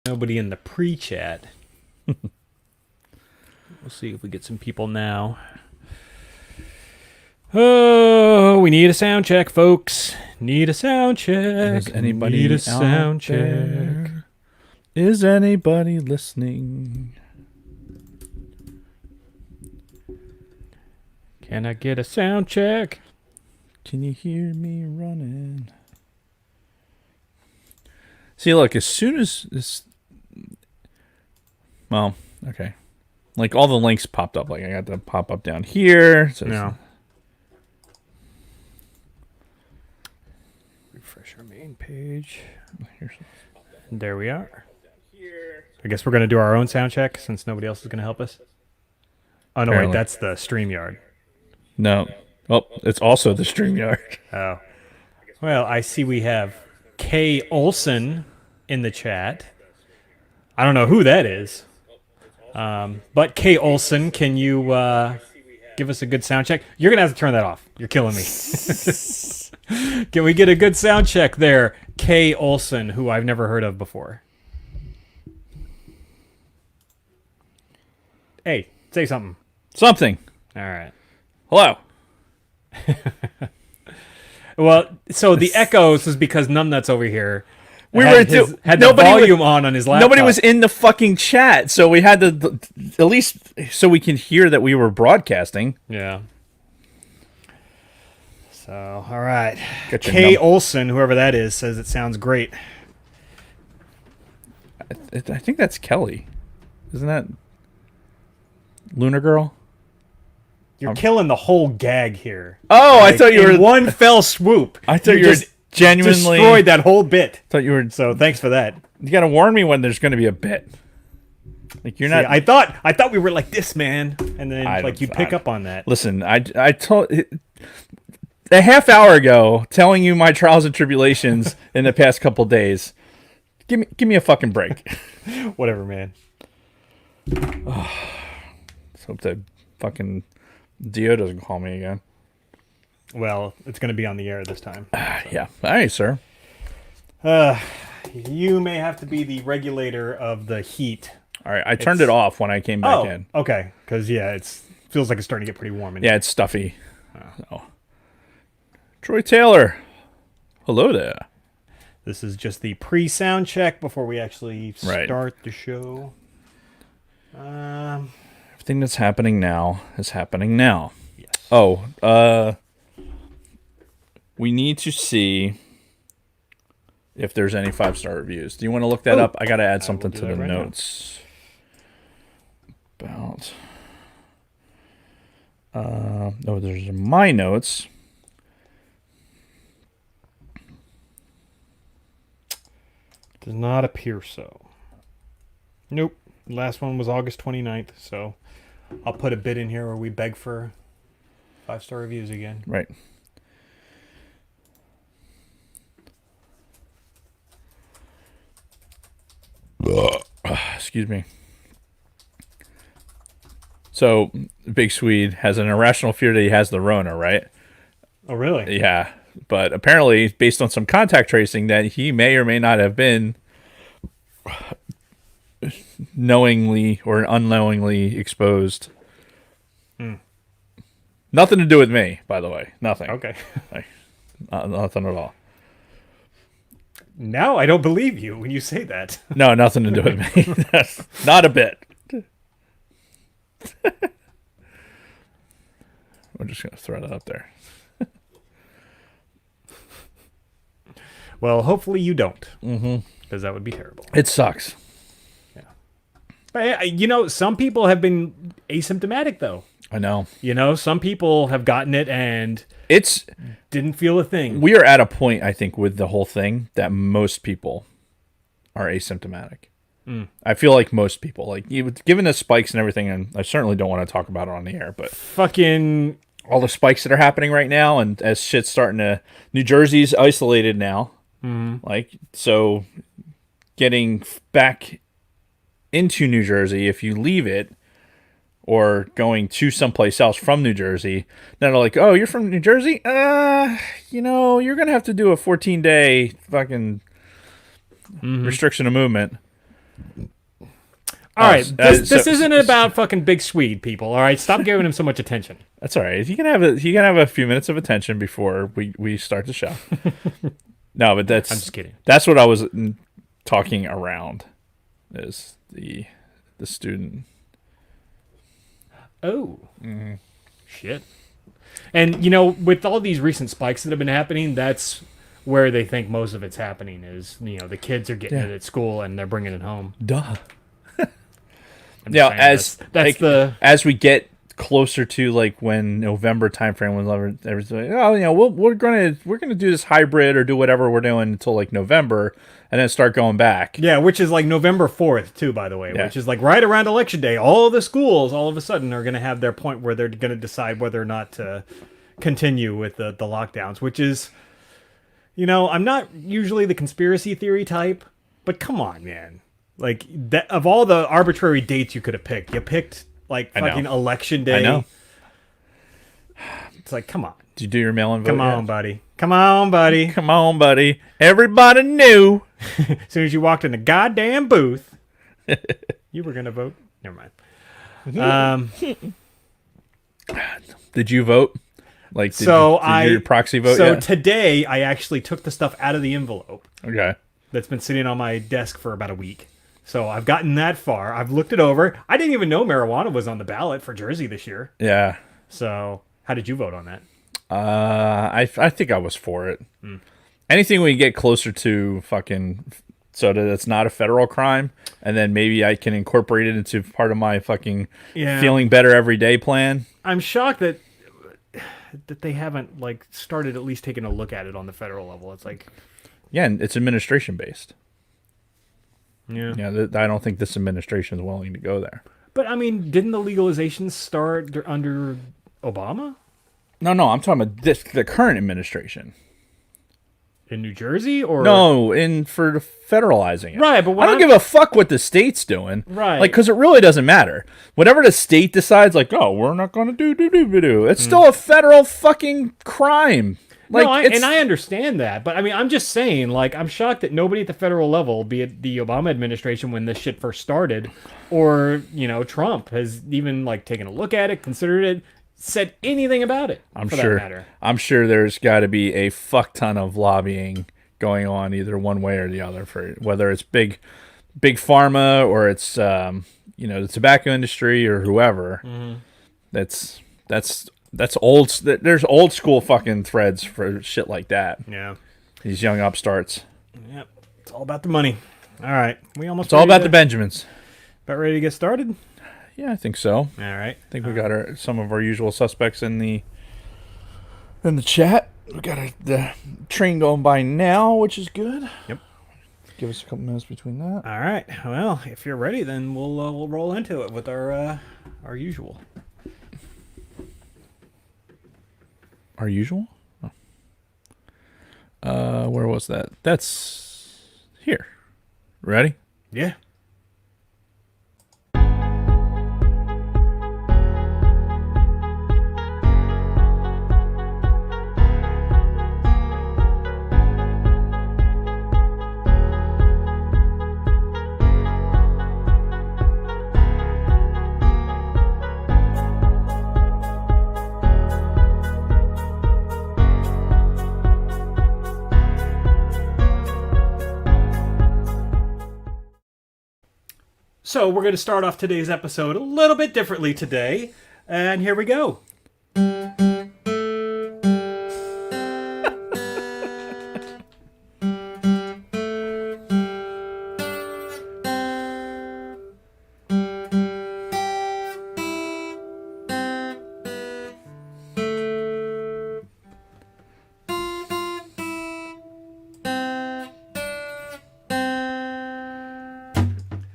Nobody in the pre-chat. We'll see if we get some people now. Oh, we need a sound check, folks. Need a sound check. Is anybody need a out sound check? there? Is anybody listening? Can I get a sound check? Can you hear me running? See, look, as soon as this... Well, okay. Like, all the links popped up. Like, I got the pop-up down here. So No. Refresh our main page. And there we are. I guess we're going to do our own sound check since nobody else is going to help us. Oh, no, Apparently. wait, that's the StreamYard. No. Oh, it's also the StreamYard. Oh. Well, I see we have Kay Olson in the chat. I don't know who that is. But Kay Olson, can you give us a good sound check? You're going to have to turn that off. You're killing me. Can we get a good sound check there? Kay Olson, who I've never heard of before. Hey, say something. Something. All right. Hello. Well, so the echoes is because Numbnuts over here We had, were had the nobody volume on his laptop. Nobody was in the fucking chat, so we had to at least so we can hear that we were broadcasting. Yeah. So, all right. Get your Kay Olson, whoever that is, says it sounds great. I think that's Kelly. Isn't that Lunar Girl? You're killing the whole gag here. Oh, Like, I thought you in were. one fell swoop. I thought you were just genuinely. destroyed that whole bit. Thought you were. So thanks for that. You gotta warn me when there's going to be a bit. Like you're See, not. I thought we were like this, man, and then like you pick up on that. Listen, I told a half hour ago, telling you my trials and tribulations in the past couple days. Give me a fucking break. Whatever, man. Let's hope that fucking Dio doesn't call me again. Well, it's going to be on the air this time. Yeah. All right, sir. You may have to be the regulator of the heat. All right. I turned it off when I came back in. Okay. Because, yeah, it feels like it's starting to get pretty warm in Yeah, here. it's stuffy. So. Troy Taylor. Hello there. This is just the pre-sound check before we actually Right. start the show. Everything that's happening now is happening now. Yes. Oh, we need to see if there's any 5-star reviews. Do you want to look that up? I got to add something do to that the right now. notes. About. There's my notes. Does not appear so. Nope. Last one was August 29th, so I'll put a bit in here where we beg for 5-star reviews again. Right. Excuse me. So, Big Swede has an irrational fear that he has the Rona, right? Oh, really? Yeah. But apparently, based on some contact tracing, that he may or may not have been knowingly or unknowingly exposed. Nothing to do with me, by the way. Nothing. Okay. Like, nothing at all. Now I don't believe you when you say that. No, nothing to do with me. That's not a bit. We're just going to throw that up there. Well, hopefully you don't. Because that would be terrible. It sucks. But, you know, some people have been asymptomatic, though. I know. You know, some people have gotten it and It's didn't feel a thing. we are at a point, I think, with the whole thing that most people are asymptomatic. I feel like most people, like given the spikes and everything, and I certainly don't want to talk about it on the air, but Fucking... all the spikes that are happening right now, and as shit's starting to, New Jersey's isolated now, like so, getting back into New Jersey, if you leave it, or going to someplace else from New Jersey, then they're like, oh, you're from New Jersey? You know, you're going to have to do a 14-day fucking restriction of movement. All right, this so- isn't about fucking Big Swede, people. All right, stop giving him so much attention. That's all right. He can have a few minutes of attention before we start the show. No, but I'm just kidding. That's what I was talking around. Is the student? Oh, shit. And with all these recent spikes that have been happening, that's where they think most of it's happening. Is the kids are getting it at school and they're bringing it home. Duh. I'm Yeah, just saying that's as we get closer to like when November timeframe when everybody's like, oh, we're gonna do this hybrid or do whatever we're doing until like November, and then start going back. yeah, which is like November 4th too, by the way, Yeah. which is like right around Election Day. All the schools all of a sudden are going to have their point where they're going to decide whether or not to continue with the lockdowns, which is, I'm not usually the conspiracy theory type, but come on, man. Like, that, of all the arbitrary dates you could have picked, you picked like I know. fucking Election Day. I know. It's like, come on. Did you do your mail-in vote? Come yet? on, buddy. Come on, buddy. Come on, buddy. Everybody knew. As soon as you walked in the goddamn booth, you were going to vote. Never mind. Did you vote? Like, did So you, did your proxy vote So yet? today, I actually took the stuff out of the envelope Okay. that's been sitting on my desk for about a week. So I've gotten that far. I've looked it over. I didn't even know marijuana was on the ballot for Jersey this year. Yeah. So how did you vote on that? I think I was for it. Anything we get closer to fucking so that it's not a federal crime, and then maybe I can incorporate it into part of my fucking Yeah. feeling better every day plan. I'm shocked that they haven't like started at least taking a look at it on the federal level. It's like, Yeah, and it's administration based. yeah. Yeah, I don't think this administration is willing to go there. But I mean, didn't the legalization start under Obama No, I'm talking about the current administration. in New Jersey or No, for federalizing it. Right, but what I don't I'm- give a fuck what the state's doing. Right. Like, because it really doesn't matter. Whatever the state decides, like, oh, we're not going to do. It's still a federal fucking crime. Like, no, it's, and I understand that, but I mean, I'm just saying, like, I'm shocked that nobody at the federal level, be it the Obama administration when this shit first started, or Trump, has even like taken a look at it, considered it, said anything about it. I'm for sure. that matter. I'm sure there's got to be a fuck ton of lobbying going on either one way or the other for whether it's big pharma or it's the tobacco industry or whoever. Mm-hmm. That's old. There's old school fucking threads for shit like that. Yeah. These young upstarts. Yep. It's all about the money. All right, we almost. It's all about the Benjamins. About ready to get started. Yeah, I think so. All right. I think we got some of our usual suspects in the chat. We got the train going by now, which is good. Yep. Give us a couple minutes between that. All right. Well, if you're ready, then we'll roll into it with our usual. Our usual? Oh. Where was that? That's here. Ready? Yeah. So we're going to start off today's episode a little bit differently today, and here we go.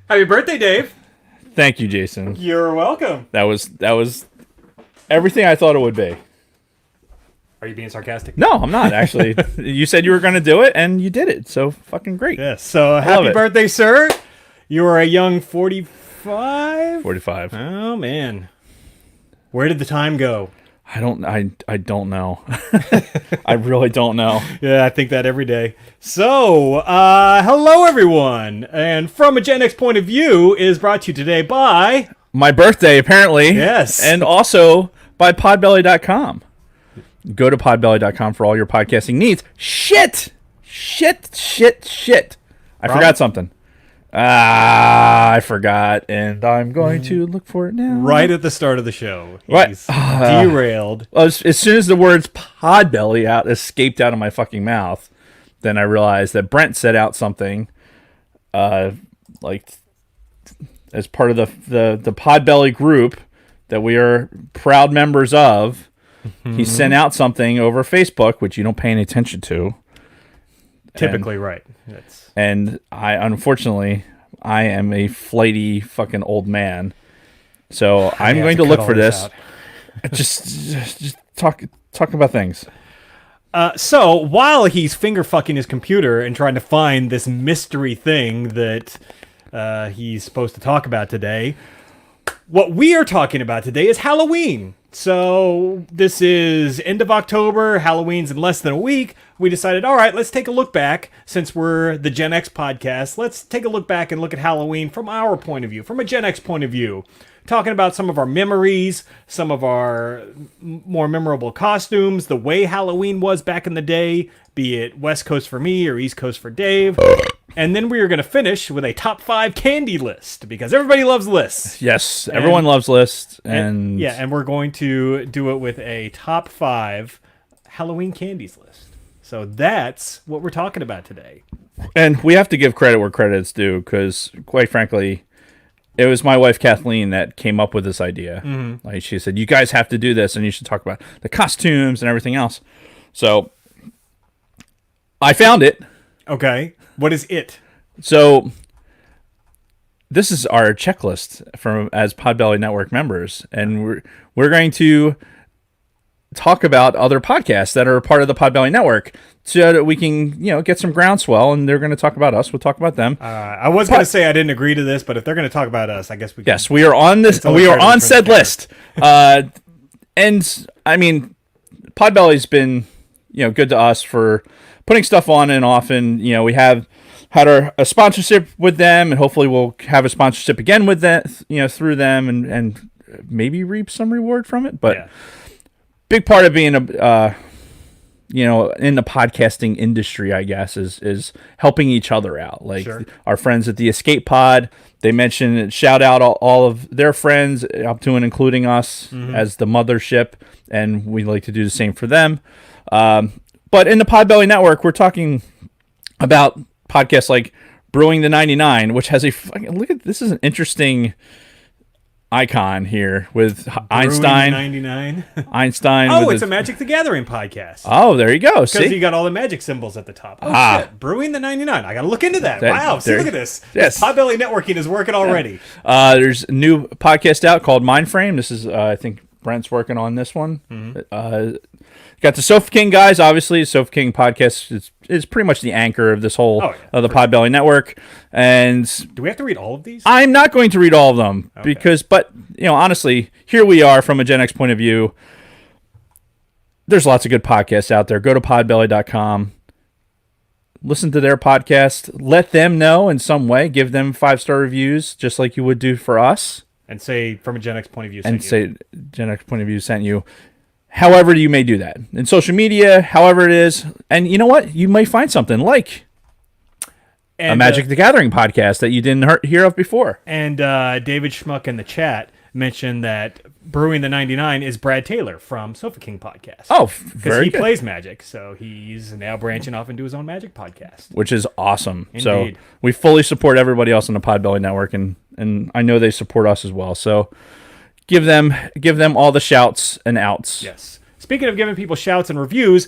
Happy birthday, Dave. Thank you, Jason. You're welcome. That was everything I thought it would be. Are you being sarcastic? No, I'm not actually. You said you were going to do it, and you did it. So fucking great. Yes. So love happy it. birthday, sir. You are a young 45. 45. Oh man. Where did the time go? I don't know. I really don't know. Yeah, I think that every day. So, hello everyone, and From a Gen X Point of View is brought to you today by... My birthday, apparently. Yes. And also by podbelly.com. Go to podbelly.com for all your podcasting needs. Shit! I forgot something. I forgot, and I'm going to look for it now. Right at the start of the show. What? He's derailed. As soon as the words Podbelly escaped out of my fucking mouth, then I realized that Brent set out something, like as part of the Podbelly group that we are proud members of. He sent out something over Facebook, which you don't pay any attention to. Typically, right. And I am a flighty fucking old man. So I'm going to look for this. Just talk about things. So while he's finger fucking his computer and trying to find this mystery thing that he's supposed to talk about today, what we are talking about today is Halloween. So this is end of October. Halloween's in less than a week. We decided, all right, let's take a look back. Since we're the Gen X podcast, let's take a look back and look at Halloween from our point of view, from a Gen X point of view. Talking about some of our memories, some of our more memorable costumes, the way Halloween was back in the day, be it West Coast for me or East Coast for Dave. And then we are going to finish with a top 5 candy list, because everybody loves lists. Yes, everyone loves lists. And we're going to do it with a top 5 Halloween candies list. So that's what we're talking about today. And we have to give credit where credit's due, because quite frankly, it was my wife Kathleen that came up with this idea. Mm-hmm. Like, she said, you guys have to do this, and you should talk about the costumes and everything else. So I found it. Okay. What is it? So this is our checklist as Podbelly Network members, and we're going to talk about other podcasts that are a part of the Podbelly Network, so that we can get some groundswell. And they're going to talk about us. We'll talk about them. I was going to say I didn't agree to this, but if they're going to talk about us, I guess we can. Yes, we are on this. We are on said list. And I mean, Podbelly's been good to us for putting stuff on and off, and we have had a sponsorship with them, and hopefully we'll have a sponsorship again with them, through them, and maybe reap some reward from it. But big part of being in the podcasting industry, I guess, is helping each other out. Like our friends at the Escape Pod, they mentioned, shout out all of their friends up to and including us as the mothership, and we like to do the same for them. But in the Podbelly Network, we're talking about podcasts like Brewing the 99, which has look at this is an interesting icon here with Einstein. 99. Einstein. Oh, it's a Magic the Gathering podcast. Oh, there you go. Because you got all the magic symbols at the top. Oh, shit. Brewing the 99. I got to look into that. Wow. See, look at this. Yes. Podbelly Networking is working already. There's a new podcast out called Mindframe. This is, I think, Brent's working on this one. Got the Sofa King guys, obviously. Sofa King podcast is pretty much the anchor of this whole of the Podbelly Network. And do we have to read all of these? I'm not going to read all of them but honestly, here we are from a Gen X point of view. There's lots of good podcasts out there. Go to podbelly.com. Listen to their podcast. Let them know in some way. Give them 5-star reviews, just like you would do for us. And say, from a Gen X point of view, Gen X point of view sent you. However you may do that. In social media, however it is. And you know what? You may find something like a Magic the Gathering podcast that you didn't hear of before. And David Schmuck in the chat mentioned that Brewing the 99 is Brad Taylor from Sofa King podcast. Oh, very good. Because he plays Magic, so he's now branching off into his own Magic podcast. Which is awesome. Indeed. So we fully support everybody else on the Podbelly Network, and I know they support us as well. So give them all the shouts and outs. Yes. Speaking of giving people shouts and reviews,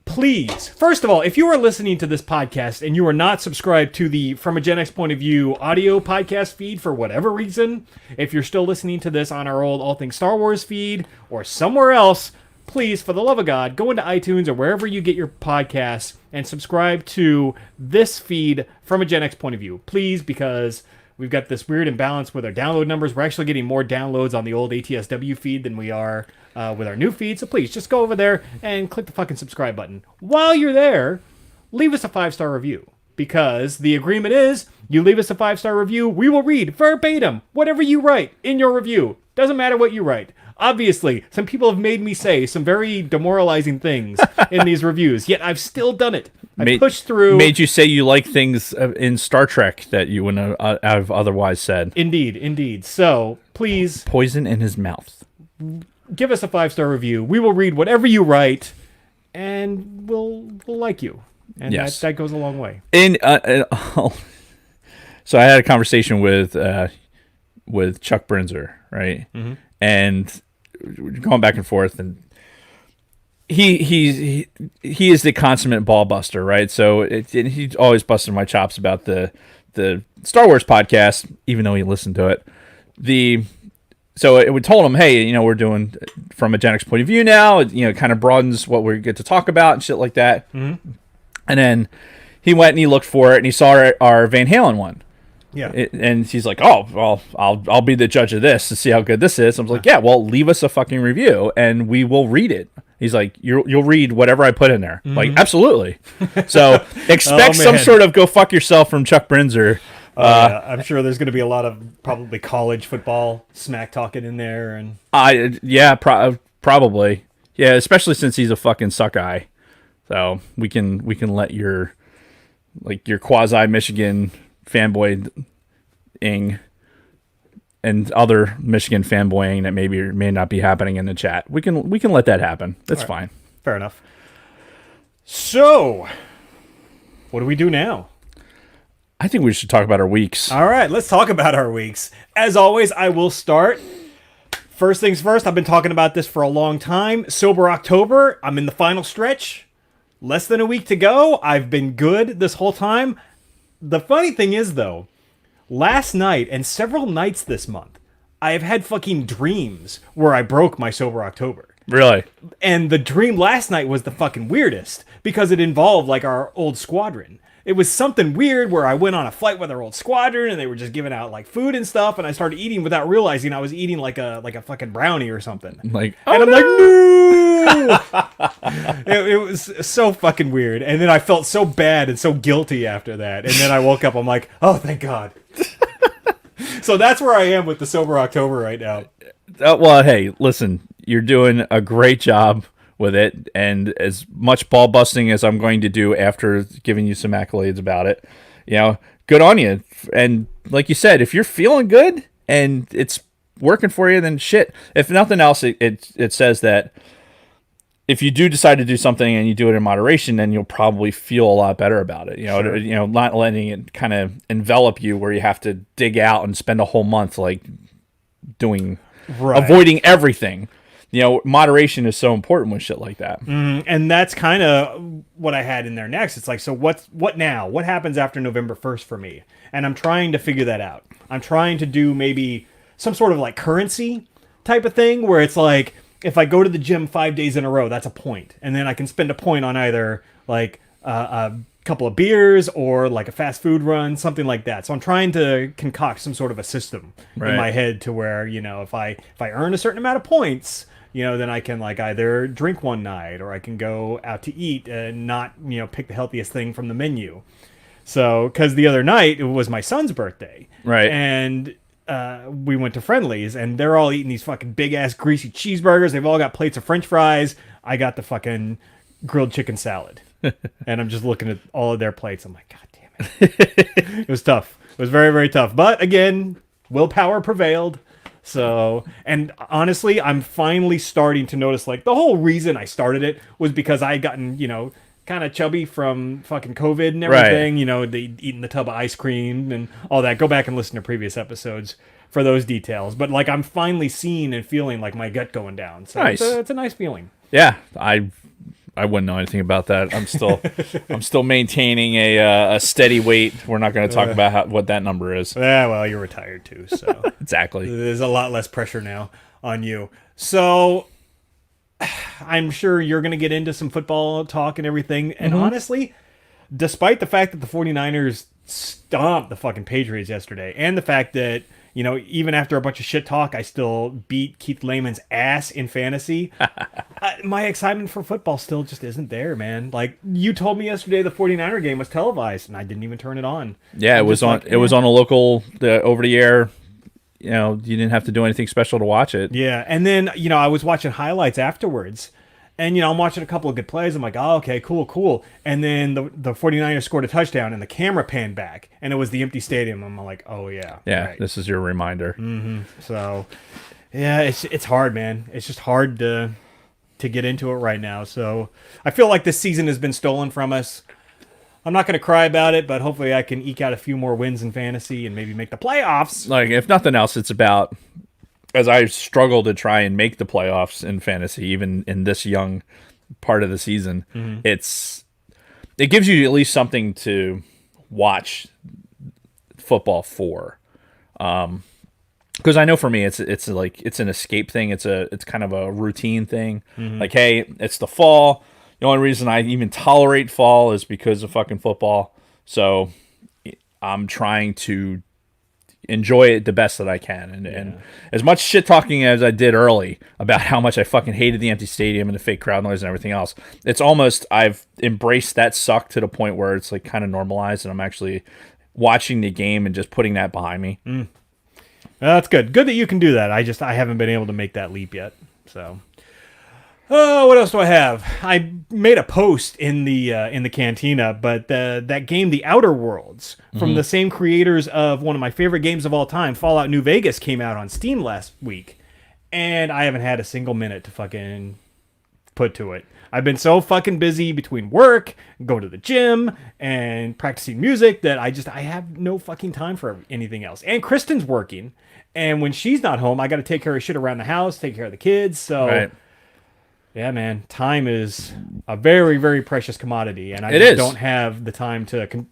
please, first of all, if you are listening to this podcast and you are not subscribed to the From a Gen X Point of View audio podcast feed for whatever reason, if you're still listening to this on our old All Things Star Wars feed or somewhere else, please, for the love of God, go into iTunes or wherever you get your podcasts and subscribe to this feed from a Gen X point of view. Please, because we've got this weird imbalance with our download numbers. We're actually getting more downloads on the old ATSW feed than we are with our new feed. So please, just go over there and click the fucking subscribe button. While you're there, leave us a 5-star review. Because the agreement is, you leave us a 5-star review, we will read verbatim whatever you write in your review. Doesn't matter what you write. Obviously, some people have made me say some very demoralizing things in these reviews, yet I've still done it. I pushed through. Made you say you like things in Star Trek that you wouldn't have otherwise said. Indeed. So, please. Poison in his mouth. Give us a 5-star review. We will read whatever you write, and we'll like you. And yes. that goes a long way. So I had a conversation with Chuck Brinzer, right? Mm-hmm. And going back and forth, and he is the consummate ball buster, right? So he's always busting my chops about the Star Wars podcast, even though he listened to it. So we told him, hey, we're doing from a Gen X point of view now. It kind of broadens what we get to talk about and shit like that. Mm-hmm. And then he went and he looked for it and he saw our Van Halen one. Yeah. And he's like, oh, well, I'll be the judge of this to see how good this is. I was like, yeah, well, leave us a fucking review and we will read it. He's like, you'll read whatever I put in there. Mm-hmm. Like, absolutely. So expect some sort of go fuck yourself from Chuck Brinzer. Yeah. I'm sure there's going to be a lot of probably college football smack talking in there. And probably. Yeah, especially since he's a fucking suck eye. So we can let your quasi Michigan fanboying and other Michigan fanboying that maybe or may not be happening in the chat. We can let that happen. That's fine. Fair enough. So, what do we do now? I think we should talk about our weeks. All right, let's talk about our weeks. As always, I will start. First things first, I've been talking about this for a long time. Sober October, I'm in the final stretch. Less than a week to go. I've been good this whole time. The funny thing is, though, last night and several nights this month, I have had fucking dreams where I broke my Sober October. Really? And the dream last night was the fucking weirdest because it involved like our old squadron. It was something weird where I went on a flight with our old squadron and they were just giving out like food and stuff, and I started eating without realizing I was eating like a fucking brownie or something. Like, and I'm no! It was so fucking weird. And then I felt so bad and so guilty after that. And then I woke up, I'm like, oh, thank God. So that's where I am with the Sober October right now. Well, hey, listen, you're doing a great job with it, and as much ball busting as I'm going to do after giving you some accolades about it, good on you. And like you said, if you're feeling good and it's working for you, then shit. If nothing else, it says that if you do decide to do something and you do it in moderation, then you'll probably feel a lot better about it. Sure. Not letting it kind of envelop you where you have to dig out and spend a whole month like doing, avoiding everything. Moderation is so important with shit like that. And that's kind of what I had in there next. It's like, so what now? What happens after November 1st for me? And I'm trying to figure that out. I'm trying to do maybe some sort of like currency type of thing where it's like, if I go to the gym 5 days in a row, that's a point. And then I can spend a point on either like a couple of beers or like a fast food run, something like that. So I'm trying to concoct some sort of a system in my head to where, if I earn a certain amount of points, then I can like either drink one night or I can go out to eat and not, pick the healthiest thing from the menu. So, because the other night it was my son's birthday. Right. And we went to Friendly's and they're all eating these fucking big ass greasy cheeseburgers. They've all got plates of French fries. I got the fucking grilled chicken salad. And I'm just looking at all of their plates. I'm like, God damn it. It was tough. It was very, very tough. But again, willpower prevailed. So, and honestly, I'm finally starting to notice, like, the whole reason I started it was because I had gotten, kind of chubby from fucking COVID and everything, eating the tub of ice cream and all that. Go back and listen to previous episodes for those details. But, like, I'm finally seeing and feeling, like, my gut going down. So nice. It's a nice feeling. Yeah, I wouldn't know anything about that. I'm still maintaining a steady weight. We're not going to talk about what that number is. Yeah, well, you're retired too, so exactly. There's a lot less pressure now on you. So I'm sure you're going to get into some football talk and everything. And honestly, despite the fact that the 49ers stomped the fucking Patriots yesterday, and the fact that, even after a bunch of shit talk, I still beat Keith Layman's ass in fantasy, my excitement for football still just isn't there, man. Like, you told me yesterday the 49er game was televised, and I didn't even turn it on. Yeah, it was on. It was on a local, over the air. You didn't have to do anything special to watch it. Yeah, and then, I was watching highlights afterwards, and, I'm watching a couple of good plays. I'm like, oh, okay, cool. And then the 49ers scored a touchdown, and the camera panned back, and it was the empty stadium. I'm like, oh, yeah. Yeah, right. This is your reminder. So, yeah, it's hard, man. It's just hard to get into it right now. So, I feel like this season has been stolen from us. I'm not going to cry about it, but hopefully I can eke out a few more wins in fantasy and maybe make the playoffs. Like, if nothing else, it's about, as I struggle to try and make the playoffs in fantasy, even in this young part of the season, it gives you at least something to watch football for. Because I know for me, it's an escape thing. It's kind of a routine thing. Like, hey, it's the fall. The only reason I even tolerate fall is because of fucking football. So I'm trying to enjoy it the best that I can. And as much shit talking as I did early about how much I fucking hated the empty stadium and the fake crowd noise and everything else, it's almost, I've embraced that suck to the point where it's like kind of normalized, and I'm actually watching the game and just putting that behind me. That's good. Good that you can do that. I haven't been able to make that leap yet. So. Oh, what else do I have? I made a post in the cantina, but that game, The Outer Worlds, from the same creators of one of my favorite games of all time, Fallout New Vegas, came out on Steam last week, and I haven't had a single minute to fucking put to it. I've been so fucking busy between work, go to the gym, and practicing music that I have no fucking time for anything else. And Kristen's working, and when she's not home, I got to take care of shit around the house, take care of the kids, so... Right. Yeah, man. Time is a very, very precious commodity, and I don't have the time to,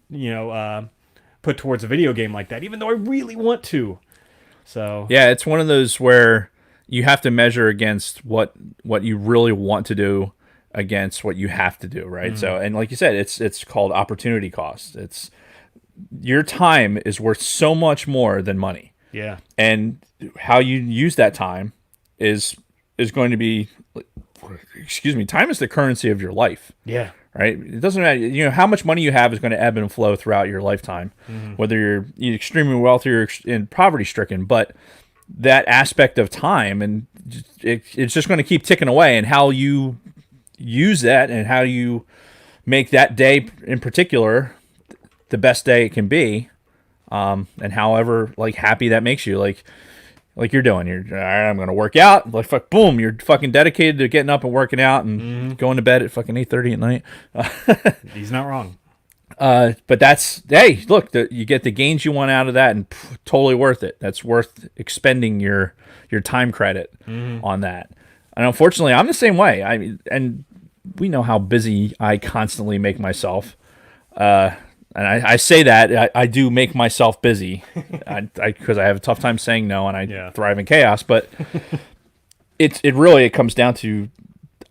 put towards a video game like that, even though I really want to. So yeah, it's one of those where you have to measure against what you really want to do against what you have to do, right? So, and like you said, it's called opportunity cost. It's your time is worth so much more than money. Yeah, and how you use that time is going to be. Time is the currency of your life. Yeah. Right? It doesn't matter. How much money you have is going to ebb and flow throughout your lifetime, whether you're extremely wealthy or in poverty stricken. But that aspect of time, and it's just going to keep ticking away. And how you use that and how you make that day in particular the best day it can be, and however happy that makes you, like you're doing. You're all right, I'm going to work out. Like, fuck, boom, you're fucking dedicated to getting up and working out and going to bed at fucking 8:30 at night. He's not wrong. But that's, hey, look, you get the gains you want out of that, and totally worth it. That's worth expending your time credit on that. And unfortunately, I'm the same way. And we know how busy I constantly make myself. And I say that I do make myself busy, because I have a tough time saying no, and I thrive in chaos. But it really comes down to,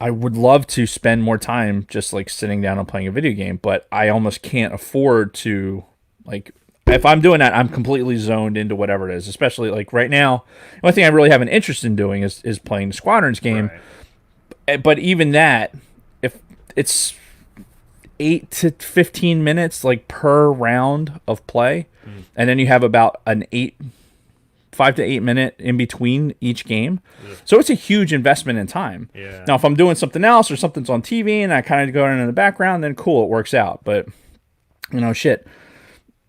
I would love to spend more time just sitting down and playing a video game, but I almost can't afford to. If I'm doing that, I'm completely zoned into whatever it is. Especially right now, the only thing I really have an interest in doing is playing the Squadrons game. Right. But even that, if it's 8 to 15 minutes per round of play, and then you have about an 5 to 8 minute in between each game. So it's a huge investment in time. Now if I'm doing something else or something's on TV and I kind of go in the background, then cool, it works out. But shit,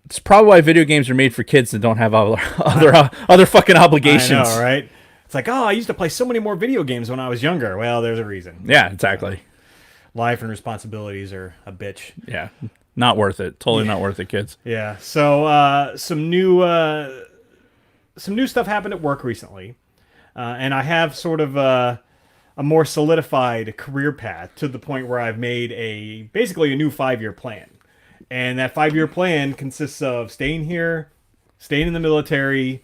it's probably why video games are made for kids that don't have other fucking obligations. I know, right? It's I used to play so many more video games when I was younger. Well, there's a reason. Yeah, exactly. Life and responsibilities are a bitch. Yeah, not worth it. Totally not worth it, kids. Yeah. So some new stuff happened at work recently, and I have sort of a more solidified career path to the point where I've made basically a new 5-year plan, and that 5-year plan consists of staying here, staying in the military,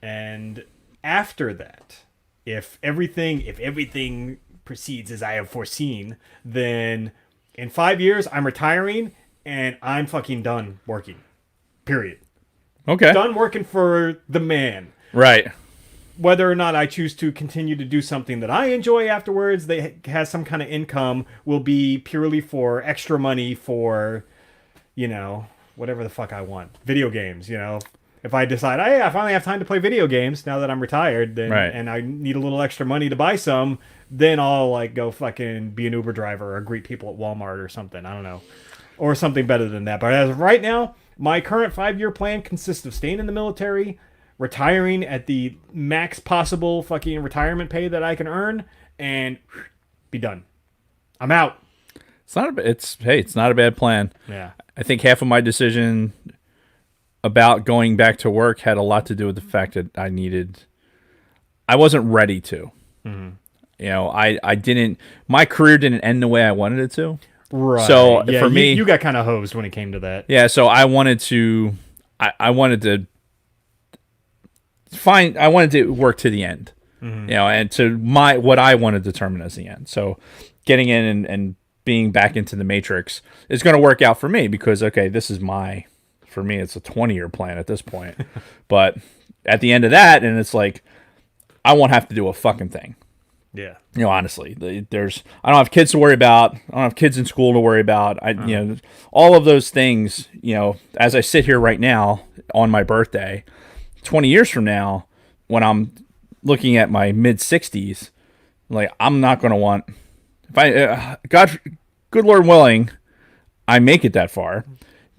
and after that, if everything proceeds as I have foreseen, then in 5 years I'm retiring and I'm fucking done working. Period. Okay. Done working for the man. Right. Whether or not I choose to continue to do something that I enjoy afterwards, that has some kind of income, will be purely for extra money for, whatever the fuck I want. Video games, If I decide, hey, I finally have time to play video games now that I'm retired, then Right. and I need a little extra money to buy some, then I'll like go fucking be an Uber driver or greet people at Walmart or something. I don't know. Or something better than that. But as of right now, my current 5-year plan consists of staying in the military, retiring at the max possible fucking retirement pay that I can earn, and be done. I'm out. It's not a bad plan. Yeah. I think half of my decision about going back to work had a lot to do with the fact that I wasn't ready to. Mm-hmm. My career didn't end the way I wanted it to. Right. So yeah, for me, you got kind of hosed when it came to that. yeah. So I wanted to work to the end, and to what I want to determine as the end. So getting in and being back into the matrix is going to work out for me because, okay, for me, it's a 20-year plan at this point. But at the end of that, and it's like, I won't have to do a fucking thing. Yeah. Honestly, I don't have kids to worry about. I don't have kids in school to worry about. All of those things, as I sit here right now on my birthday, 20 years from now, when I'm looking at my mid 60s, like, I'm not going to want, if I, good Lord willing, I make it that far,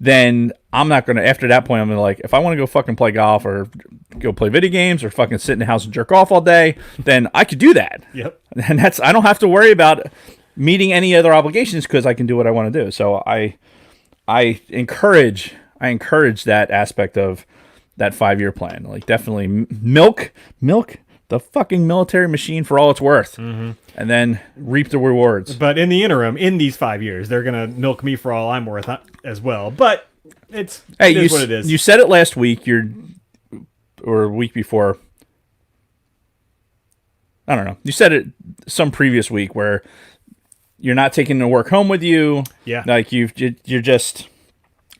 then I'm not going to, after that point, I'm going to like, if I want to go fucking play golf or go play video games or fucking sit in the house and jerk off all day, then I could do that. Yep. And I don't have to worry about meeting any other obligations because I can do what I want to do. So I encourage that aspect of that 5-year plan. Like, definitely milk the fucking military machine for all it's worth, and then reap the rewards. But in the interim, in these 5 years, they're gonna milk me for all I'm worth as well. But it is what it is. You said it last week. Or a week before. I don't know. You said it some previous week where you're not taking the work home with you. Yeah. Like you're just,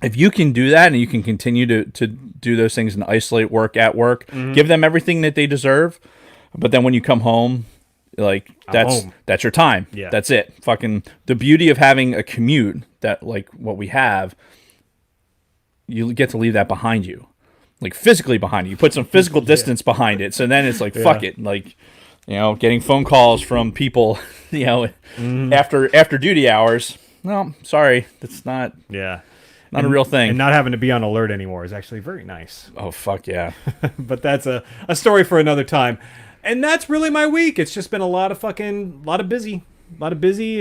if you can do that and you can continue to do those things and isolate work at work, give them everything that they deserve. But then when you come home, like that's your time. Yeah. That's it. Fucking the beauty of having a commute that like what we have, you get to leave that behind you. Like physically behind you. You put some physical distance behind it. So then it's like, fuck it. Like, getting phone calls from people, after duty hours. No, sorry. That's not a real thing. And not having to be on alert anymore is actually very nice. Oh, fuck yeah. But that's a story for another time. And that's really my week. It's just been a lot of busy.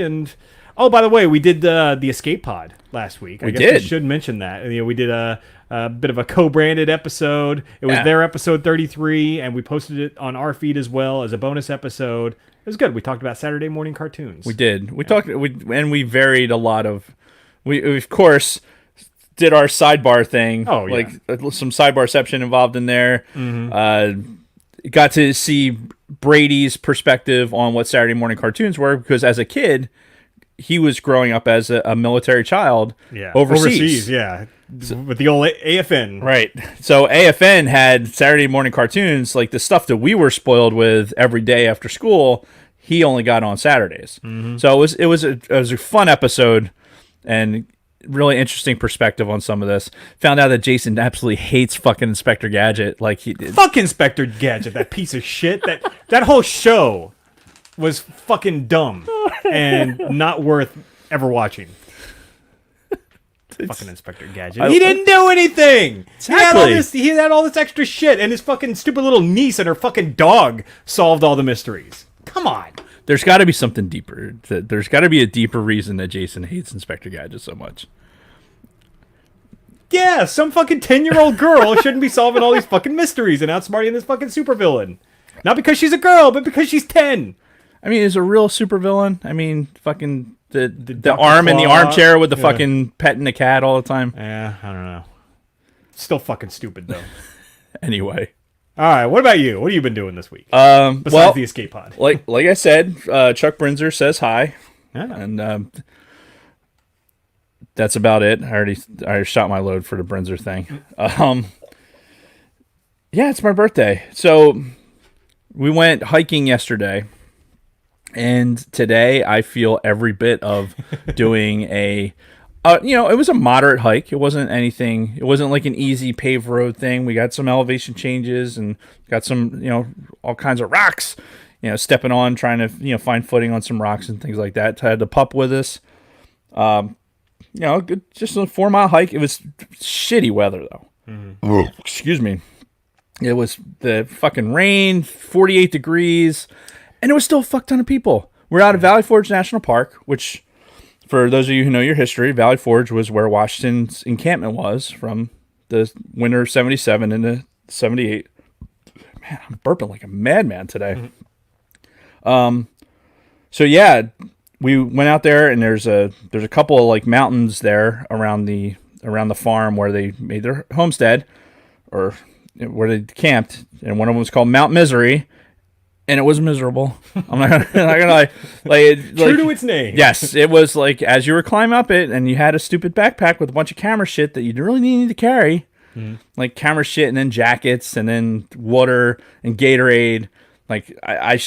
And, oh, by the way, we did the Escape Pod last week. I guess we should mention that. We did a bit of a co-branded episode. It was their episode 33, and we posted it on our feed as well as a bonus episode. It was good. We talked about Saturday morning cartoons. We did. We talked, we varied a lot of, we of course did our sidebar thing. Oh, yeah. Like some sidebarception involved in there. Got to see Brady's perspective on what Saturday morning cartoons were, because as a kid, he was growing up as a military child overseas. Yeah. With the old AFN. Right. So AFN had Saturday morning cartoons, like the stuff that we were spoiled with every day after school, he only got on Saturdays. So it was a fun episode and really interesting perspective on some of this. Found out that Jason absolutely hates fucking Inspector Gadget. Like fuck Inspector Gadget, that piece of shit. That whole show was fucking dumb and not worth ever watching. Fucking Inspector Gadget. He didn't do anything. Exactly. He had all this extra shit, and his fucking stupid little niece and her fucking dog solved all the mysteries. Come on. There's got to be something deeper. There's got to be a deeper reason that Jason hates Inspector Gadget so much. Yeah, some fucking 10-year-old girl shouldn't be solving all these fucking mysteries and outsmarting this fucking supervillain. Not because she's a girl, but because she's 10. I mean, is a real supervillain? I mean, fucking the Dr. arm in the Claw. armchair with the fucking petting the cat all the time. Yeah, I don't know. Still fucking stupid, though. Anyway. All right. What about you? What have you been doing this week besides Well, the escape pod? like I said, Chuck Brinzer says hi, Yeah. and that's about it. I already shot my load for the Brinzer thing. Yeah, it's my birthday, so we went hiking yesterday, and today I feel every bit of doing a. It was a moderate hike. It wasn't anything. It wasn't like an easy paved road thing. We got some elevation changes and got some, all kinds of rocks. Stepping on, trying to, find footing on some rocks and things like that. I had the pup with us. Just a 4 mile hike. It was shitty weather though. Mm-hmm. Excuse me. It was the fucking rain, 48 degrees, and it was still a fuck ton of people. We're out of Valley Forge National Park, which, for those of you who know your history, Valley Forge was where Washington's encampment was from the winter of 77 into 78. Man, I'm burping like a madman today. Mm-hmm. So yeah, we went out there, and there's a couple of like mountains there around the farm where they made their homestead, or where they camped, and one of them was called Mount Misery. And it was miserable. I'm not gonna lie. True to its name. Yes, it was like as you were climbing up it, and you had a stupid backpack with a bunch of camera shit that you really need to carry, like camera shit, and then jackets, and then water and Gatorade. Like I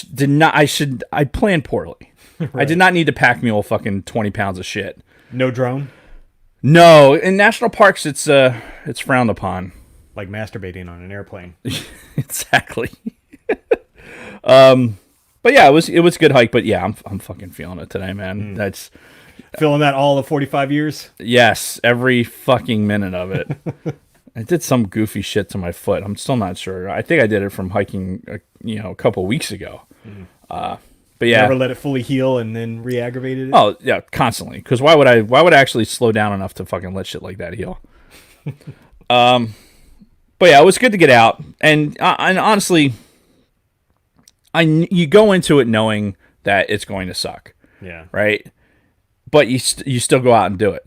planned poorly. Right. I did not need to pack mule fucking 20 pounds of shit. No drone. No, in national parks it's frowned upon. Like masturbating on an airplane. Exactly. But yeah, it was a good hike. But yeah, I'm fucking feeling it today, man. That's feeling that all of 45 years. Yes, every fucking minute of it. I did some goofy shit to my foot. I'm still not sure. I think I did it from hiking, a couple weeks ago. But yeah, never let it fully heal and then re-aggravated it. Oh yeah, constantly. Because why would I actually slow down enough to fucking let shit like that heal? But yeah, it was good to get out, and honestly. You go into it knowing that it's going to suck. Yeah. Right? But you still go out and do it.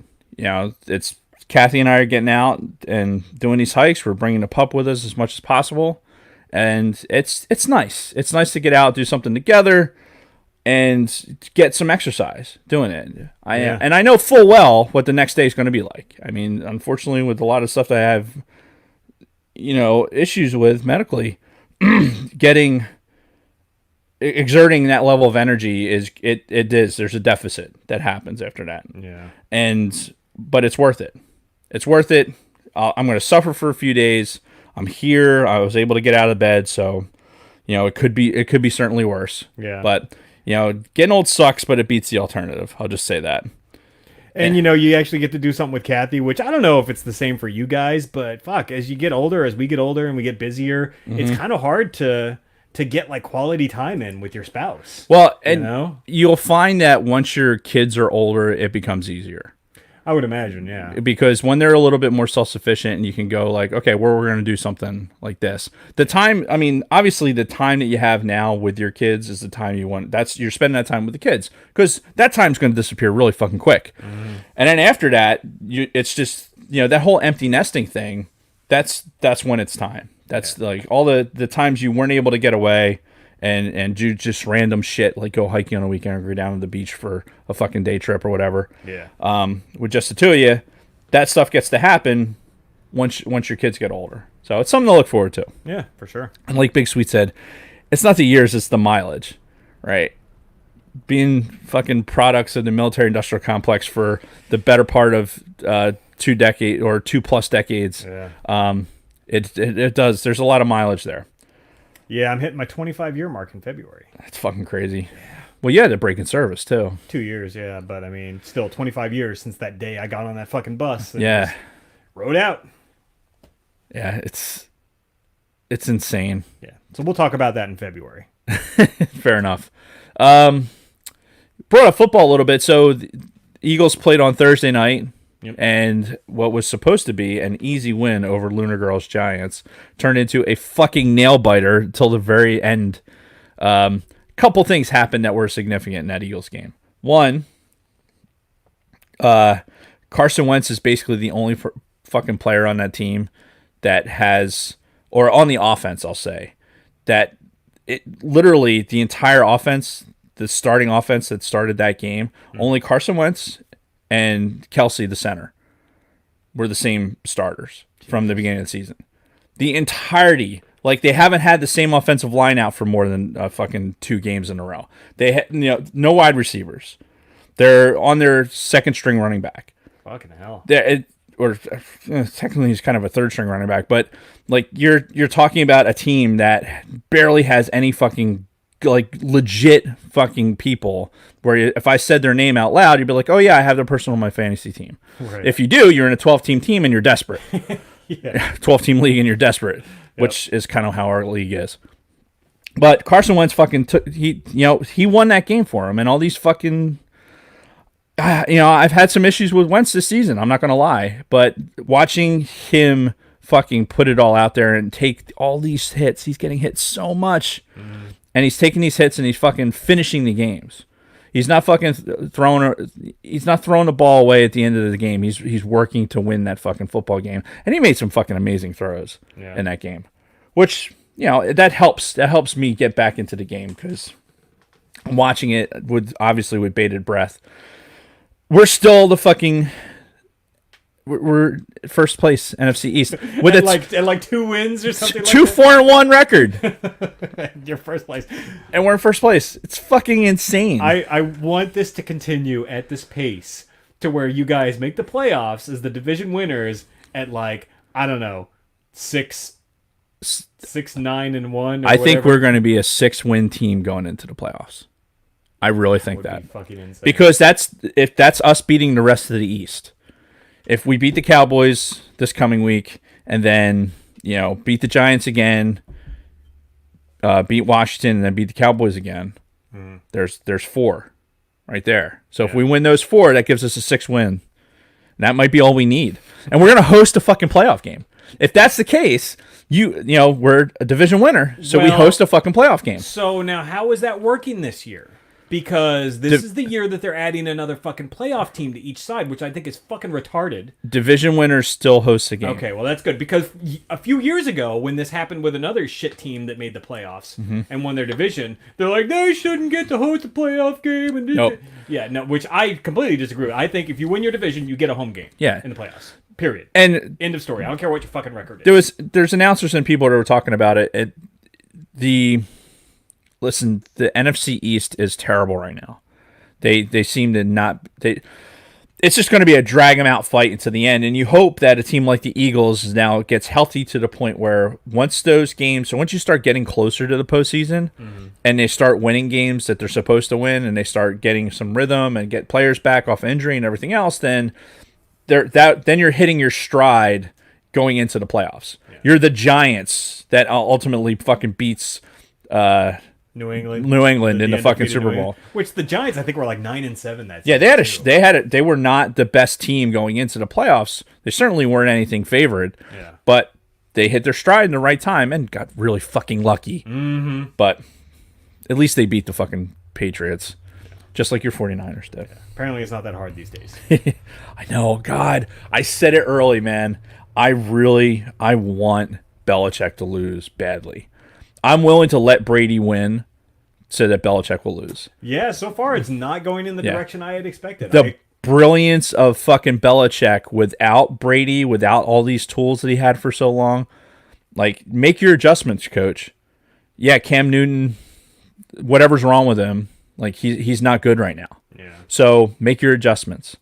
It's Kathy and I are getting out and doing these hikes. We're bringing the pup with us as much as possible. And it's nice. It's nice to get out, do something together, and get some exercise doing it. And I know full well what the next day is going to be like. I mean, unfortunately, with a lot of stuff that I have, issues with medically, exerting that level of energy is there's a deficit that happens after that. Yeah. But it's worth it. It's worth it. I'm going to suffer for a few days. I'm here. I was able to get out of bed. So, it could be certainly worse. Yeah. But, getting old sucks, but it beats the alternative. I'll just say that. And, you actually get to do something with Kathy, which I don't know if it's the same for you guys, but fuck, as we get older and we get busier, it's kind of hard to get like quality time in with your spouse. Well, and you'll find that once your kids are older, it becomes easier. I would imagine, yeah. Because when they're a little bit more self-sufficient and you can go like, okay, we're going to do something like this. Obviously the time that you have now with your kids is the time you want. You're spending that time with the kids because that time's going to disappear really fucking quick. Mm-hmm. And then after that, it's just, that whole empty nesting thing, that's when it's time. That's like all the times you weren't able to get away and do just random shit, like go hiking on a weekend or go down to the beach for a fucking day trip or whatever. Yeah. With just the two of you, that stuff gets to happen once your kids get older. So it's something to look forward to. Yeah, for sure. And like Big Sweet said, it's not the years, it's the mileage, right? Being fucking products of the military industrial complex for the better part of 2 decades or 2+ decades. Yeah. It does. There's a lot of mileage there. Yeah, I'm hitting my 25-year mark in February. That's fucking crazy. Yeah. Well, you had a break in service, too. 2 years, yeah. But, still 25 years since that day I got on that fucking bus. And yeah. Rode out. Yeah, it's insane. Yeah. So we'll talk about that in February. Fair enough. Brought up football a little bit. So the Eagles played on Thursday night. Yep. And what was supposed to be an easy win over Lunar Girls Giants turned into a fucking nail biter till the very end. Couple things happened that were significant in that Eagles game. One, Carson Wentz is basically the only fucking player on that team that has or on the offense, I'll say, that it literally the entire offense, the starting offense that started that game, only Carson Wentz and Kelsey, the center, were the same starters from the beginning of the season. The entirety, like they haven't had the same offensive line out for more than fucking 2 games in a row. They had, no wide receivers. They're on their second string running back. Fucking hell. Technically he's kind of a third string running back, but like you're talking about a team that barely has any fucking like legit fucking people where if I said their name out loud, you'd be like, oh yeah, I have their person on my fantasy team. Right. If you do, you're in a 12-team team and you're desperate. 12-team league and you're desperate, which is kind of how our league is. But Carson Wentz fucking he won that game for him, and all these fucking I've had some issues with Wentz this season, I'm not going to lie, but watching him fucking put it all out there and take all these hits, he's getting hit so much, and he's taking these hits and he's fucking finishing the games. He's not fucking throwing the ball away at the end of the game. He's working to win that fucking football game, and he made some fucking amazing throws in that game, which that helps me get back into the game because I'm watching it with bated breath. We're still we're first place NFC East with like 2 wins or something. 4-1 record. You're first place, and we're in first place. It's fucking insane. I want this to continue at this pace to where you guys make the playoffs as the division winners at I don't know 6-9-1. I think we're going to be a 6-win team going into the playoffs. I really think that. Be fucking insane. Because that's us beating the rest of the East. If we beat the Cowboys this coming week and then, beat the Giants again, beat Washington and then beat the Cowboys again, there's 4 right there. So if we win those 4, that gives us a 6 win. And that might be all we need. And we're going to host a fucking playoff game. If that's the case, we're a division winner, so we host a fucking playoff game. So now how is that working this year? Because this is the year that they're adding another fucking playoff team to each side, which I think is fucking retarded. Division winners still host the game. Okay, well, that's good. Because a few years ago, when this happened with another shit team that made the playoffs and won their division, they're like, they shouldn't get to host a playoff game. And nope. Yeah, no, which I completely disagree with. I think if you win your division, you get a home game in the playoffs. Period. And end of story. I don't care what your fucking record is. There's announcers and people that were talking about it. Listen, the NFC East is terrible right now. They seem to not. It's just going to be a drag them out fight into the end, and you hope that a team like the Eagles now gets healthy to the point where once you start getting closer to the postseason, and they start winning games that they're supposed to win, and they start getting some rhythm and get players back off injury and everything else, then you're hitting your stride going into the playoffs. Yeah. You're the Giants that ultimately fucking beats. New England in the fucking Super Bowl. Which the Giants, I think, were 9-7 that season. Yeah, they were not the best team going into the playoffs. They certainly weren't anything favored. Yeah. But they hit their stride in the right time and got really fucking lucky. Mm-hmm. But at least they beat the fucking Patriots, just like your 49ers did. Yeah. Apparently, it's not that hard these days. I know. God, I said it early, man. I want Belichick to lose badly. I'm willing to let Brady win so that Belichick will lose. Yeah, so far it's not going in the direction I had expected. The brilliance of fucking Belichick without Brady, without all these tools that he had for so long. Make your adjustments, coach. Yeah, Cam Newton, whatever's wrong with him, he's not good right now. Yeah. So make your adjustments.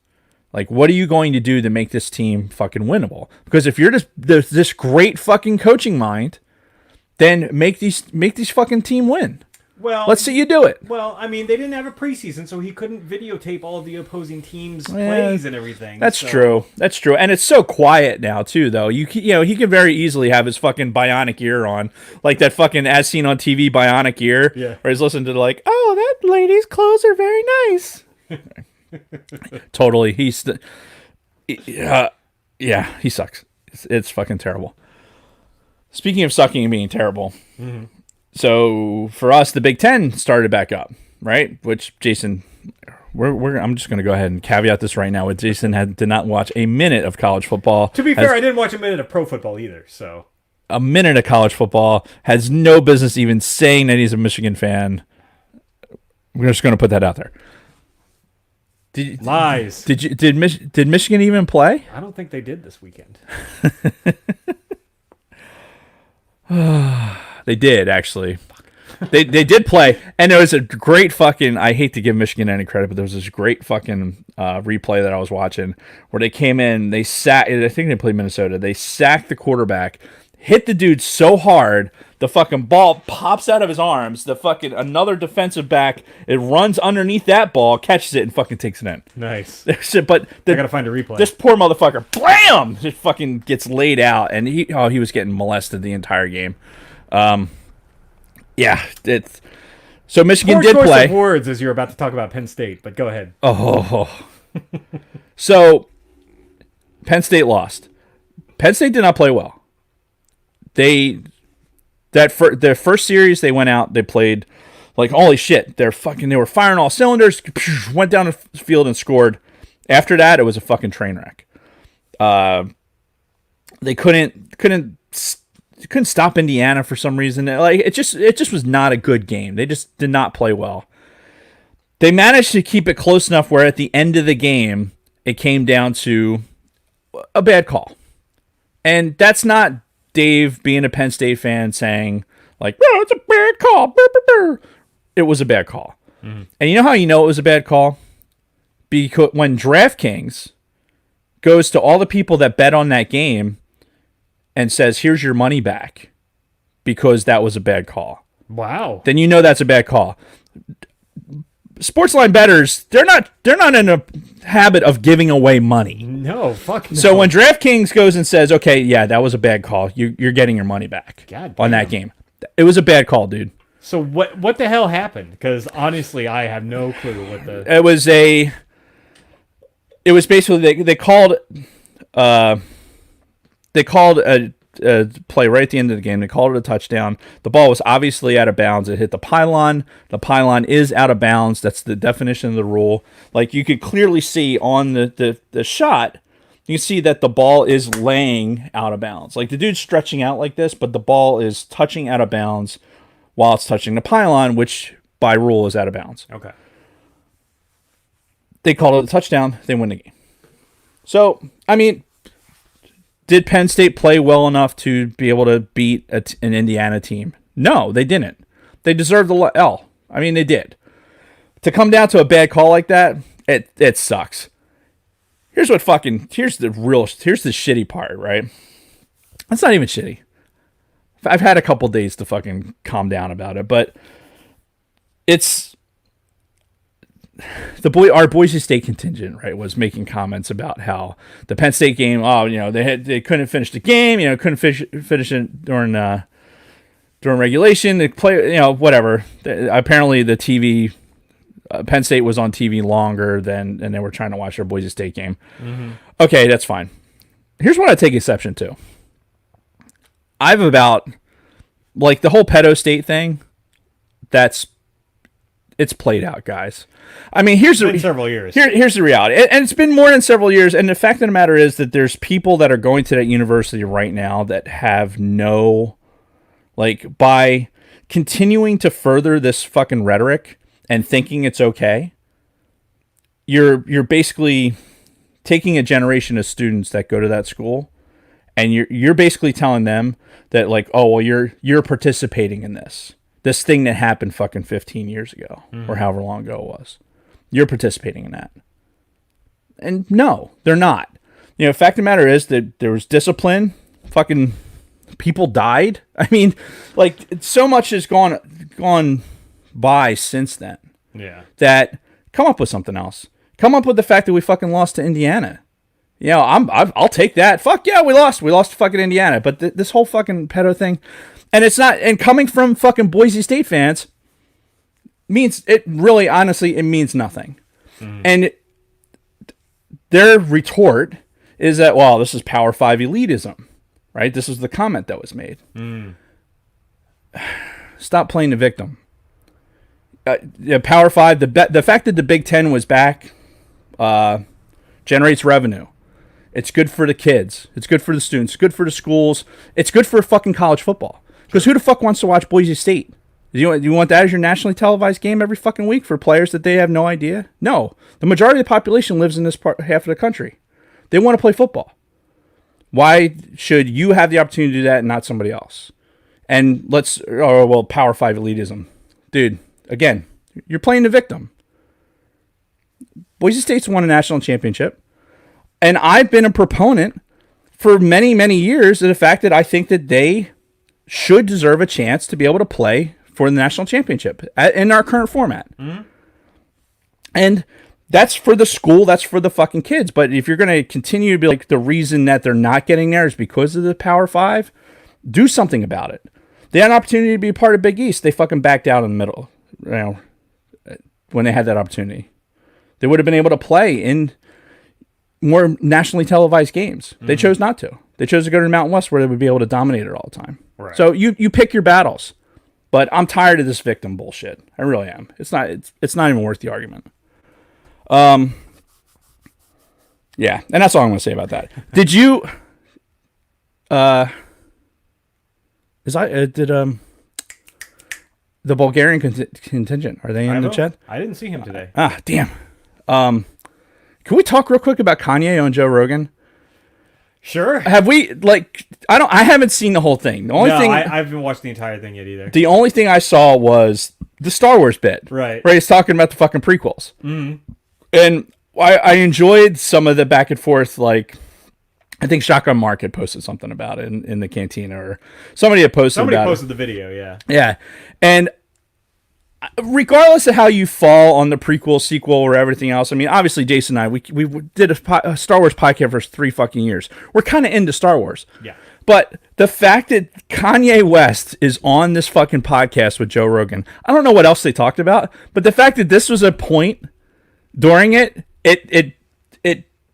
What are you going to do to make this team fucking winnable? Because if you're just this great fucking coaching mind, then make these fucking team win. Well, let's see you do it. Well, I mean, they didn't have a preseason, so he couldn't videotape all of the opposing teams' plays and everything. That's true. That's true. And it's so quiet now too, though. He could very easily have his fucking bionic ear on, like that fucking as seen on TV bionic ear, where he's listening to oh, that lady's clothes are very nice. Totally. He sucks. It's fucking terrible. Speaking of sucking and being terrible, so for us, the Big Ten started back up, right? Which Jason, I'm just going to go ahead and caveat this right now. With Jason did not watch a minute of college football. To be fair, I didn't watch a minute of pro football either. So a minute of college football, has no business even saying that he's a Michigan fan. We're just going to put that out there. Lies. Did Michigan even play? I don't think they did this weekend. They did, actually. They did play, and there was a great fucking. I hate to give Michigan any credit, but there was this great fucking replay that I was watching where they came in, they sacked. I think they played Minnesota. They sacked the quarterback, hit the dude so hard, the fucking ball pops out of his arms. The fucking another defensive back, it runs underneath that ball, catches it, and fucking takes it in. Nice. But I gotta find a replay. This poor motherfucker, blam, just fucking gets laid out, and he was getting molested the entire game. Yeah, it's so Michigan did play. Of words as you're about to talk about Penn State, but go ahead. Oh, so Penn State lost. Penn State did not play well. Their first series they went out, they played like holy shit. They were firing all cylinders. Went down the field and scored. After that, it was a fucking train wreck. They couldn't stop Indiana for some reason. Like it just was not a good game. They just did not play well. They managed to keep it close enough where at the end of the game it came down to a bad call. And that's not Dave being a Penn State fan saying like, "Oh, it's a bad call." It was a bad call. Mm-hmm. And you know how you know it was a bad call? Because when DraftKings goes to all the people that bet on that game and says, "Here's your money back," because that was a bad call. Wow. Then you know that's a bad call. Sportsline bettors, they're not in a habit of giving away money. No, fuck no. So when DraftKings goes and says, "Okay, yeah, that was a bad call. You're getting your money back on that game." It was a bad call, dude. So what the hell happened? Because honestly, I have no clue what the. It was basically they called a play right at the end of the game. They called it a touchdown. The ball was obviously out of bounds. It hit the pylon. The pylon is out of bounds. That's the definition of the rule. Like you could clearly see on the shot, you can see that the ball is laying out of bounds. Like the dude's stretching out like this, but the ball is touching out of bounds while it's touching the pylon, which by rule is out of bounds. Okay. They called it a touchdown. They win the game. So, I mean, did Penn State play well enough to be able to beat an Indiana team? No, they didn't. They deserved the L. I mean, they did. To come down to a bad call like that, it sucks. Here's the shitty part, right? That's not even shitty. I've had a couple days to fucking calm down about it, but it's our Boise State contingent, right, was making comments about how the Penn State game, they couldn't finish the game, couldn't finish it during regulation. They play, whatever. Apparently the TV, Penn State was on TV longer and they were trying to watch their Boise State game. Mm-hmm. Okay, that's fine. Here's what I take exception to. I've about like the whole pedo state thing. It's played out, guys. I mean, here's several years. Here's the reality, and it's been more than several years. And the fact of the matter is that there's people that are going to that university right now that have no, like, by continuing to further this fucking rhetoric and thinking it's okay. You're basically taking a generation of students that go to that school, and you're basically telling them that like, oh well, you're participating in this thing that happened fucking 15 years ago or however long ago it was. You're participating in that. And no, they're not. The fact of the matter is that there was discipline. Fucking people died. I mean, like so much has gone by since then. Yeah. That come up with something else. Come up with the fact that we fucking lost to Indiana. I'll take that. Fuck yeah, we lost to fucking Indiana. But this whole fucking pedo thing, and it's not, and coming from fucking Boise State fans, means it really, honestly, it means nothing. Mm. And their retort is that, well, this is Power 5 elitism, right? This is the comment that was made. Mm. Stop playing the victim. Power 5, the fact that the Big Ten was back generates revenue. It's good for the kids. It's good for the students. It's good for the schools. It's good for fucking college football. Because who the fuck wants to watch Boise State? You want that as your nationally televised game every fucking week for players that they have no idea? No. The majority of the population lives in this half of the country. They want to play football. Why should you have the opportunity to do that and not somebody else? And Power 5 elitism. Dude, again, you're playing the victim. Boise State's won a national championship. And I've been a proponent for many, many years of the fact that I think that they should deserve a chance to be able to play for the national championship in our current format. Mm-hmm. And that's for the school, that's for the fucking kids. But if you're going to continue to be like the reason that they're not getting there is because of the Power 5, do something about it. They had an opportunity to be a part of Big East. They fucking backed out in the middle, when they had that opportunity. They would have been able to play in more nationally televised games. Mm-hmm. They chose not to. They chose to go to the Mountain West where they would be able to dominate it all the time. Right. So you pick your battles. But I'm tired of this victim bullshit. I really am. It's not even worth the argument. Yeah, and that's all I'm going to say about that. Did you the Bulgarian contingent, are they in the chat? I didn't see him today. Damn. Can we talk real quick about Kanye on Joe Rogan? Sure. Have we I haven't seen the whole thing. The only thing I haven't watched the entire thing yet either. The only thing I saw was the Star Wars bit. Right. He's talking about the fucking prequels. Mm-hmm. And I enjoyed some of the back and forth, like I think Shotgun Mark had posted something about it in the cantina, or somebody had posted Somebody about posted the video, yeah. Yeah. And regardless of how you fall on the prequel, sequel, or everything else, I mean, obviously, Jason and I, we did a Star Wars podcast for 3 fucking years. We're kind of into Star Wars. Yeah. But the fact that Kanye West is on this fucking podcast with Joe Rogan, I don't know what else they talked about, but the fact that this was a point during it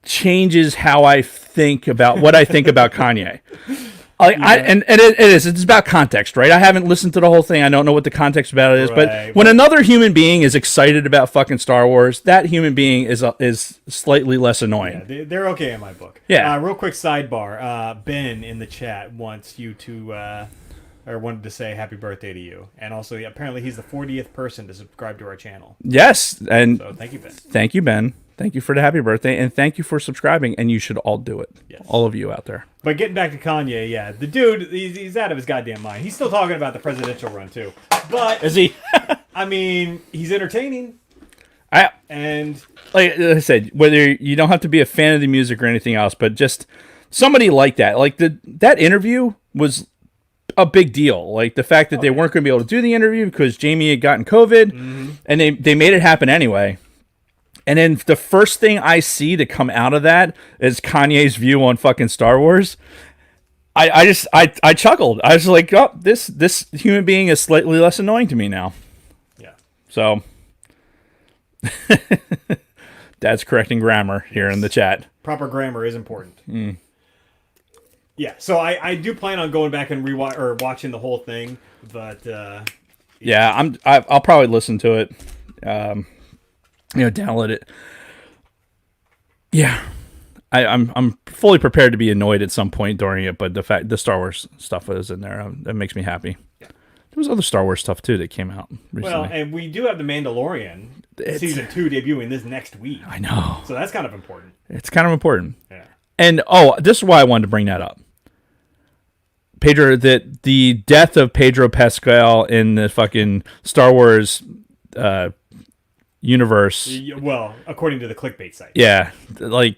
changes how I think about what I think about Kanye. It's about context, right? I haven't listened to the whole thing. I don't know what the context about it is, but when another human being is excited about fucking Star Wars, that human being is slightly less annoying. Yeah, they're okay in my book. Yeah. Real quick sidebar. Ben in the chat wants you to, or wanted to say happy birthday to you, and also apparently he's the 40th person to subscribe to our channel. Yes, and so thank you, Ben. Thank you, Ben. Thank you for the happy birthday, and thank you for subscribing, and you should all do it. Yes. All of you out there. But getting back to Kanye, yeah, the dude, he's out of his goddamn mind. He's still talking about the presidential run, too. But is he? I mean, he's entertaining. And like I said, whether you don't have to be a fan of the music or anything else, but just somebody like that. Like that interview was a big deal. Like the fact that they weren't going to be able to do the interview because Jamie had gotten COVID, and they made it happen anyway. And then the first thing I see to come out of that is Kanye's view on fucking Star Wars. I chuckled. I was like, oh, this human being is slightly less annoying to me now. Yeah. So Dad's correcting grammar here in the chat. Proper grammar is important. Yeah. So I do plan on going back and watching the whole thing, but yeah, I'll probably listen to it. Download it. Yeah, I'm fully prepared to be annoyed at some point during it, but the Star Wars stuff is in there. That makes me happy. Yeah. There was other Star Wars stuff too that came out recently. Well, and we do have the Mandalorian season 2 debuting this next week. I know. So that's kind of important. It's kind of important. Yeah. And this is why I wanted to bring that up. Pedro, that the death of Pedro Pascal in the fucking Star Wars universe. Well, according to the clickbait site. Yeah, like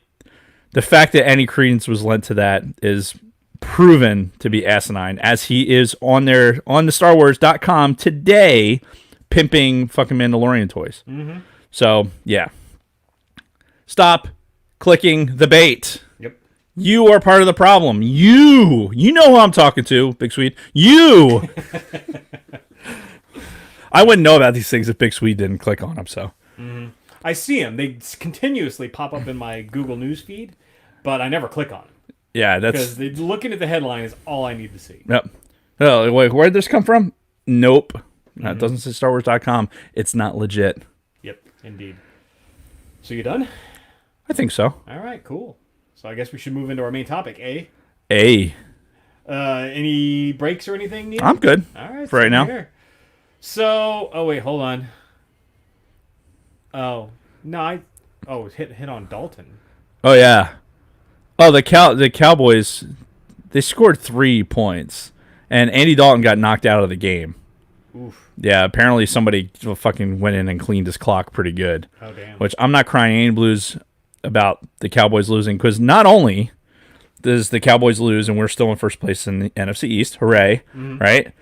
the fact that any credence was lent to that is proven to be asinine, as he is on the StarWars.com today pimping fucking Mandalorian toys. Mm-hmm. So, yeah. Stop clicking the bait. Yep. You are part of the problem. You know who I'm talking to, Big Swede. You! I wouldn't know about these things if Big Swede didn't click on them, so. Mm-hmm. I see them. They continuously pop up in my Google News feed, but I never click on them. Yeah, that's... Because looking at the headline is all I need to see. Yep. Oh, wait, where'd this come from? Nope. It doesn't say StarWars.com. It's not legit. Yep, indeed. So you done? I think so. All right, cool. So I guess we should move into our main topic, eh? A. Any breaks or anything needed? I'm good. All right, for right same now. here. So, oh wait, hold on. Oh no, hit on Dalton. Oh yeah. Oh, the Cowboys, they scored 3 points, and Andy Dalton got knocked out of the game. Oof. Yeah, apparently somebody fucking went in and cleaned his clock pretty good. Oh damn. Which I'm not crying any blues about the Cowboys losing, because not only does the Cowboys lose and we're still in first place in the NFC East, hooray, right?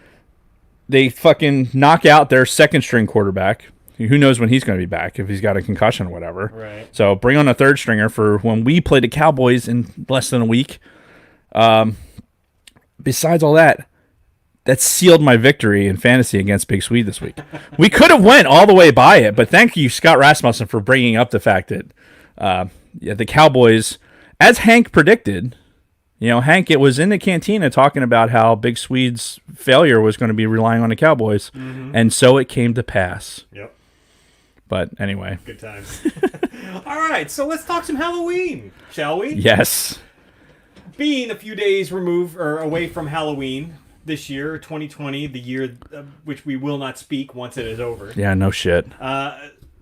They fucking knock out their second string quarterback. Who knows when he's going to be back, if he's got a concussion or whatever. Right. So bring on a third stringer for when we play the Cowboys in less than a week. Besides all that, that sealed my victory in fantasy against Big Swede this week. We could have went all the way by it, but thank you, Scott Rasmussen, for bringing up the fact that the Cowboys, as Hank predicted, Hank, it was in the cantina talking about how Big Swede's failure was going to be relying on the Cowboys, and so it came to pass. Yep. But anyway. Good times. All right, so let's talk some Halloween, shall we? Yes. Being a few days removed or away from Halloween this year, 2020, the year which we will not speak once it is over. Yeah, no shit.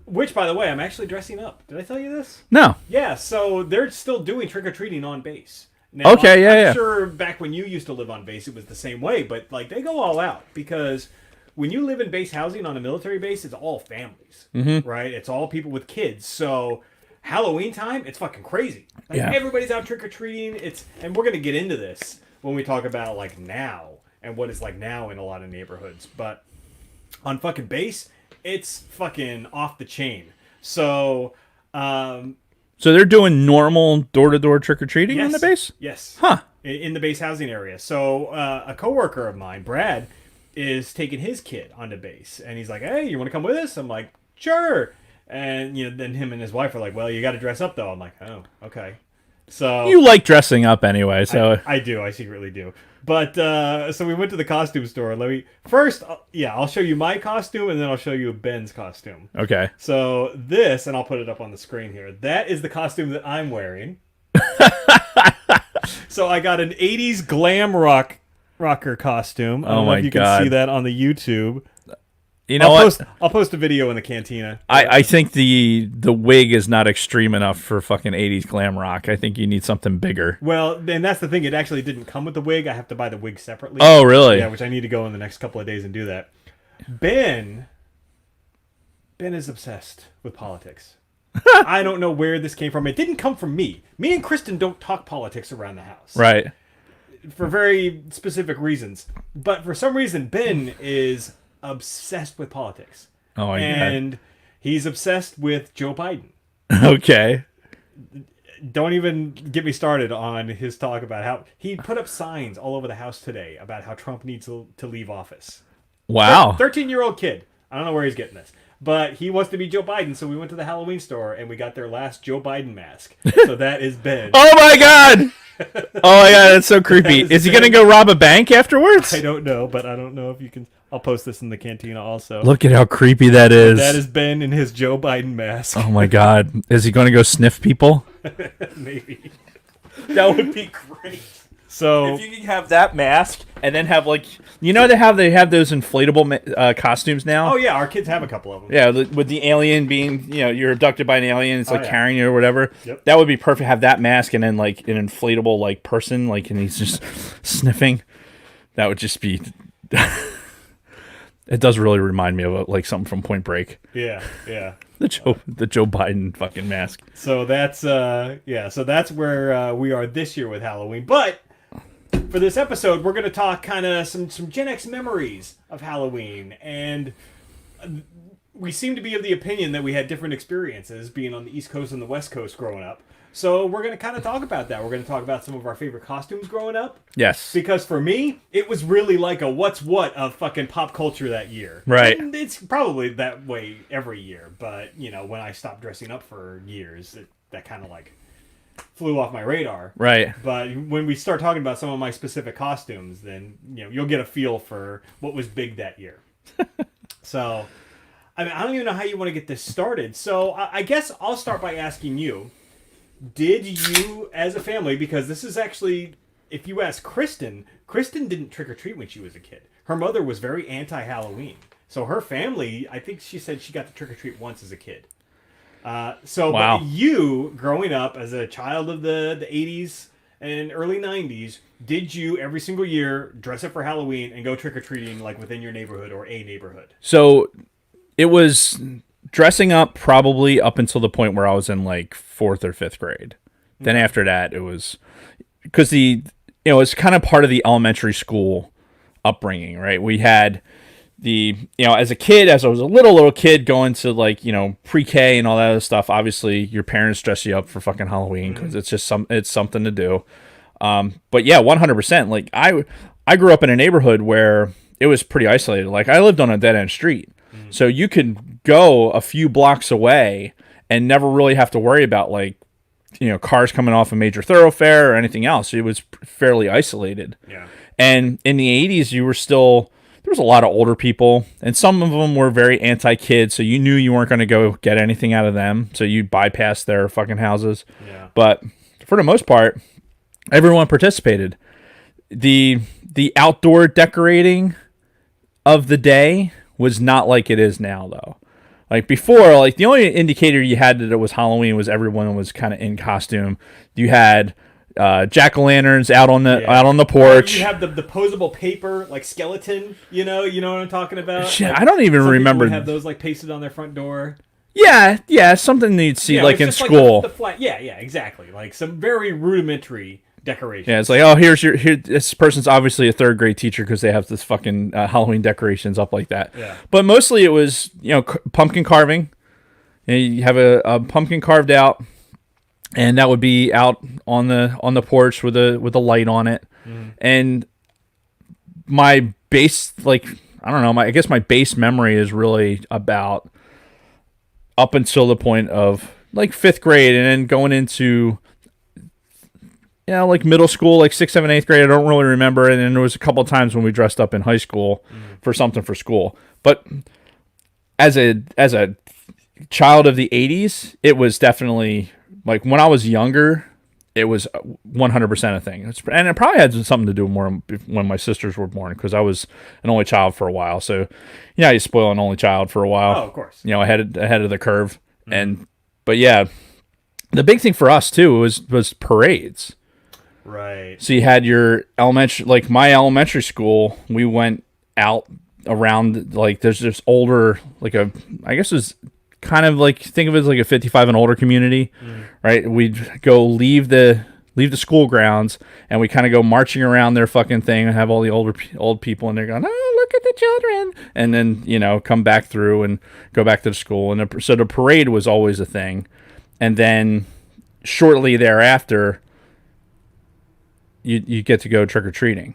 Which, by the way, I'm actually dressing up. Did I tell you this? No. Yeah, so they're still doing trick-or-treating on base. Now, Okay, yeah. I'm sure back when you used to live on base, it was the same way, but like they go all out because when you live in base housing on a military base, it's all families, right? It's all people with kids. So Halloween time, it's fucking crazy. Like everybody's out trick-or-treating. And we're gonna get into this when we talk about like now and what it's like now in a lot of neighborhoods. But on fucking base, it's fucking off the chain. So So they're doing normal door-to-door trick-or-treating on the base? Yes. Huh. In the base housing area. So a coworker of mine, Brad, is taking his kid onto base, and he's like, "Hey, you want to come with us?" I'm like, "Sure." And then him and his wife are like, "Well, you got to dress up though." I'm like, "Oh, okay." So You like dressing up anyway, so I do. I secretly do. But so we went to the costume store. I'll show you my costume, and then I'll show you Ben's costume. okay. So this, and I'll put it up on the screen here. That is the costume that I'm wearing. So I got an 80s glam rocker costume. I don't know if you can see that on the YouTube. You know what? I'll post a video in the cantina. I think the wig is not extreme enough for fucking 80s glam rock. I think you need something bigger. Well, and that's the thing. It actually didn't come with the wig. I have to buy the wig separately. Oh, really? Yeah, which I need to go in the next couple of days and do that. Ben is obsessed with politics. I don't know where this came from. It didn't come from me. Me and Kristen don't talk politics around the house. Right. For very specific reasons. But for some reason, Ben is obsessed with politics. Oh, my And he's obsessed with Joe Biden. God. Okay. Don't even get me started on his talk about how he put up signs all over the house today about how Trump needs to leave office. Wow. 13-year-old kid. I don't know where he's getting this. But he wants to be Joe Biden, so we went to the Halloween store and we got their last Joe Biden mask. So that is Ben. Oh, my God. Oh, my God. That's so creepy. Is he going to go rob a bank afterwards? I don't know, but I don't know if you can... I'll post this in the cantina also. Look at how creepy that is. That is Ben in his Joe Biden mask. Oh, my God. Is he going to go sniff people? Maybe. That would be great. So If you can have that mask and then have they have those inflatable costumes now. oh yeah, our kids have a couple of them. Yeah, with the alien being, you're abducted by an alien, it's like yeah. carrying you or whatever. Yep. That would be perfect. Have that mask and then like an inflatable like person, like, and he's just sniffing. That would just be. It does really remind me of like something from Point Break. Yeah. The Joe Biden fucking mask. So that's So that's where we are this year with Halloween. But for this episode, we're going to talk kind of some Gen X memories of Halloween, and we seem to be of the opinion that we had different experiences being on the East Coast and the West Coast growing up. So we're going to kind of talk about that. We're going to talk about some of our favorite costumes growing up. Yes. Because for me, it was really like a what's what of fucking pop culture that year. Right. And it's probably that way every year. But, when I stopped dressing up for years, that kind of like flew off my radar. Right. But when we start talking about some of my specific costumes, then, you'll get a feel for what was big that year. So, I don't even know how you want to get this started. So I guess I'll start by asking you, Did you, as a family, because this is actually, if you ask Kristen, Kristen didn't trick or treat when she was a kid. Her mother was very anti Halloween. So her family, I think she said she got to trick or treat once as a kid. Wow. But you, growing up as a child of the 80s and early 90s, did you every single year dress up for Halloween and go trick or treating like within your neighborhood or a neighborhood? So it was dressing up probably up until the point where I was in like 4th or 5th grade. Then after that, it was because it's kind of part of the elementary school upbringing, right? We had as a kid, as I was a little kid going to like, pre-K and all that other stuff, obviously your parents dress you up for fucking Halloween because it's just it's something to do. But yeah, 100%. Like I grew up in a neighborhood where it was pretty isolated. Like I lived on a dead end street. So you could go a few blocks away and never really have to worry about like, cars coming off a major thoroughfare or anything else. It was fairly isolated. Yeah. And in the 80s, there was a lot of older people, and some of them were very anti-kid, so you knew you weren't going to go get anything out of them, so you bypassed their fucking houses. Yeah. But for the most part, everyone participated. The outdoor decorating of the day was not like it is now, though. Like before, like the only indicator you had that it was Halloween was everyone was kind of in costume. You had jack-o'-lanterns out on the porch. You have the posable paper like skeleton. You know what I'm talking about. Shit, like, I don't even remember. People would have those like pasted on their front door. Yeah, something you'd see like in school. Like yeah, exactly. Like some very rudimentary decorations. Yeah, it's like, oh, here this person's obviously a 3rd grade teacher because they have this fucking Halloween decorations up like that. Yeah. But mostly it was pumpkin carving. You have a pumpkin carved out. And that would be out on the porch with a light on it. And my base, like, I don't know, I guess my base memory is really about up until the point of like 5th grade, and then going into like middle school, like 6th, 7th, 8th grade. I don't really remember. And then there was a couple of times when we dressed up in high school for something for school. But as a child of the 80s, it was definitely like when I was younger, it was 100% a thing. And it probably had something to do more when my sisters were born, because I was an only child for a while. So, you spoil an only child for a while. Oh, of course. Ahead of the curve. But yeah, the big thing for us too was parades. Right. So you had your elementary, like my elementary school, we went out around, like there's this older, like I guess it was kind of like, think of it as like a 55 and older community, right? We'd go leave the school grounds, and we kind of go marching around their fucking thing and have all the old people, and they're going, oh, look at the children, and then come back through and go back to the school. And so the parade was always a thing. And then shortly thereafter, you get to go trick-or-treating.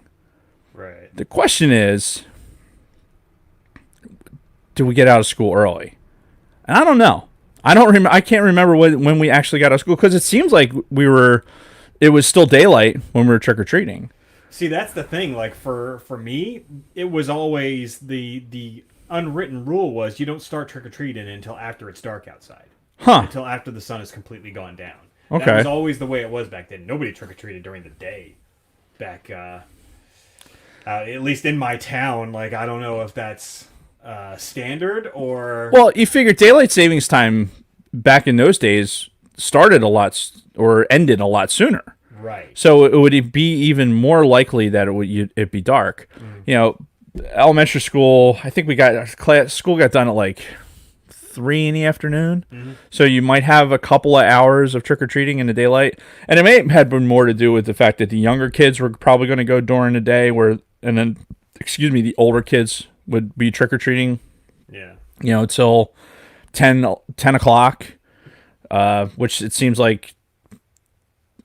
Right. The question is, do we get out of school early? And I don't know. I can't remember when we actually got out of school, because it seems like it was still daylight when we were trick-or-treating. See, that's the thing. Like for me, it was always the unwritten rule was you don't start trick-or-treating until after it's dark outside. Huh. Until after the sun has completely gone down. Okay. That was always the way it was back then. Nobody trick-or-treated during the day. Back, at least in my town. Like, I don't know if that's standard or... Well, you figure daylight savings time back in those days started a lot or ended a lot sooner. Right. So it would be even more likely that it'd be dark. Elementary school, I think school got done at like 3 in the afternoon. So you might have a couple of hours of trick-or-treating in the daylight. And it may have been more to do with the fact that the younger kids were probably going to go during the day, the older kids would be trick-or-treating. Yeah. Till 10 o'clock, which it seems like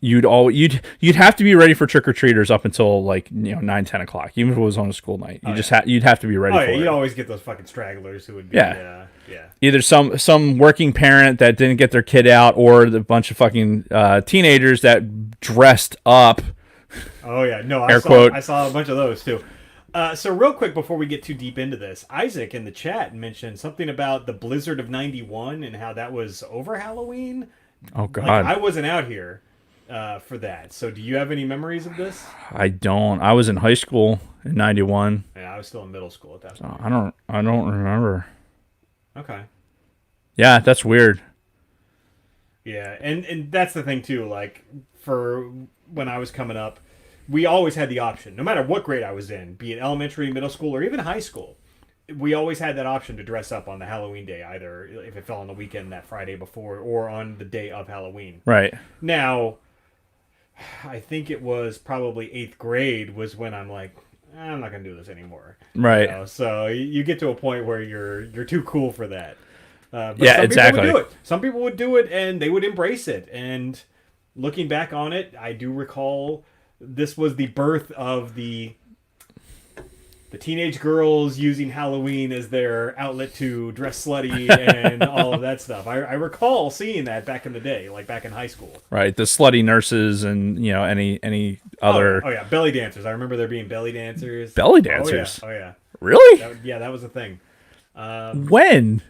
you'd have to be ready for trick-or-treaters up until 9, 10 o'clock, even if it was on a school night. You'd have to be ready for it. You'd always get those fucking stragglers who would be either some working parent that didn't get their kid out, or the bunch of fucking teenagers that dressed up. Oh yeah, no, I saw a bunch of those too. So real quick before we get too deep into this, Isaac in the chat mentioned something about the blizzard of '91 and how that was over Halloween. Oh Like, God, I wasn't out here for that. So do you have any memories of this? I don't. I was in high school in '91. Yeah, I was still in middle school at that point. I don't remember. Okay. Yeah, that's weird. Yeah, and that's the thing too. Like for when I was coming up, we always had the option, no matter what grade I was in, be it elementary, middle school, or even high school. We always had that option to dress up on the Halloween day, either if it fell on the weekend that Friday before, or on the day of Halloween. Right. Now, I think it was probably eighth grade was when I'm like, I'm not gonna do this anymore. Right. You know, so you get to a point where you're too cool for that. But Yeah, some exactly. people would do it. Some people would do it, and they would embrace it. And looking back on it, I do recall this was the birth of the teenage girls using Halloween as their outlet to dress slutty and all of that stuff. I recall seeing that back in the day, like back in high school. Right. The slutty nurses and any other Oh yeah, belly dancers. I remember there being belly dancers. belly dancers. Oh yeah. Really? That was a thing. When?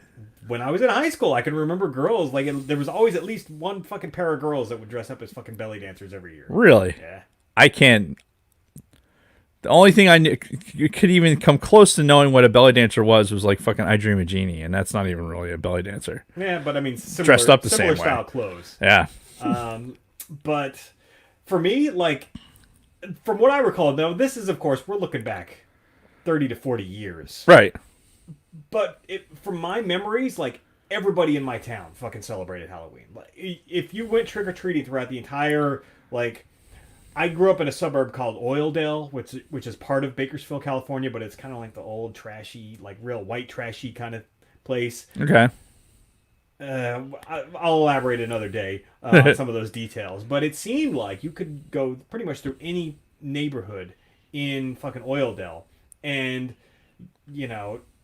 When I was in high school, I can remember girls like there was always at least one fucking pair of girls that would dress up as fucking belly dancers every year. Really? Yeah. I can't. The only thing I knew, you could even come close to knowing what a belly dancer was like fucking I Dream of Jeannie, and that's not even really a belly dancer. Yeah, but I mean, similar, Dressed up the similar same way. style clothes. Yeah. But for me, like, from what I recall, now this is, of course, we're looking back 30 to 40 years. Right. But from my memories, like, everybody in my town fucking celebrated Halloween. Like, if you went trick-or-treating throughout the entire, like, I grew up in a suburb called Oildale, which is part of Bakersfield, California, but it's kind of like the old trashy, like real white trashy kind of place. Okay. I'll elaborate another day on some of those details, but it seemed like you could go pretty much through any neighborhood in fucking Oildale, and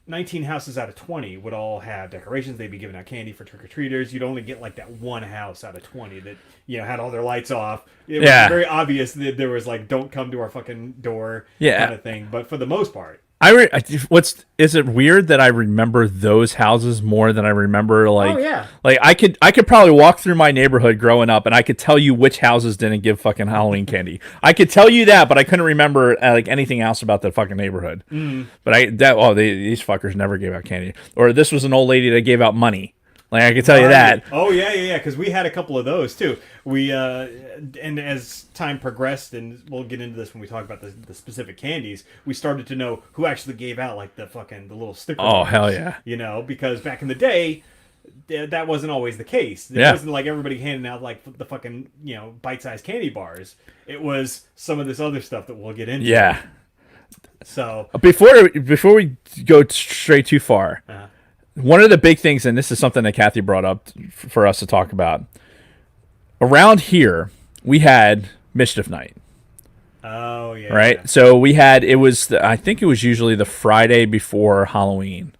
19 houses out of 20 would all have decorations. They'd be giving out candy for trick-or-treaters. You'd only get like that one house out of 20 that had all their lights off. It was very obvious that there was like, don't come to our fucking door kind of thing. But for the most part, is it weird that I remember those houses more than I remember like like I could probably walk through my neighborhood growing up and I could tell you which houses didn't give fucking Halloween candy. I could tell you that, but I couldn't remember like anything else about the fucking neighborhood. But these fuckers never gave out candy. Or this was an old lady that gave out money. Like I can tell you that. Oh yeah, because we had a couple of those too. We and as time progressed, and we'll get into this when we talk about the specific candies, we started to know who actually gave out like the little sticker. Oh bars, hell yeah! Because back in the day, that wasn't always the case. It wasn't like everybody handing out like the fucking bite-sized candy bars. It was some of this other stuff that we'll get into. Yeah. So before we go straight too far. One of the big things, and this is something that Kathy brought up for us to talk about, around here, we had Mischief Night. Oh, yeah. Right? Yeah. So we had, I think it was usually the Friday before Halloween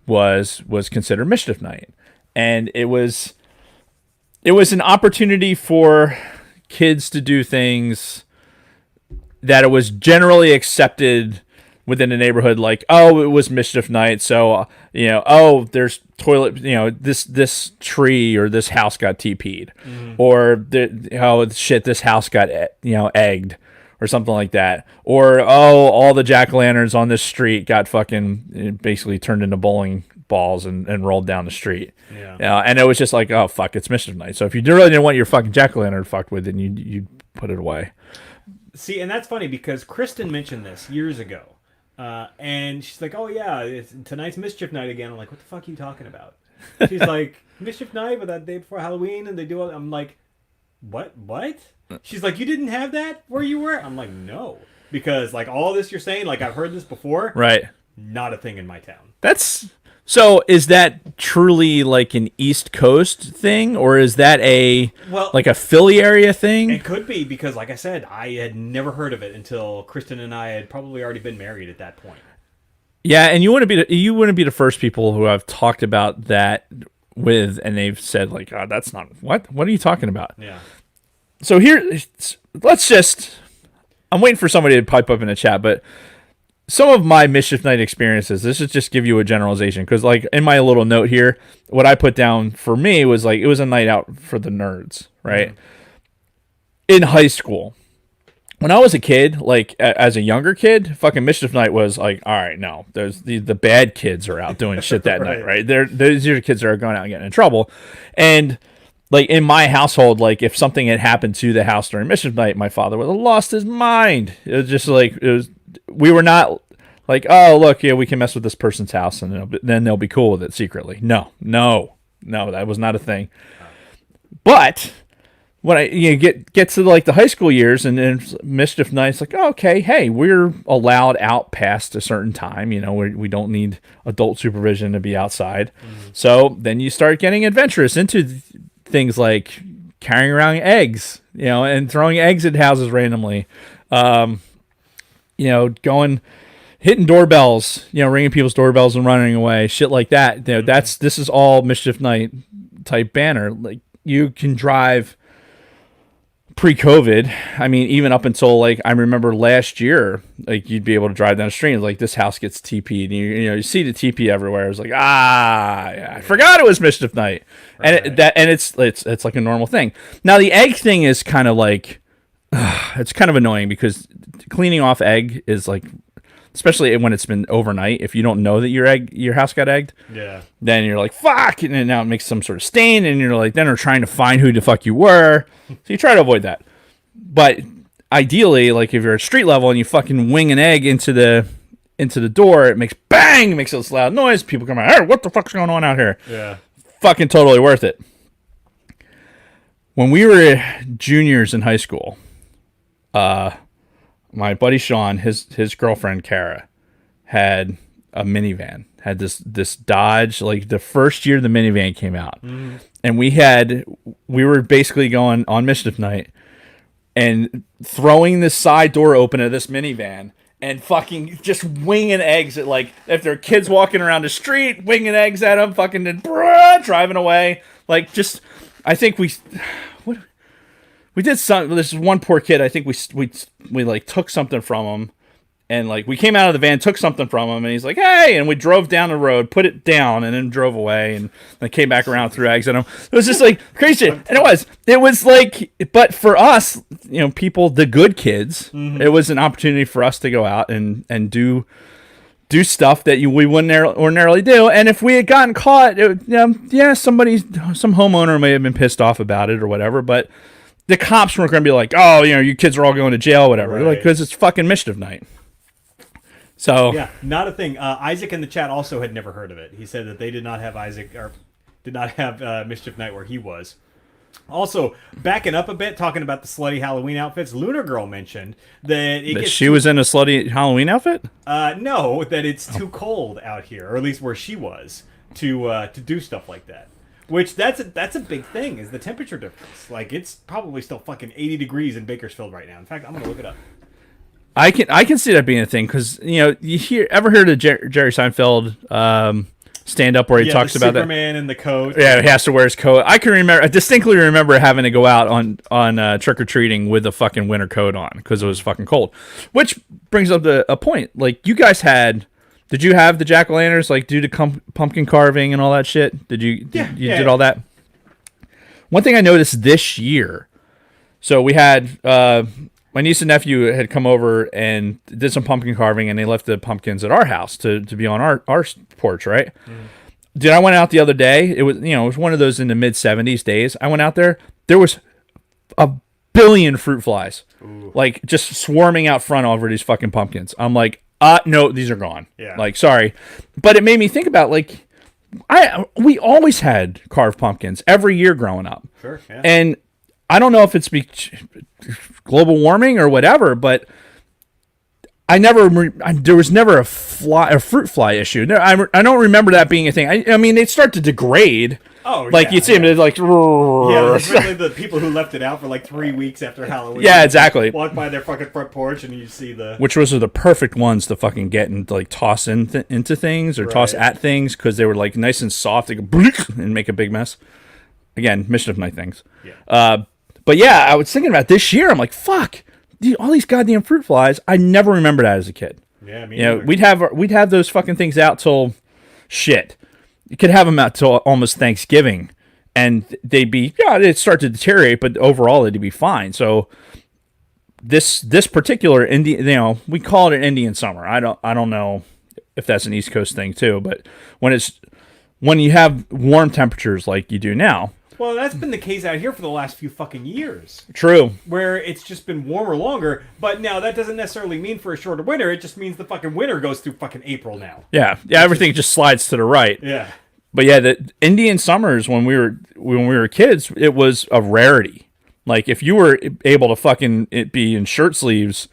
was considered Mischief Night. And it was an opportunity for kids to do things that it was generally accepted within the neighborhood, like, oh, it was Mischief Night, so there's toilet, this tree or this house got TP'd, or this house got egged, or something like that, or all the jack-o'-lanterns on this street got fucking basically turned into bowling balls and rolled down the street. And it was just like, oh fuck, it's Mischief Night. So if you really didn't want your fucking jack-o'-lantern fucked with, then you put it away. See, and that's funny because Kristen mentioned this years ago. And she's like, oh yeah, tonight's Mischief Night again. I'm like, what the fuck are you talking about? She's like, Mischief Night, but that day before Halloween, and they do all... I'm like, what? She's like, you didn't have that where you were? I'm like, no. Because like all this you're saying, like I've heard this before. Right. Not a thing in my town. So is that truly like an East Coast thing, or is that like a Philly area thing? It could be, because like I said, I had never heard of it until Kristen and I had probably already been married at that point. Yeah, and you wouldn't be the first people who I've talked about that with, and they've said like, oh, that's not what are you talking about? Yeah. So here, I'm waiting for somebody to pipe up in the chat, but some of my Mischief Night experiences, this is just give you a generalization, because like in my little note here, what I put down for me was like it was a night out for the nerds, right? In high school, when I was a kid, like as a younger kid, fucking Mischief Night was like, all right, no, there's the bad kids are out doing shit that night, right? Those are the kids that are going out and getting in trouble, and like in my household, like if something had happened to the house during Mischief Night, my father would have lost his mind. It was just like we were not like, oh look, yeah, we can mess with this person's house and then they'll be cool with it secretly. No, that was not a thing. But when I get to like the high school years and Mischief Night's like, oh, okay, hey, we're allowed out past a certain time. We don't need adult supervision to be outside. So then you start getting adventurous into things like carrying around eggs, and throwing eggs at houses randomly. Going, hitting doorbells, ringing people's doorbells and running away, shit like that. This is all Mischief Night type banner. Like you can drive pre-COVID. I mean, even up until like I remember last year, like you'd be able to drive down the street and like this house gets TP'd, and you see the TP everywhere. It's like I forgot it was Mischief Night, and it's like a normal thing. Now the egg thing is kind of like it's kind of annoying because cleaning off egg is like, especially when it's been overnight. If you don't know that your house got egged, then you're like fuck, and then now it makes some sort of stain, and you're like then they're trying to find who the fuck you were. So you try to avoid that. But ideally, like if you're at street level and you fucking wing an egg into the door, it makes bang, it makes this loud noise. People come out, hey, what the fuck's going on out here? Yeah, fucking totally worth it. When we were juniors in high school, my buddy Sean, his girlfriend Kara, had a minivan. Had this Dodge, like the first year the minivan came out, and we were basically going on Mischief Night and throwing the side door open of this minivan and fucking just winging eggs at, like, if there are kids walking around the street, winging eggs at them, fucking driving away, like just. I think we did something. This one poor kid. I think we like took something from him, and like we came out of the van, took something from him, and he's like, "Hey!" And we drove down the road, put it down, and then drove away, and then came back around, threw eggs at him. It was just like crazy, and it was like, but for us, people, the good kids, it was an opportunity for us to go out and do stuff that we wouldn't ordinarily do. And if we had gotten caught, some homeowner may have been pissed off about it or whatever, but the cops weren't going to be like, oh, you kids are all going to jail, whatever. Right. Like, because it's fucking Mischief Night. So yeah, not a thing. Isaac in the chat also had never heard of it. He said that they did not have Mischief Night where he was. Also, backing up a bit, talking about the slutty Halloween outfits, Lunar Girl mentioned that she was in a slutty Halloween outfit? No, that it's too cold out here, or at least where she was, to do stuff like that. Which that's a big thing, is the temperature difference. Like, it's probably still fucking 80 degrees in Bakersfield right now. In fact, I'm gonna look it up. I can see that being a thing, because you ever heard of Jerry Seinfeld stand up where he talks about Superman in the coat. Yeah, he has to wear his coat. I distinctly remember having to go out on trick or treating with a fucking winter coat on because it was fucking cold. Which brings up a point. Like, you guys did you have the jack-o'-lanterns, like do the pumpkin carving and all that shit? Did you did all that? One thing I noticed this year, so we had my niece and nephew had come over and did some pumpkin carving, and they left the pumpkins at our house to be on our porch, right? Dude, I went out the other day. It was one of those in the mid-70s days. I went out there. There was a billion fruit flies, like just swarming out front over these fucking pumpkins. I'm like, no, these are gone. Yeah. Like, sorry, but it made me think about, like, we always had carved pumpkins every year growing up. Sure. Yeah. And I don't know if it's global warming or whatever, but there was never a fruit fly issue. I don't remember that being a thing. I mean, they start to degrade. Oh, like you'd see them, like especially the people who left it out for like 3 weeks after Halloween. Yeah, exactly. Walk by their fucking front porch and you see which was the perfect ones to fucking get and like toss into things or toss at things, because they were like nice and soft. They go and make a big mess. Again, Mischief Night things. Yeah. But yeah, I was thinking about this year. I'm like, fuck, all these goddamn fruit flies. I never remembered that as a kid. Yeah, me You know, neither. we'd have those fucking things out till shit. You could have them out till almost Thanksgiving, and they'd be they'd start to deteriorate, but overall it'd be fine. So this particular Indian, you know, we call it an Indian summer. I don't know if that's an East Coast thing too, but when you have warm temperatures like you do now, Well, that's been the case out here for the last few fucking years, true. where it's just been warmer longer. But now that doesn't necessarily mean for a shorter winter. It just means the fucking winter goes through fucking April now. Yeah, everything just slides to the right. Yeah. But yeah, the Indian summers when we were kids, it was a rarity. Like if you were able to fucking be in shirt sleeves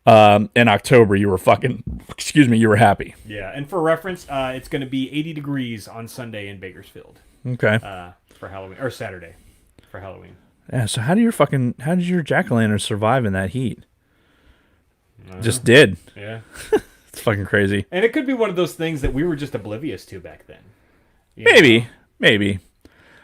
in October, you were fucking you were happy. Yeah, and for reference, it's going to be 80 degrees on Sunday in Bakersfield Okay. for Halloween, or Saturday for Halloween. Yeah. So how did your jack-o'-lantern survive in that heat? Just did. Yeah, It's fucking crazy. and it could be one of those things that we were just oblivious to back then. You know? Maybe.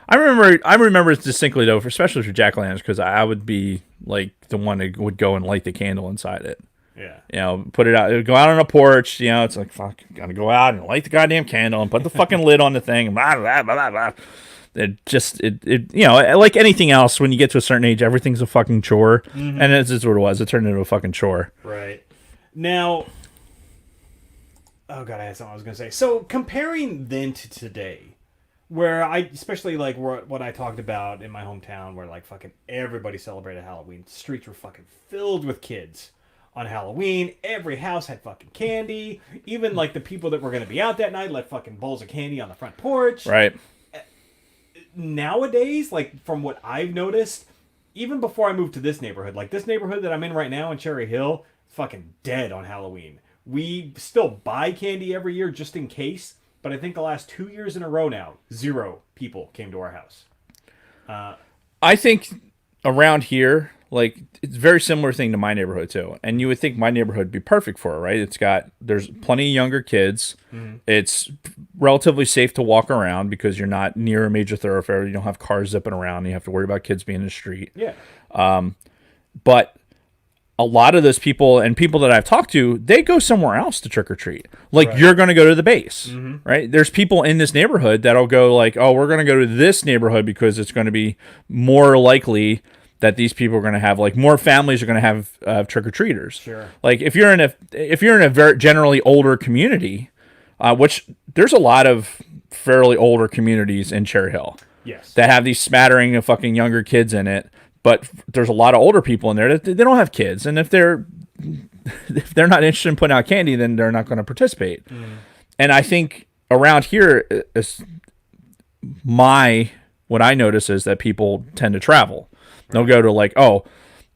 I remember it distinctly though, especially for jack-o'-lanterns, because I would be like the one that would go and light the candle inside it. Yeah. You know, put it out, it would go out on a porch. You know, it's like fuck, gotta go out and light the goddamn candle and put the fucking lid on the thing. Blah, blah, blah, blah, blah. It you know, like anything else, when you get to a certain age, everything's a fucking chore, and it's just what it was. It turned into a fucking chore. Right. Now, oh god, I had something I was going to say. So comparing then to today, where especially like what I talked about in my hometown, where like fucking everybody celebrated Halloween. The streets were fucking filled with kids on Halloween. Every house had fucking candy. Even like the people that were going to be out that night left fucking bowls of candy on the front porch. Right. Nowadays, like from what I've noticed, even before I moved to this neighborhood, like this neighborhood that I'm in right now in Cherry Hill, fucking dead on Halloween. We still buy candy every year just in case, but I think the last 2 years in a row now, 0 people came to our house. I think around here, like it's a very similar thing to my neighborhood too. And you would think my neighborhood would be perfect for it, right? There's plenty of younger kids. It's relatively safe to walk around because you're not near a major thoroughfare. You don't have cars zipping around. You have to worry about kids being in the street. Yeah. But a lot of those people and people that I've talked to, they go somewhere else to trick or treat. Like you're going to go to the base, right? There's people in this neighborhood that'll go like, oh, we're going to go to this neighborhood because it's going to be more likely that these people are going to have like more families are going to have trick or treaters. Sure. Like if you're in a very generally older community, which there's a lot of fairly older communities in Cherry Hill Yes. that have these smattering of fucking younger kids in it. But there's a lot of older people in there that they don't have kids, and if they're not interested in putting out candy, then they're not going to participate. And I think around here, what I notice is that people tend to travel. They'll go to like, oh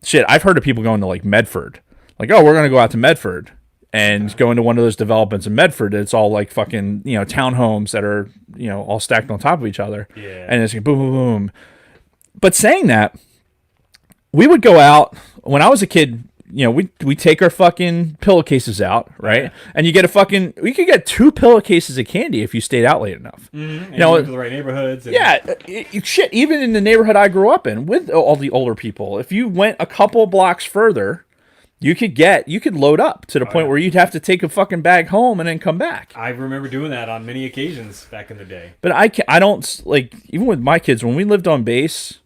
shit, I've heard of people going to like Medford, like, oh, we're going to go out to Medford and go into one of those developments in Medford. It's all like fucking, you know, townhomes that are, you know, all stacked on top of each other. Yeah. And it's like boom, boom, boom. But saying that, we would go out when I was a kid. You know, we take our fucking pillowcases out, right? Yeah. And you get we could get 2 pillowcases of candy if you stayed out late enough. And You know, you went to the right neighborhoods. And, yeah, shit. Even in the neighborhood I grew up in, with all the older people, if you went a couple blocks further, you could load up to the point yeah. where you'd have to take a fucking bag home and then come back. I remember doing that on many occasions back in the day. But I don't like, even with my kids when we lived on base,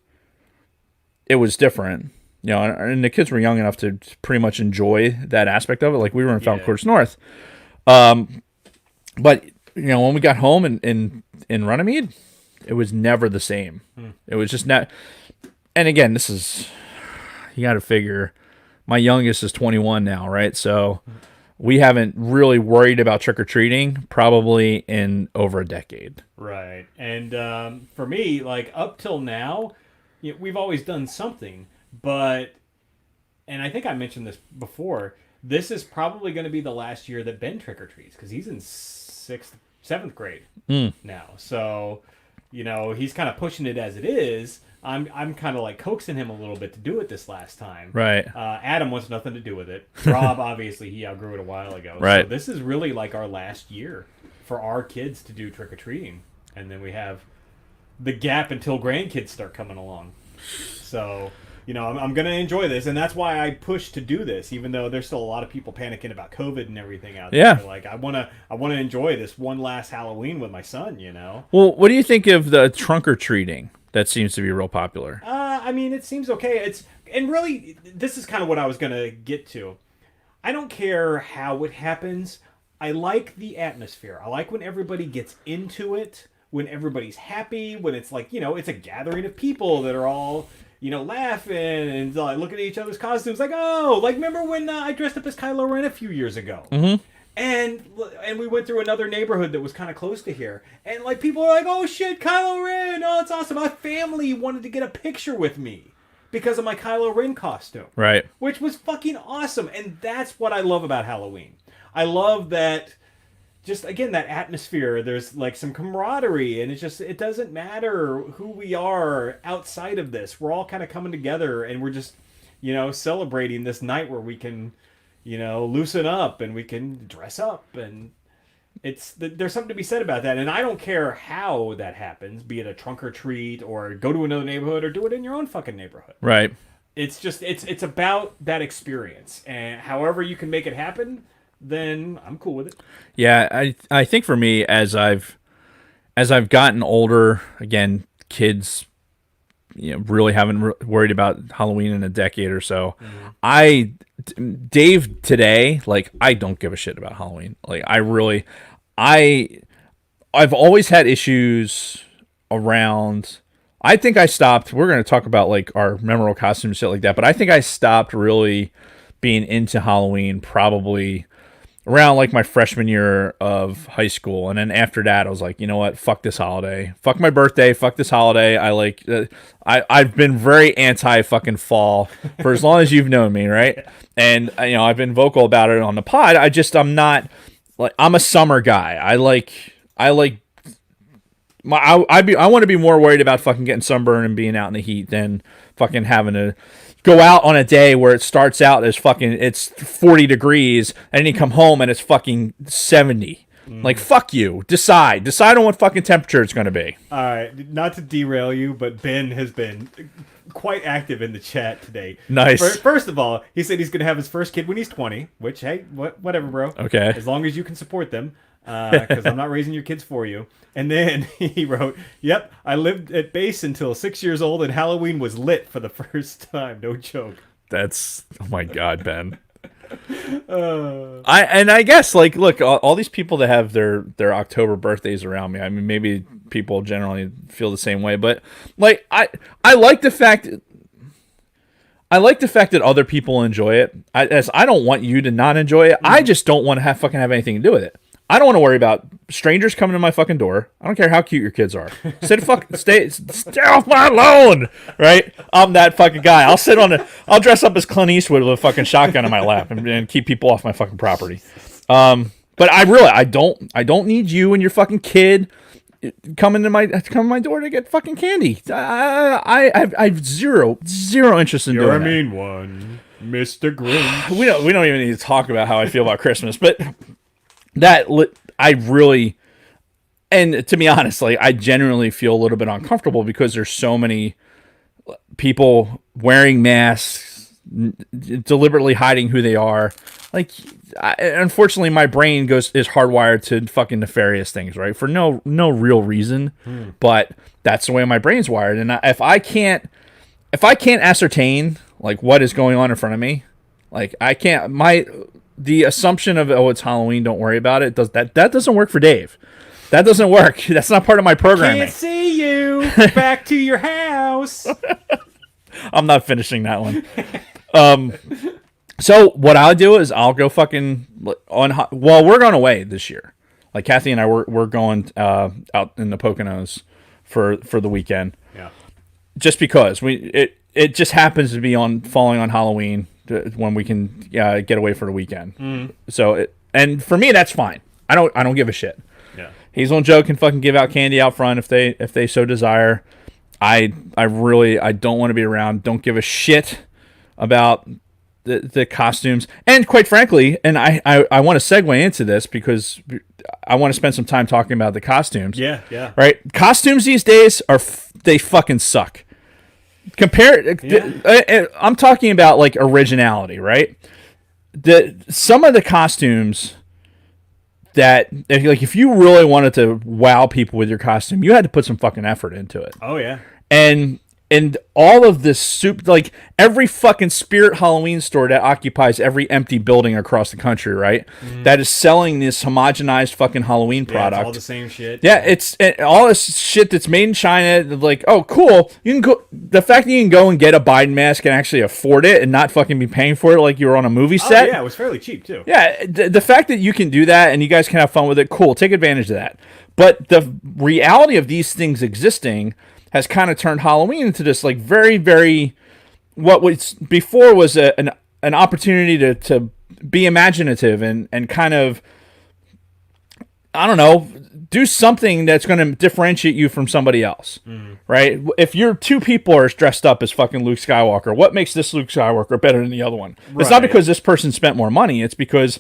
it was different. You know, and the kids were young enough to pretty much enjoy that aspect of it. Like we were in Fountain Courts North. But you know, when we got home in Runnymede, it was never the same. It was just not. And again, you got to figure, my youngest is 21 now, right? So we haven't really worried about trick or treating probably in over a decade. Right. And for me, like up till now, we've always done something, but, and I think I mentioned this before, this is probably going to be the last year that Ben trick or treats because he's in 7th grade now. So, you know, he's kind of pushing it as it is. I'm kind of like coaxing him a little bit to do it this last time. Right. Adam wants nothing to do with it. Rob, obviously, he outgrew it a while ago. Right. So this is really like our last year for our kids to do trick or treating, and then we have the gap until grandkids start coming along. So I'm going to enjoy this, and that's why I pushed to do this, even though there's still a lot of people panicking about COVID and everything out Yeah. there. Like, I want to enjoy this one last Halloween with my son. Well, what do you think of the trunk or treating? That seems to be real popular. I mean, it seems okay. And really, this is kind of what I was going to get to. I don't care how it happens. I like the atmosphere. I like when everybody gets into it, when everybody's happy, when it's like, it's a gathering of people that are all, laughing and looking at each other's costumes. Like, oh, like remember when I dressed up as Kylo Ren a few years ago? Mm-hmm. And we went through another neighborhood that was kind of close to here. And like people are like, oh shit, Kylo Ren. Oh, it's awesome. My family wanted to get a picture with me because of my Kylo Ren costume. Right. Which was fucking awesome. And that's what I love about Halloween. I love that, just again, that atmosphere. There's like some camaraderie, and it doesn't matter who we are outside of this. We're all kind of coming together, and we're just, celebrating this night where we can, loosen up and we can dress up, and there's something to be said about that. And I don't care how that happens, be it a trunk or treat or go to another neighborhood or do it in your own fucking neighborhood. Right. It's just it's about that experience, and however you can make it happen, then I'm cool with it. Yeah, I think for me, as I've gotten older, again, kids, really haven't worried about Halloween in a decade or so. Mm-hmm. Dave today, like, I don't give a shit about Halloween. Like, I've always had issues around. I think I stopped. We're going to talk about like our memorable costumes and shit like that, but I think I stopped really being into Halloween probably around like my freshman year of high school. And then after that, I was like, you know what? Fuck this holiday. Fuck my birthday. Fuck this holiday. I've been very anti fucking fall for as long as you've known me. Right. And I've been vocal about it on the pod. I'm not like, I'm a summer guy. I want to be more worried about fucking getting sunburned and being out in the heat than fucking having to go out on a day where it starts out as fucking it's 40 degrees and then you come home and it's fucking 70. Like, fuck you. Decide on what fucking temperature it's going to be. All right, not to derail you, but Ben has been quite active in the chat today. Nice. First of all, he said he's going to have his first kid when he's 20, which, hey, whatever, bro. Okay. As long as you can support them, because I'm not raising your kids for you. And then he wrote, yep, I lived at base until 6 years old, and Halloween was lit for the first time. No joke. That's, oh my God, Ben. I guess, like, look, all these people that have their October birthdays around me, I mean, maybe people generally feel the same way, but like, I like the fact that other people enjoy it. I don't want you to not enjoy it. I just don't want to have anything to do with it. I don't want to worry about strangers coming to my fucking door. I don't care how cute your kids are. Stay off my lawn, right? I'm that fucking guy. I'll dress up as Clint Eastwood with a fucking shotgun in my lap and keep people off my fucking property. But I don't need you and your fucking kid coming to my door to get fucking candy. I've zero interest in doing that. You're a mean one, Mr. Grinch. We don't even need to talk about how I feel about Christmas, but I really, and to be honest, like, I genuinely feel a little bit uncomfortable because there's so many people wearing masks, deliberately hiding who they are. Like, unfortunately, my brain is hardwired to fucking nefarious things, right? For no real reason, but that's the way my brain's wired. And if I can't ascertain like what is going on in front of me, like, I can't the assumption of, oh, it's Halloween, don't worry about it, that doesn't work for Dave. That doesn't work. That's not part of my programming. Can't see you. Back to your house. I'm not finishing that one. So what I'll do is I'll go fucking we're going away this year. Like, Kathy and I, we're going out in the Poconos for the weekend. Yeah. Just because it just happens to be falling on Halloween when we can get away for the weekend. So and for me, that's fine. I don't give a shit. Yeah. Hazel and Joe can fucking give out candy out front if they so desire. I don't want to be around. Don't give a shit about the costumes. And quite frankly, and I want to segue into this because I want to spend some time talking about the costumes. Yeah. Right? Costumes these days they fucking suck. Compare. I'm talking about like originality, right? Some of the costumes that if you really wanted to wow people with your costume, you had to put some fucking effort into it. Oh yeah. And all of this soup, like every fucking Spirit Halloween store that occupies every empty building across the country, right? That is selling this homogenized fucking Halloween product. It's all the same shit. Yeah, it's all this shit that's made in China. Like, oh, cool. You can go. The fact that you can go and get a Biden mask and actually afford it and not fucking be paying for it like you were on a movie set. Yeah, it was fairly cheap too. Yeah, the fact that you can do that and you guys can have fun with it, cool. Take advantage of that. But the reality of these things existing has kind of turned Halloween into this like very, very what was before was an opportunity to be imaginative and kind of, I don't know, do something that's going to differentiate you from somebody else, right? If you're two people are dressed up as fucking Luke Skywalker, what makes this Luke Skywalker better than the other one? Right. It's not because this person spent more money. It's because,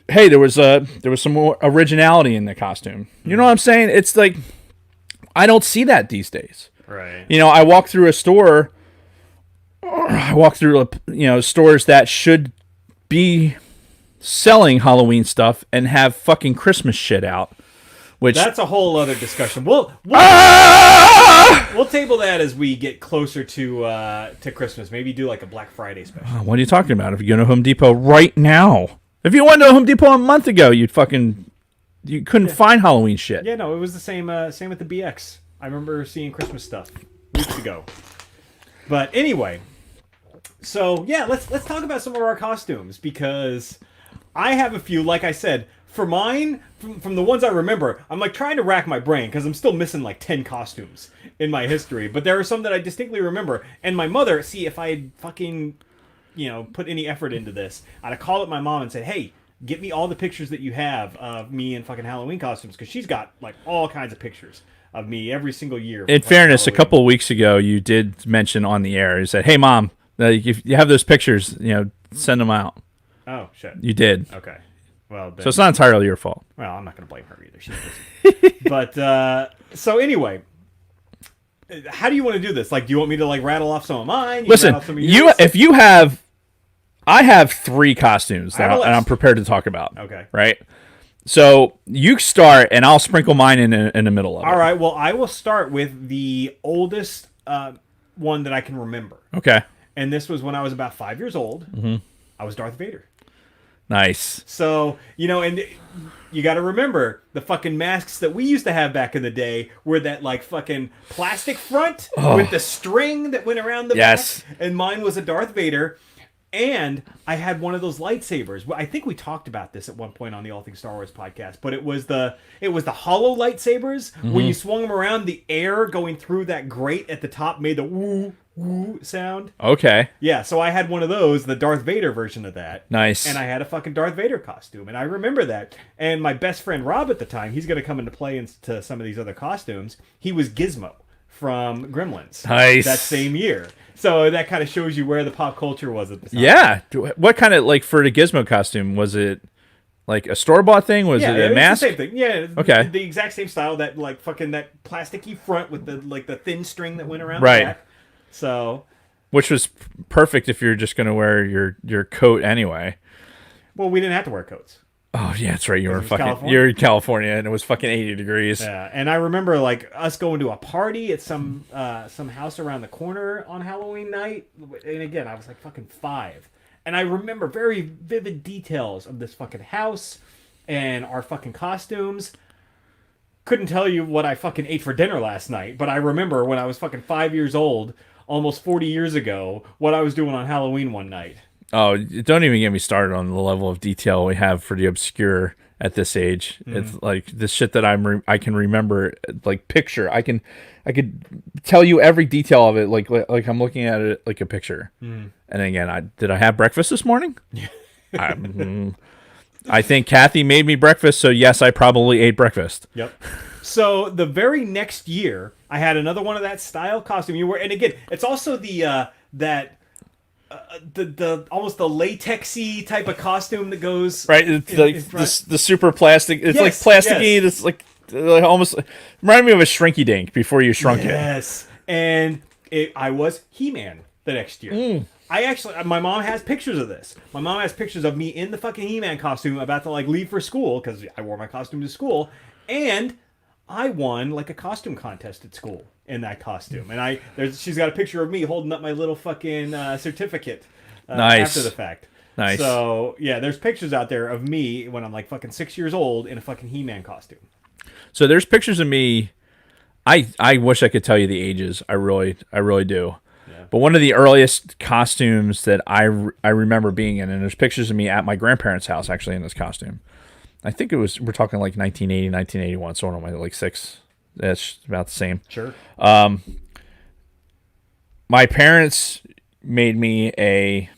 hey, there was some more originality in the costume. You know what I'm saying? It's like, I don't see that these days. Right. You know, I walk through a store. I walk through, stores that should be selling Halloween stuff and have fucking Christmas shit out. Which that's a whole other discussion. We'll table that as we get closer to Christmas. Maybe do like a Black Friday special. What are you talking about? If you go to Home Depot right now, if you went to Home Depot a month ago, you couldn't find Halloween shit. Yeah, no, it was the same. Same with the BX. I remember seeing Christmas stuff weeks ago. But anyway, so yeah, let's talk about some of our costumes because I have a few. Like I said, for mine, from the ones I remember, I'm like trying to rack my brain because I'm still missing like 10 costumes in my history. But there are some that I distinctly remember. And my mother, see, if I had fucking, put any effort into this, I'd have called up my mom and said, hey, get me all the pictures that you have of me in fucking Halloween costumes because she's got like all kinds of pictures of me every single year. In fairness, Halloween. A couple of weeks ago, you did mention on the air, you said, hey, Mom, if you have those pictures, send them out. Oh, shit. You did. Okay. Well, then, so it's not entirely your fault. Well, I'm not going to blame her either. She's busy. But, so anyway, how do you want to do this? Like, do you want me to, like, rattle off some of mine? Listen, I have 3 costumes that I'm prepared to talk about. Okay. Right? So you start, and I'll sprinkle mine in the middle of it. All right. Well, I will start with the oldest one that I can remember. Okay. And this was when I was about 5 years old. Mm-hmm. I was Darth Vader. Nice. So, and you got to remember the fucking masks that we used to have back in the day were that like fucking plastic front with the string that went around the back. And mine was a Darth Vader. And I had one of those lightsabers. I think we talked about this at one point on the All Things Star Wars podcast, but it was the hollow lightsabers. When you swung them around, the air going through that grate at the top made the woo woo sound. Okay. Yeah, so I had one of those, the Darth Vader version of that. Nice. And I had a fucking Darth Vader costume, and I remember that. And my best friend Rob at the time, he's going to come into play into some of these other costumes. He was Gizmo from Gremlins. Nice. That same year. So that kind of shows you where the pop culture was at the time. Yeah. What kind of, like, for the Gizmo costume, was it like a store-bought thing? Was it a mask? The same thing. Yeah. Okay. The exact same style, that, like, fucking that plasticky front with the thin string that went around right. the back. So. Which was perfect if you're just going to wear your coat anyway. Well, we didn't have to wear coats. Oh, yeah, that's right. You're in California, and it was fucking 80 degrees. Yeah, and I remember like us going to a party at some house around the corner on Halloween night. And again, I was like fucking 5. And I remember very vivid details of this fucking house and our fucking costumes. Couldn't tell you what I fucking ate for dinner last night, but I remember when I was fucking 5 years old, almost 40 years ago, what I was doing on Halloween one night. Oh, don't even get me started on the level of detail we have for the obscure at this age. It's like this shit that I can remember, like picture. I could tell you every detail of it, like I'm looking at it like a picture. And again, did I have breakfast this morning? I think Kathy made me breakfast, so yes, I probably ate breakfast. Yep. So the very next year, I had another one of that style costume you wear, and again, it's also the almost the latexy type of costume that goes right. It's the super plastic. It's like plasticky. Yes. It's like almost reminded me of a Shrinky Dink before you shrunk it. Yes, and I was He-Man the next year. I actually, my mom has pictures of this. My mom has pictures of me in the fucking He-Man costume, about to like leave for school because I wore my costume to school, and I won like a costume contest at school in that costume. And she's got a picture of me holding up my little fucking certificate Nice. after the fact. Nice. So yeah, there's pictures out there of me when I'm like fucking 6 years old in a fucking He-Man costume. So there's pictures of me. I wish I could tell you the ages. I really do. Yeah. But one of the earliest costumes that I remember being in, and there's pictures of me at my grandparents' house actually in this costume. I think we're talking like 1980, 1981, so I'm like 6. That's about the same. Sure. My parents made me it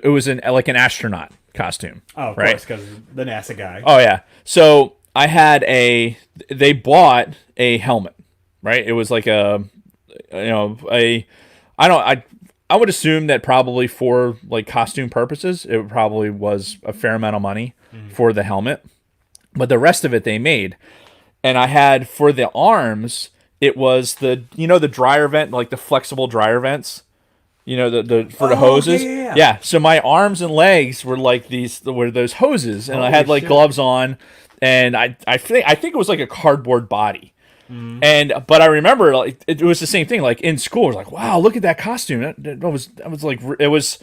was like an astronaut costume. Oh, of right? course, because the NASA guy. Oh yeah. So I had they bought a helmet, right? It was like I would assume that probably for like costume purposes, it probably was a fair amount of money for the helmet, but the rest of it they made. And I had for the arms, it was the dryer vent, like the flexible dryer vents. The for the hoses. Yeah. So my arms and legs were like those hoses, and I had Holy like shit. gloves on, and I think it was like a cardboard body. But I remember like it was the same thing. Like in school, I was like, "Wow, look at that costume!" That was like it was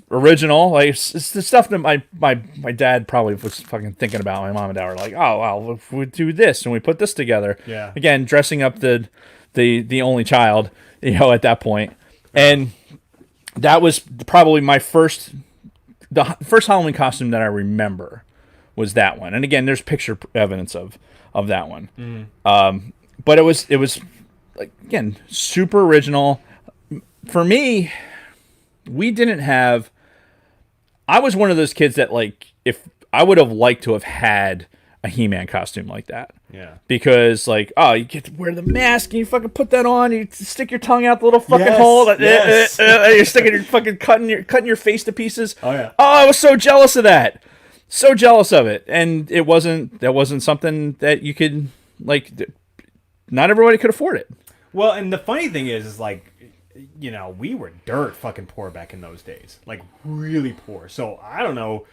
original. Like it's the stuff that my dad probably was fucking thinking about. My mom and dad were like, "Oh wow, if we do this and we put this together." Yeah. Again, dressing up the only child, at that point, and that was probably the first Halloween costume that I remember was that one. And again, there's picture evidence of that one. But it was like, again, super original. For me, we didn't have. I was one of those kids that like if I would have liked to have had a He-Man costume like that. Yeah. Because like, oh, you get to wear the mask and you fucking put that on, you stick your tongue out the little fucking Yes, hole, yes. you're sticking your fucking cutting your face to pieces. Oh, yeah. Oh, I was so jealous of that. So jealous of it. And that wasn't something that you could like not everybody could afford it. Well, and the funny thing is like, we were dirt fucking poor back in those days, like really poor. So I don't know,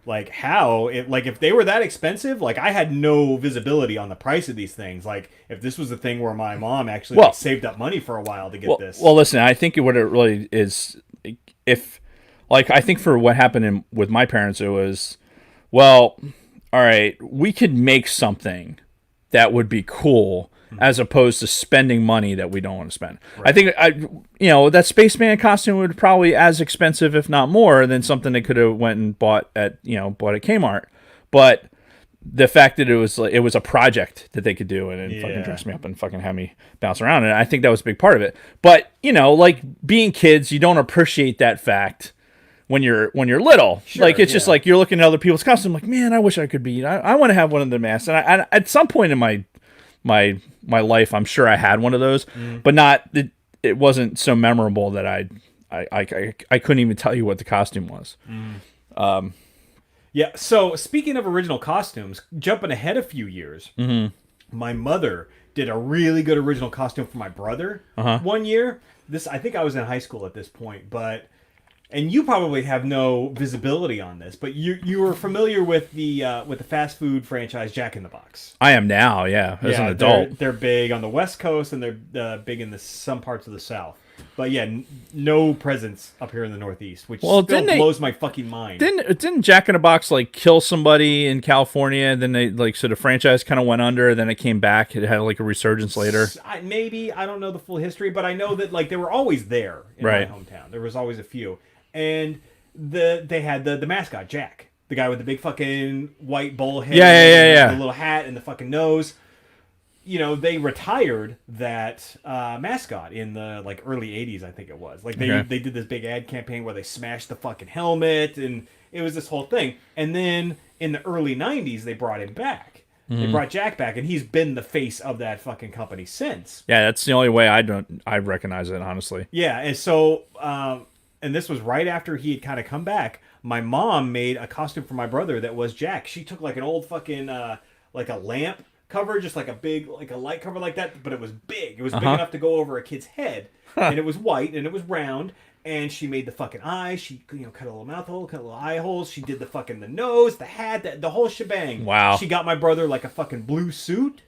like how if they were that expensive, like I had no visibility on the price of these things. Like if this was the thing where my mom actually like, saved up money for a while to get this. Well, listen, I think what it really is, if like I think for what happened with my parents, it was, well, all right, we could make something that would be cool as opposed to spending money that we don't want to spend. Right. I think that Spaceman costume would probably as expensive, if not more, than something they could have went and bought at Kmart. But the fact that it was a project that they could do and fucking dress me up and fucking have me bounce around, and I think that was a big part of it. But like being kids, you don't appreciate that fact when you're little. Sure, like it's just like you're looking at other people's costumes, like, man, I wish I could be. I want to have one of the masks. And I at some point in my life, I'm sure I had one of those, but not it wasn't so memorable that I couldn't even tell you what the costume was. Yeah. So speaking of original costumes, jumping ahead a few years, my mother did a really good original costume for my brother one year. I think I was in high school at this point, and you probably have no visibility on this, but you were familiar with the fast food franchise Jack in the Box. I am now, as an adult. They're big on the West Coast and they're big in some parts of the South. But yeah, no presence up here in the Northeast, which blows my fucking mind. Didn't Jack in the Box like kill somebody in California? And then they so the franchise kind of went under. Then it came back. It had like a resurgence later. Maybe I don't know the full history, but I know that like they were always there in my hometown. There was always a few. And they had the mascot, Jack. The guy with the big fucking white bowl head. Yeah. The little hat and the fucking nose. They retired that mascot in the like early 80s, I think it was. Like they did this big ad campaign where they smashed the fucking helmet and it was this whole thing. And then in the early 90s, they brought him back. They brought Jack back, and he's been the face of that fucking company since. Yeah, that's the only way I recognize it, honestly. Yeah, and so... and this was right after he had kind of come back. My mom made a costume for my brother that was Jack. She took like an old fucking like a lamp cover, just like a big, like a light cover like that, but it was big. It was big Uh-huh. enough to go over a kid's head, and it was white and it was round. And she made the fucking eyes. She, cut a little mouth hole, cut a little eye holes. She did the nose, the hat, the whole shebang. Wow. She got my brother like a fucking blue suit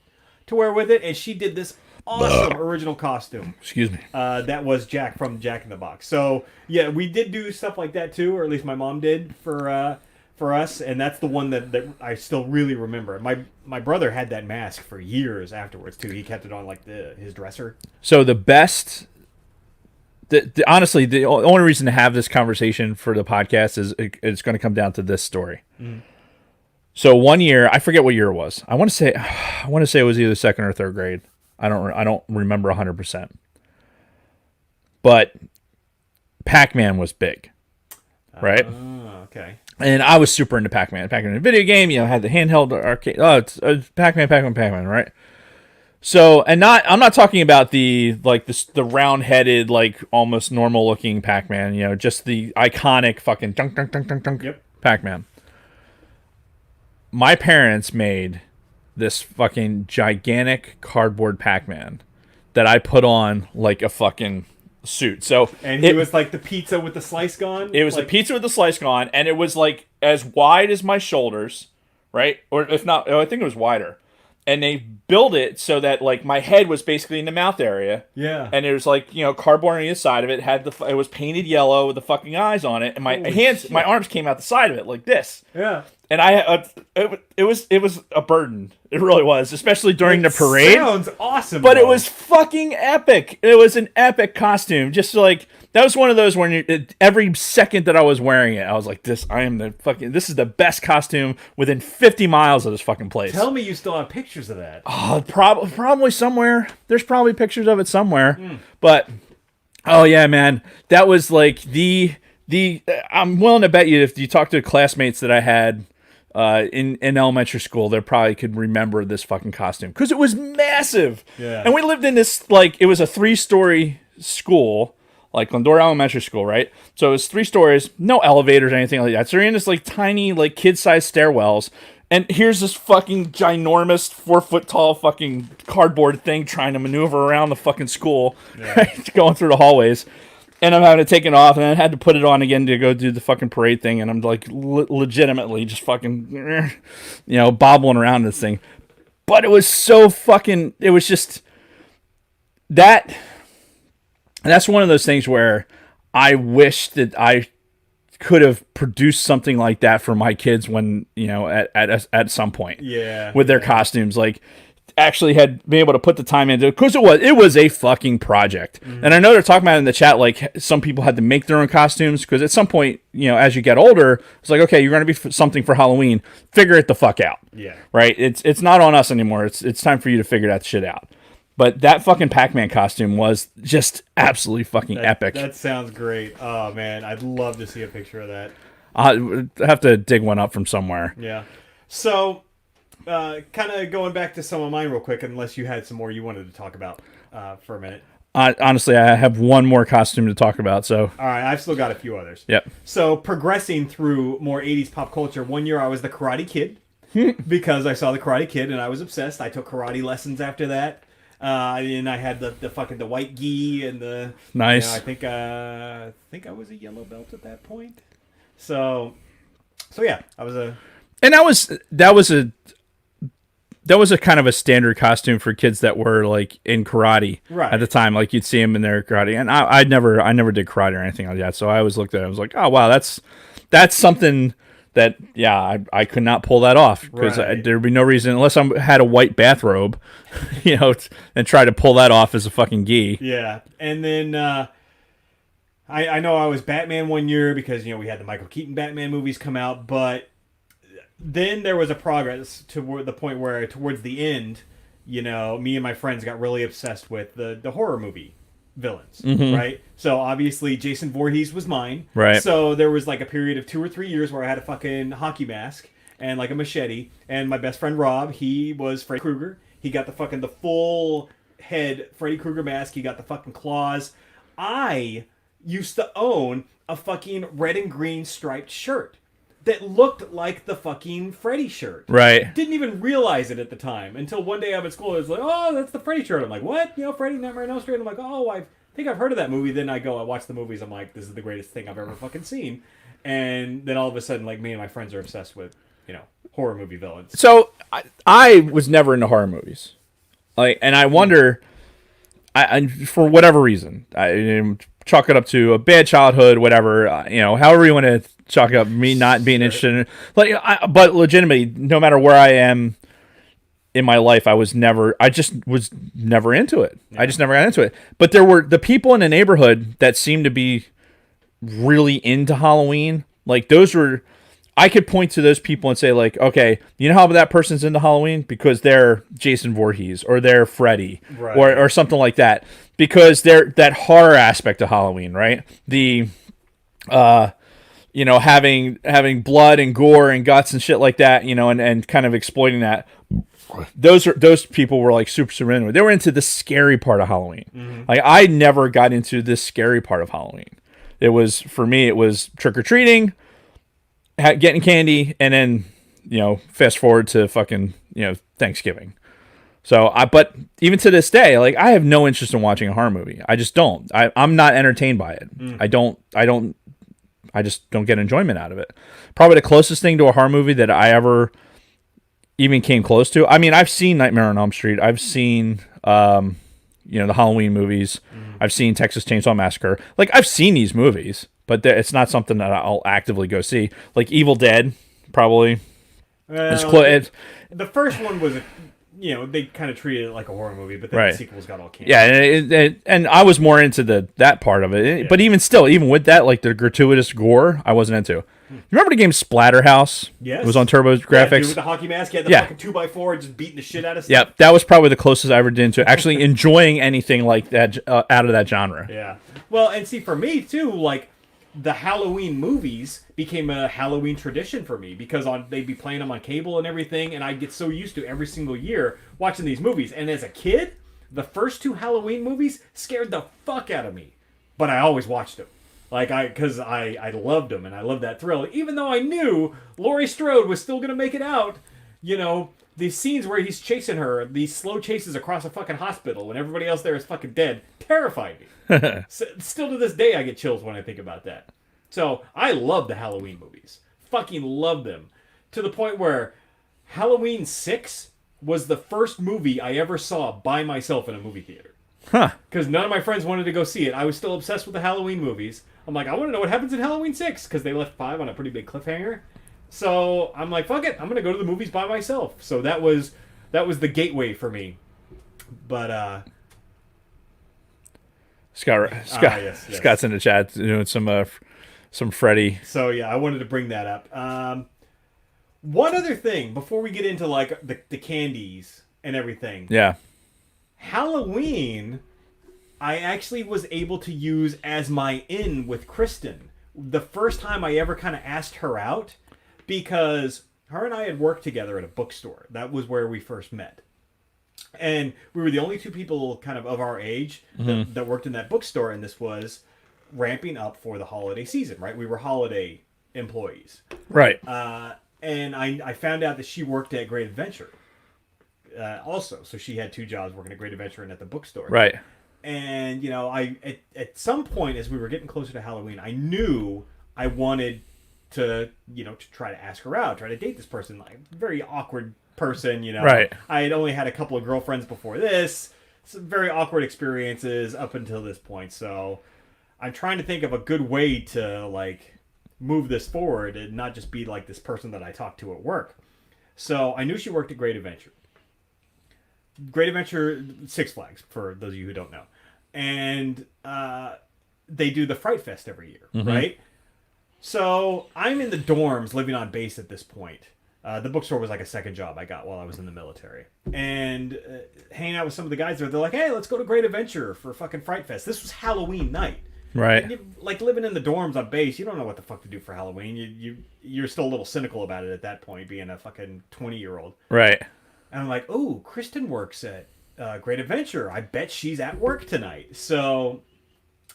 to wear with it, and she did this awesome original costume. Excuse me. That was Jack from Jack in the Box. So yeah, we did do stuff like that too, or at least my mom did for us, and that's the one that I still really remember. My brother had that mask for years afterwards too. He kept it on like his dresser. So the best. Honestly, the only reason to have this conversation for the podcast is it's going to come down to this story. So one year, I forget what year it was. I want to say it was either second or third grade. I don't remember 100%. But Pac-Man was big, right? Oh, okay. And I was super into Pac-Man. Pac-Man, a video game, had the handheld arcade. Oh, it's Pac-Man, right? So, I'm not talking about the round-headed, like almost normal-looking Pac-Man. Just the iconic fucking dunk, dunk, dunk, dunk, dunk Yep. Pac-Man. My parents made this fucking gigantic cardboard Pac-Man that I put on like a fucking suit. So And he was like the pizza with the slice gone. it was like, the pizza with the slice gone, and it was like as wide as my shoulders, right? Or if not, I think it was wider. And they built it so that like my head was basically in the mouth area. Yeah. And it was like, cardboard on either side of it. It was painted yellow with the fucking eyes on it, and my my arms came out the side of it like this. Yeah. And it was a burden. It really was, especially during the parade. Sounds awesome. But it though. was fucking epic. It was an epic costume. Just like that was one of those when every second that I was wearing it, I was like, this is the best costume within 50 miles of this fucking place. Tell me you still have pictures of that. Oh, probably somewhere. There's probably pictures of it somewhere. But oh yeah, man, that was like the I'm willing to bet you if you talk to classmates that I had in elementary school, they probably could remember this fucking costume because it was massive. Yeah. And we lived in this it was a 3-story school, like Glendora Elementary School, right? So it was 3 stories, no elevators or anything like that. So you're in this like tiny like kid-sized stairwells. And here's this fucking ginormous 4-foot tall fucking cardboard thing trying to maneuver around the fucking school, right? Going through the hallways. And I'm having to take it off, and I had to put it on again to go do the fucking parade thing. And I'm like legitimately just fucking, bobbling around this thing. But it was so fucking, it was just that. That's one of those things where I wish that I could have produced something like that for my kids when, at some point. Yeah. With their costumes. Like, actually had been able to put the time into it because it was a fucking project. And I know they're talking about it in the chat like some people had to make their own costumes because at some point, as you get older, it's like, okay, you're going to be something for Halloween, figure it the fuck out. Yeah. Right? It's not on us anymore. It's time for you to figure that shit out. But that fucking Pac-Man costume was just absolutely fucking epic. That sounds great. Oh man, I'd love to see a picture of that. I'll have to dig one up from somewhere. Yeah. So kind of going back to some of mine real quick, unless you had some more you wanted to talk about for a minute. Honestly, I have one more costume to talk about. So, All right, I've still got a few others. yep. So progressing through more 80s pop culture, one year I was the Karate Kid because I saw the Karate Kid and I was obsessed. I took karate lessons after that. And I had the fucking the white gi and the Nice. I think I was a yellow belt at that point. So yeah, I was a And that was a kind of a standard costume for kids that were like in karate Right. at the time. Like you'd see them in their karate, and I never did karate or anything like that. So I always looked at it. I was like, oh wow, that's something that I could not pull that off because Right. there'd be no reason unless I had a white bathrobe, and try to pull that off as a fucking gi. Yeah, and then I know I was Batman one year because we had the Michael Keaton Batman movies come out, but then there was a progress to the point where towards the end, me and my friends got really obsessed with the horror movie villains, right? So obviously Jason Voorhees was mine, Right. So there was like a period of 2 or 3 years where I had a fucking hockey mask and like a machete, and my best friend Rob, he was Freddy Krueger. He got the full head Freddy Krueger mask. He got the fucking claws. I used to own a fucking red and green striped shirt that looked like the fucking Freddy shirt. Right. Didn't even realize it at the time until one day I'm at school. It was like, oh, that's the Freddy shirt. I'm like, what? You know, Freddy Nightmare on Elm Street. I'm like, oh, I think I've heard of that movie. Then I watch the movies. I'm like, this is the greatest thing I've ever fucking seen. And then all of a sudden, like, me and my friends are obsessed with, horror movie villains. So I was never into horror movies, like, and I wonder, I for whatever reason, I chalk it up to a bad childhood, whatever, however you want to chalk it up, me not being interested in it. But legitimately, no matter where I am in my life, I just was never into it. Yeah. I just never got into it. But there were the people in the neighborhood that seemed to be really into Halloween. Like, those were, I could point to those people and say, like, okay, you know how that person's into Halloween? Because they're Jason Voorhees or they're Freddy, right, or something like that. Because they're that horror aspect of Halloween, right? The having blood and gore and guts and shit like that, and kind of exploiting that. Those people were like super into it. They were into the scary part of Halloween. Mm-hmm. Like, I never got into the scary part of Halloween. For me, it was trick or treating, getting candy, and then, fast forward to fucking, Thanksgiving. So but even to this day, like, I have no interest in watching a horror movie. I just don't. I'm not entertained by it. I just don't get enjoyment out of it. Probably the closest thing to a horror movie that I ever even came close to. I mean, I've seen Nightmare on Elm Street. I've seen, the Halloween movies. I've seen Texas Chainsaw Massacre. Like, I've seen these movies, but it's not something that I'll actively go see. Like Evil Dead, probably. The first one was, they kind of treated it like a horror movie, but then right. The sequels got all canceled. Yeah, and I was more into that part of it. Yeah. But even with that, like the gratuitous gore, I wasn't into. You remember the game Splatterhouse? Yes. It was on Turbo Graphics. Dude with the hockey mask, he had the fucking 2x4 just beating the shit out of stuff. Yeah, that was probably the closest I ever did to actually enjoying anything like that out of that genre. Yeah. Well, and see, for me, too, like, the Halloween movies became a Halloween tradition for me because they'd be playing them on cable and everything, and I'd get so used to every single year watching these movies. And as a kid, the first two Halloween movies scared the fuck out of me. But I always watched them. Because I loved them, and I loved that thrill. Even though I knew Laurie Strode was still going to make it out, these scenes where he's chasing her, these slow chases across a fucking hospital when everybody else there is fucking dead, terrified me. Still to this day, I get chills when I think about that. So, I love the Halloween movies. Fucking love them. To the point where Halloween 6 was the first movie I ever saw by myself in a movie theater. Huh. Because none of my friends wanted to go see it. I was still obsessed with the Halloween movies. I'm like, I want to know what happens in Halloween 6, because they left 5 on a pretty big cliffhanger. So I'm like, fuck it, I'm going to go to the movies by myself. So that was the gateway for me. But, Scott's in the chat doing some Freddy. So yeah, I wanted to bring that up. One other thing, before we get into like the candies and everything. Yeah. Halloween, I actually was able to use as my in with Kristen. The first time I ever kind of asked her out, because her and I had worked together at a bookstore. That was where we first met. And we were the only two people kind of our age that worked in that bookstore, and this was ramping up for the holiday season, right? We were holiday employees. Right. And I found out that she worked at Great Adventure also. So she had two jobs, working at Great Adventure and at the bookstore. Right. And, I at some point as we were getting closer to Halloween, I knew I wanted to try to ask her out, try to date this person. Like, very awkward person, Right. I had only had a couple of girlfriends before this. Some very awkward experiences up until this point. So I'm trying to think of a good way to, like, move this forward and not just be like this person that I talk to at work. So I knew she worked at Great Adventure. Great Adventure, Six Flags, for those of you who don't know. And they do the Fright Fest every year, right? So I'm in the dorms living on base at this point. The bookstore was like a second job I got while I was in the military. And hanging out with some of the guys there, they're like, hey, let's go to Great Adventure for fucking Fright Fest. This was Halloween night. Right. And like, living in the dorms on base, you don't know what the fuck to do for Halloween. You're still a little cynical about it at that point, being a fucking 20-year-old. Right. And I'm like, oh, Kristen works at Great Adventure. I bet she's at work tonight. So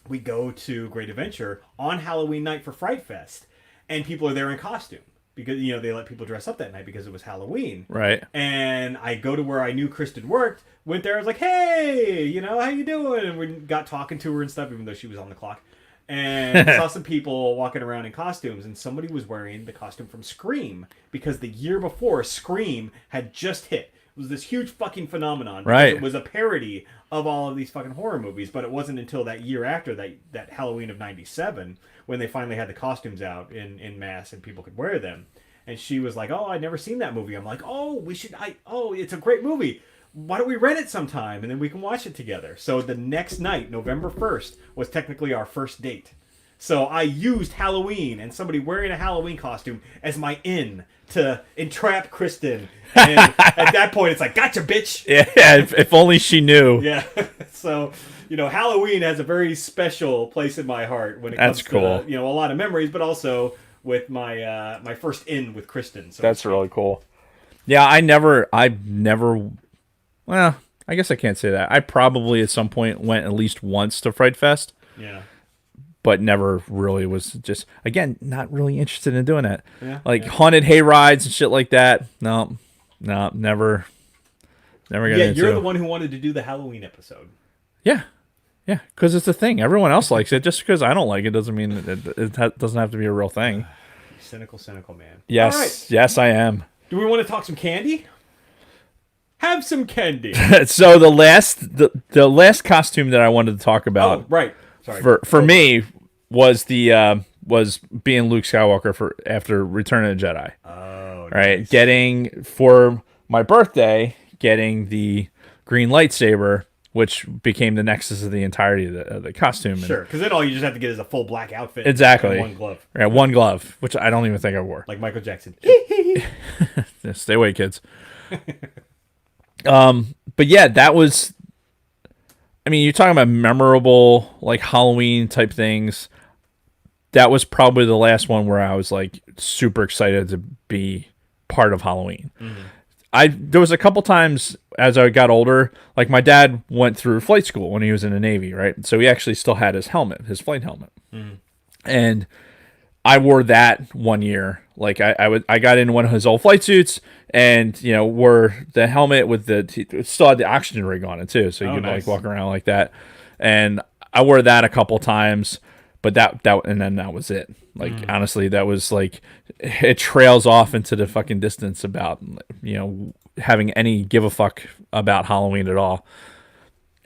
we go to Great Adventure on Halloween night for Fright Fest, and people are there in costume. because they let people dress up that night because it was Halloween. Right. And I go to where I knew Kristen worked. Went there. I was like, "Hey, how you doing?" And we got talking to her and stuff, even though she was on the clock. And saw some people walking around in costumes, and somebody was wearing the costume from Scream because the year before Scream had just hit. It was this huge fucking phenomenon. Right. It was a parody of all of these fucking horror movies, but it wasn't until that year after that Halloween of '97 when they finally had the costumes out in mass and people could wear them. And she was like, "Oh, I'd never seen that movie." I'm like, "Oh, it's a great movie. Why don't we rent it sometime and then we can watch it together?" So the next night, November 1st, was technically our first date. So I used Halloween and somebody wearing a Halloween costume as my in to entrap Kristen. And at that point, it's like, "Gotcha, bitch." Yeah, if only she knew. Yeah. So, Halloween has a very special place in my heart when it comes That's cool. to, a lot of memories, but also with my my first in with Kristen. So That's really cool. Yeah, I've never. Well, I guess I can't say that. I probably at some point went at least once to Fright Fest, yeah. but never really was. Just again, not really interested in doing it. Yeah, Like haunted hay rides and shit like that. No, never got Yeah, into. you're the one who wanted to do the Halloween episode. Yeah, because it's a thing. Everyone else likes it. Just because I don't like it doesn't mean it doesn't have to be a real thing. Cynical man. Yes, All right. yes, I am. Do we want to talk some candy? Have some candy. So the last costume that I wanted to talk about. Oh, right. Sorry. For me was was being Luke Skywalker after Return of the Jedi. Oh, Right, nice. getting for my birthday, getting the green lightsaber, which became the nexus of the entirety of the costume. Sure, because then all you just have to get is a full black outfit. Exactly. And one glove. Right, one glove, which I don't even think I wore. Like Michael Jackson. Yeah, stay away, kids. But yeah, that was. I mean, you're talking about memorable like Halloween type things. That was probably the last one where I was like super excited to be part of Halloween. Mm-hmm. There was a couple times as I got older, like my dad went through flight school when he was in the Navy, right? So he actually still had his flight helmet, and I wore that one year. Like I got in one of his old flight suits, and wore the helmet with it still had the oxygen rig on it too, so you could nice. like walk around like that. And I wore that a couple times, but that and then that was it. Like honestly, that was like it trails off into the fucking distance about having any give a fuck about Halloween at all.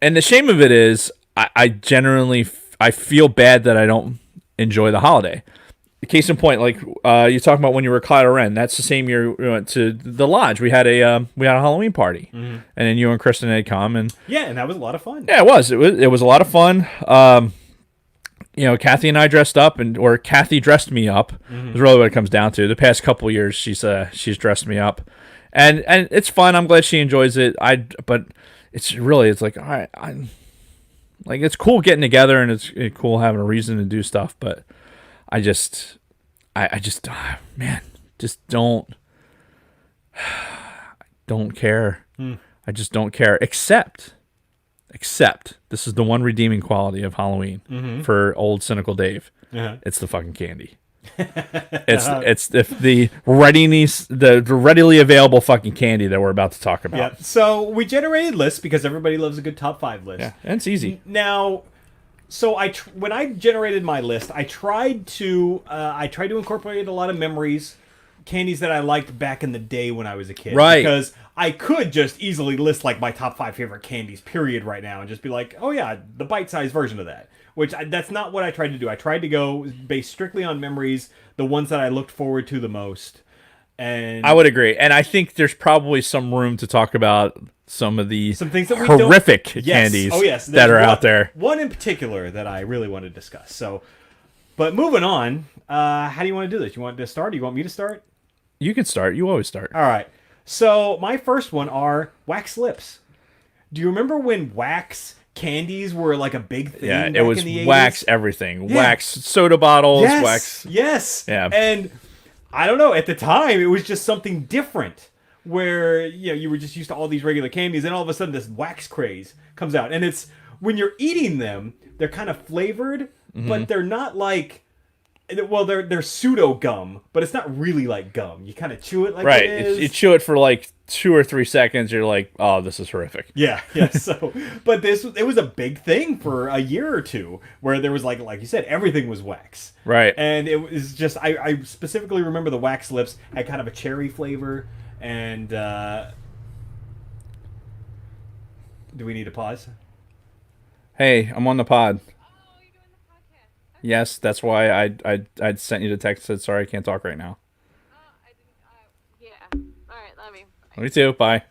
And the shame of it is, I generally I feel bad that I don't enjoy the holiday. Case in point, like you're talking about when you were at Kylo Ren. That's the same year we went to the lodge. We had a Halloween party, and then you and Kristen had come, and Yeah, and that was a lot of fun. yeah, it was a lot of fun. Kathy and I dressed up, or Kathy dressed me up. Is really what it comes down to. The past couple of years, she's dressed me up, and it's fun. I'm glad she enjoys it. But it's like all right, like it's cool getting together, and it's cool having a reason to do stuff, but. I just man, just don't care. I just don't care. Except this is the one redeeming quality of Halloween for old cynical Dave. Uh-huh. It's the fucking candy. It's the readily available fucking candy that we're about to talk about. Yeah. So we generated lists because everybody loves a good top 5 list. Yeah, and it's easy. Now, so when I generated my list, I tried to incorporate a lot of memories, candies that I liked back in the day when I was a kid. Right. Because I could just easily list like my top 5 favorite candies, period, right now, and just be like, oh yeah, the bite-sized version of that. That's not what I tried to do. I tried to go based strictly on memories, the ones that I looked forward to the most. And I would agree, and I think there's probably some room to talk about some of the things that we horrific candies that are out there. One in particular that I really want to discuss. So, but moving on, how do you want to do this? You want to start? Or you want me to start? You can start. You always start. All right. So my first one are wax lips. Do you remember when wax candies were like a big thing? Yeah, back it was in the 80s? wax everything. Yeah. Wax soda bottles, Yes, wax. yes. Yeah. And I don't know, at the time it was just something different where you were just used to all these regular candies, and all of a sudden this wax craze comes out, and it's when you're eating them, they're kind of flavored, but they're not like Well, they're pseudo gum, but it's not really like gum. You kind of chew it like Right. it is. You chew it for like 2 or 3 seconds. You're like, oh, this is horrific. Yeah, yeah. So, but it was a big thing for a year or two, where there was like you said, everything was wax. Right. And it was just I specifically remember the wax lips had kind of a cherry flavor. And do we need to pause? Hey, I'm on the pod. Oh, you're doing the podcast. Okay. Yes, that's why I'd sent you the text that said sorry I can't talk right now. Oh, I didn't. Yeah. All right. Love you. Me too. Bye.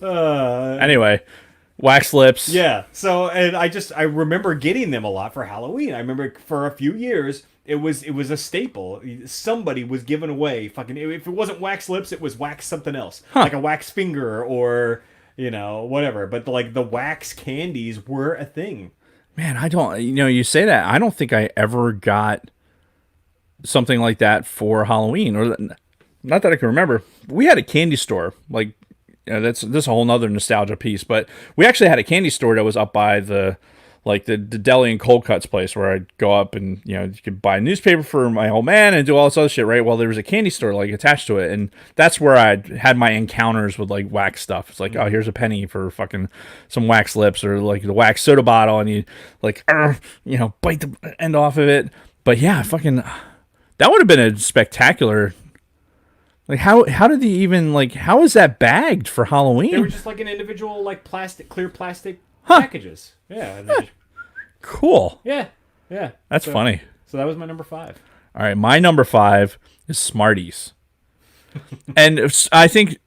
Uh, Anyway, wax lips. Yeah. So, and I remember getting them a lot for Halloween. I remember for a few years it was a staple. Somebody was giving away fucking, if it wasn't wax lips, it was wax something else, like a wax finger or whatever. But like the wax candies were a thing. Man, I don't. You say that. I don't think I ever got something like that for Halloween, or not that I can remember. We had a candy store, like that's this a whole nother nostalgia piece. But we actually had a candy store that was up by the deli and cold cuts place where I'd go up and you could buy a newspaper for my old man and do all this other shit, right? Well, there was a candy store like attached to it, and that's where I had my encounters with like wax stuff. It's like, oh, here's a penny for fucking some wax lips, or like the wax soda bottle, and you like bite the end off of it. But yeah, fucking that would have been a spectacular. Like how did they even how is that bagged for Halloween? They were just like an individual like clear plastic packages. Yeah. And they just, Cool. yeah. That's funny. So that was my number 5. All right, my number 5 is Smarties. And I think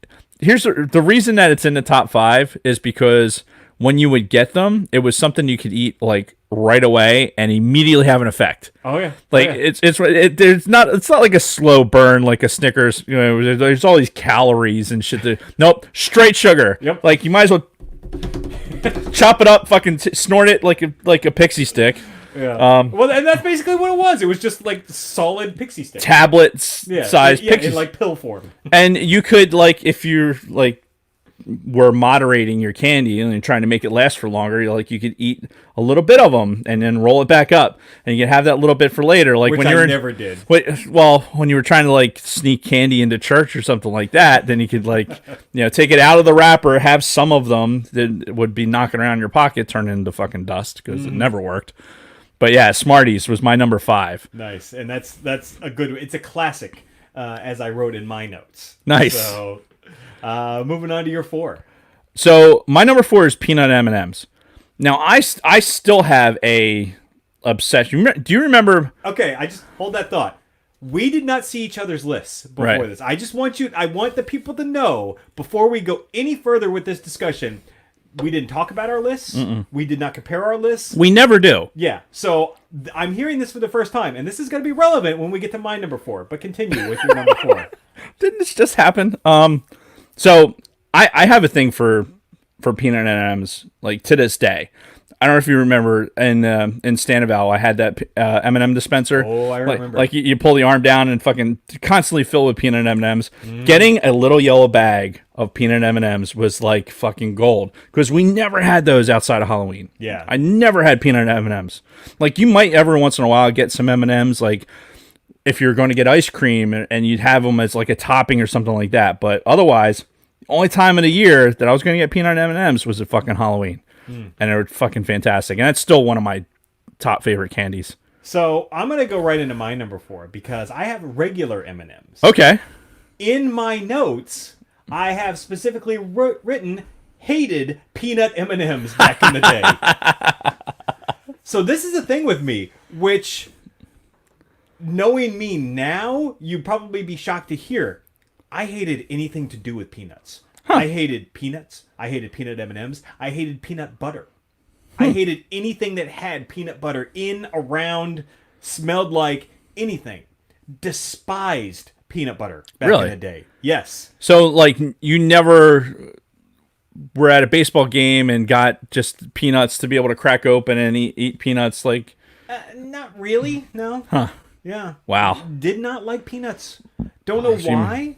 here's the reason that it's in the top 5 is because when you would get them, it was something you could eat like right away and immediately have an effect. Oh yeah. Like Oh, yeah. it's not like a slow burn like a Snickers. There's all these calories and shit. Nope, straight sugar. Yep. Like you might as well chop it up, fucking snort it like a pixie stick. Yeah. Well, and that's basically what it was. It was just like solid pixie stick. Tablets Yeah. size Yeah, pixie in like pill form. And you could if you're were moderating your candy and you're trying to make it last for longer, you could eat a little bit of them and then roll it back up, and you could have that little bit for later. Like Which when I you're never did. when you were trying to sneak candy into church or something like that, then you could take it out of the wrapper, have some of them that would be knocking around your pocket, turn into fucking dust because it never worked. But yeah, Smarties was my number 5. Nice, and that's a good. It's a classic, as I wrote in my notes. Nice. So, moving on to your 4. So my number 4 is peanut M&Ms. Now I still have a obsession. Do you remember? Okay, I just hold that thought. We did not see each other's lists before Right. this. I want the people to know before we go any further with this discussion. We didn't talk about our lists. We did not compare our lists. We never do. Yeah, so I'm hearing this for the first time, and this is going to be relevant when we get to my number 4. But continue with your number 4. Didn't this just happen? So I have a thing for peanut M&Ms to this day. I don't know if you remember in Stanival, I had that M&M dispenser. Oh, I remember. Like you pull the arm down and fucking constantly fill with peanut M&Ms. Getting a little yellow bag of peanut M&Ms was like fucking gold because we never had those outside of Halloween. Yeah. I never had peanut M&Ms. Like you might every once in a while get some M&Ms if you're going to get ice cream and you'd have them as like a topping or something like that. But otherwise, the only time of the year that I was going to get peanut M&Ms was at fucking Halloween. And they were fucking fantastic. And that's still one of my top favorite candies. So I'm going to go right into my number 4 because I have regular M&Ms. Okay. In my notes, I have specifically written hated peanut M&Ms back in the day. So this is the thing with me, which, knowing me now, you'd probably be shocked to hear. I hated anything to do with peanuts. I hated peanuts. I hated peanut M&Ms. I hated peanut butter. I hated anything that had peanut butter in, around, smelled like anything. Despised peanut butter back Really? in the day. Yes. So, you never were at a baseball game and got just peanuts to be able to crack open and eat peanuts Not really. No. Huh. Yeah. Wow. Did not like peanuts. Don't know why.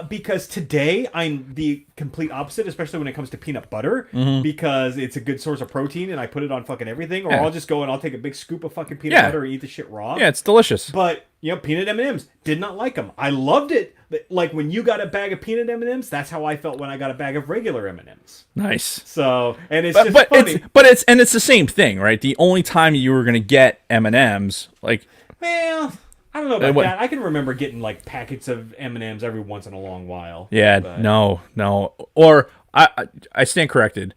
Because today I'm the complete opposite, especially when it comes to peanut butter, because it's a good source of protein, and I put it on fucking everything. Or Yeah. I'll just go and I'll take a big scoop of fucking peanut butter and eat the shit raw. Yeah, it's delicious. But peanut M&Ms, did not like them. I loved it. But, like when you got a bag of peanut M&Ms, that's how I felt when I got a bag of regular M&Ms. Nice. So, and it's But, just but funny. it's the same thing, right? The only time you were gonna get M&Ms, like, Well, I don't know about what- that. I can remember getting like packets of M&Ms every once in a long while. yeah, But- no. Or I stand corrected.